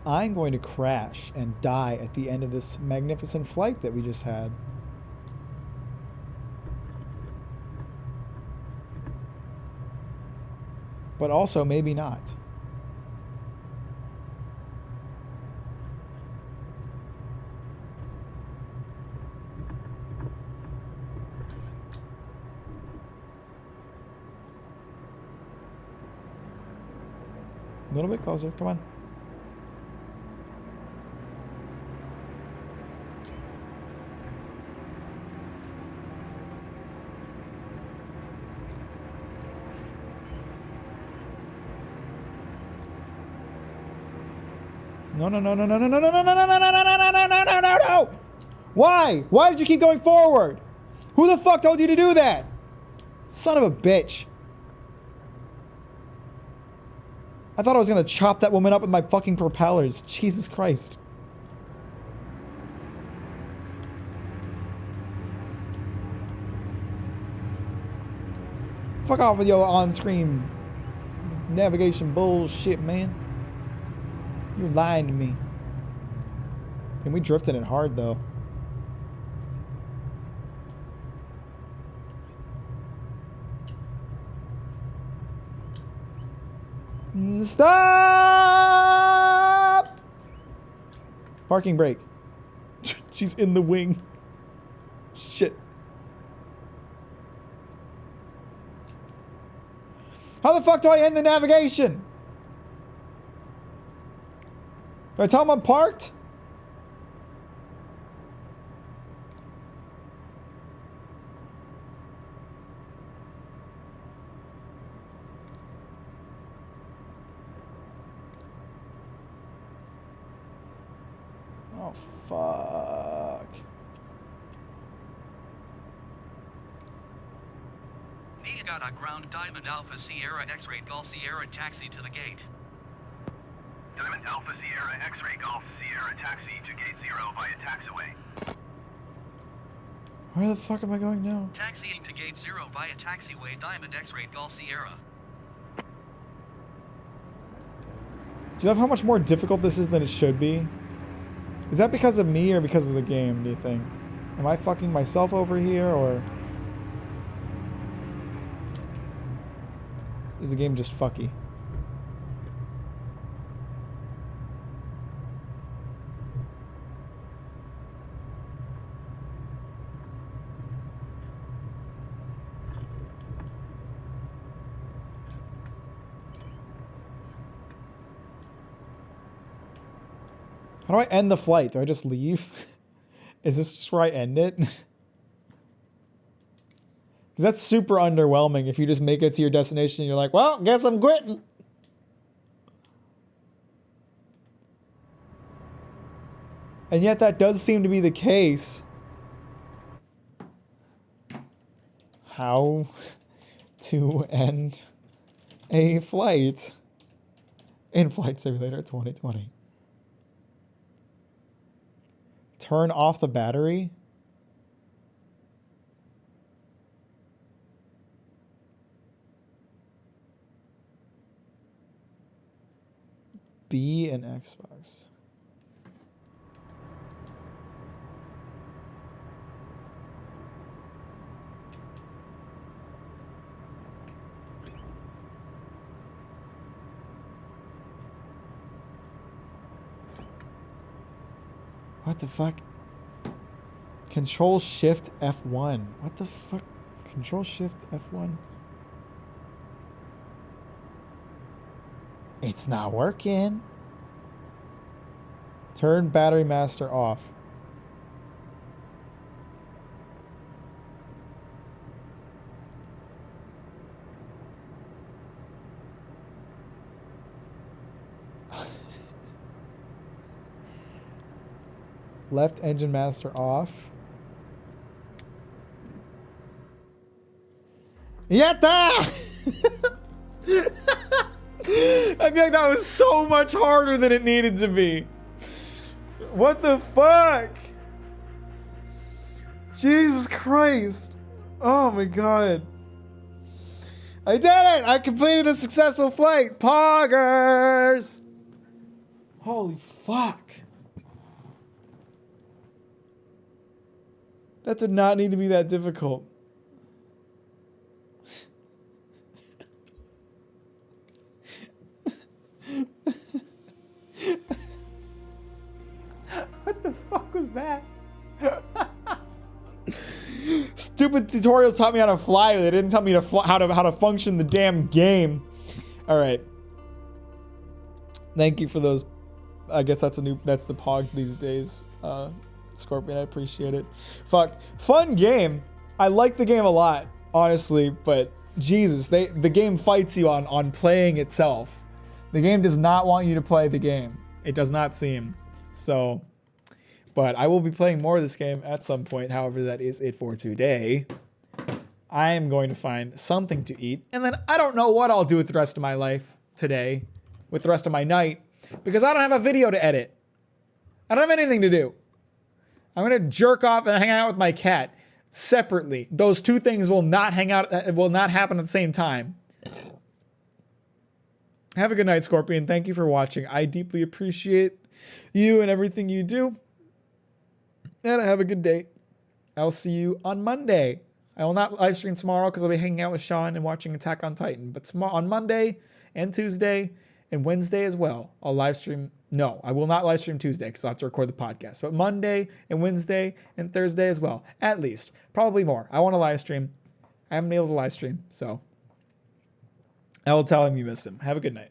I'm going to crash and die at the end of this magnificent flight that we just had. But also, maybe not. A little bit closer, come on. No, no, no, no, no, no, no, no, no, no, no, no, no, no, no, no, no, no, no, no! Why? Why did you keep going forward? Who the fuck told you to do that? Son of a bitch. I thought I was gonna chop that woman up with my fucking propellers. Jesus Christ. Fuck off with your on-screen Navigation bullshit, man. You're lying to me. And we drifted it hard, though. Stop! Parking brake. She's in the wing. Shit. How the fuck do I end the navigation? Do I tell them I'm parked? Oh, fuck. Niagara Ground Diamond Alpha Sierra X-Ray Golf Sierra taxi to the gate. Diamond Alpha Sierra X-Ray Golf Sierra taxi to gate 0 via taxiway. Where the fuck am I going now? Taxiing to gate 0 via taxiway Diamond X-Ray Golf Sierra. Do you love how much more difficult this is than it should be? Is that because of me or because of the game, do you think? Am I fucking myself over here, or is the game just fucky? How do I end the flight? Do I just leave? Is this just where I end it? Because that's super underwhelming if you just make it to your destination and you're like, well, guess I'm quitting. And yet that does seem to be the case. How to end a flight in Flight Simulator 2020. Turn off the battery. B and Xbox. What the fuck? Control Shift F1. What the fuck? Control Shift F1. It's not working. Turn battery master off. Left engine master off. Yatta! I feel like that was so much harder than it needed to be. What the fuck? Jesus Christ. Oh my god. I did it! I completed a successful flight. Poggers! Holy fuck. That did not need to be that difficult. What the fuck was that? Stupid tutorials taught me how to fly. They didn't tell me how to function the damn game. All right. Thank you for those. I guess that's the Pog these days. Scorpion, I appreciate it. Fuck. Fun game. I like the game a lot, honestly, but Jesus, the game fights you on playing itself. The game does not want you to play the game. It does not seem. So, but I will be playing more of this game at some point. However, that is it for today. I am going to find something to eat, and then I don't know what I'll do with the rest of my life today, with the rest of my night, because I don't have a video to edit. I don't have anything to do. I'm gonna jerk off and hang out with my cat separately. Those two things will not hang out. Will not happen at the same time. Have a good night, Scorpion. Thank you for watching. I deeply appreciate you and everything you do. And have a good day. I'll see you on Monday. I will not live stream tomorrow because I'll be hanging out with Sean and watching Attack on Titan. But tomorrow, on Monday and Tuesday and Wednesday as well, I'll live stream. No, I will not live stream Tuesday because I'll have to record the podcast. But Monday and Wednesday and Thursday as well, at least. Probably more. I want to live stream. I haven't been able to live stream, so I will tell him you miss him. Have a good night.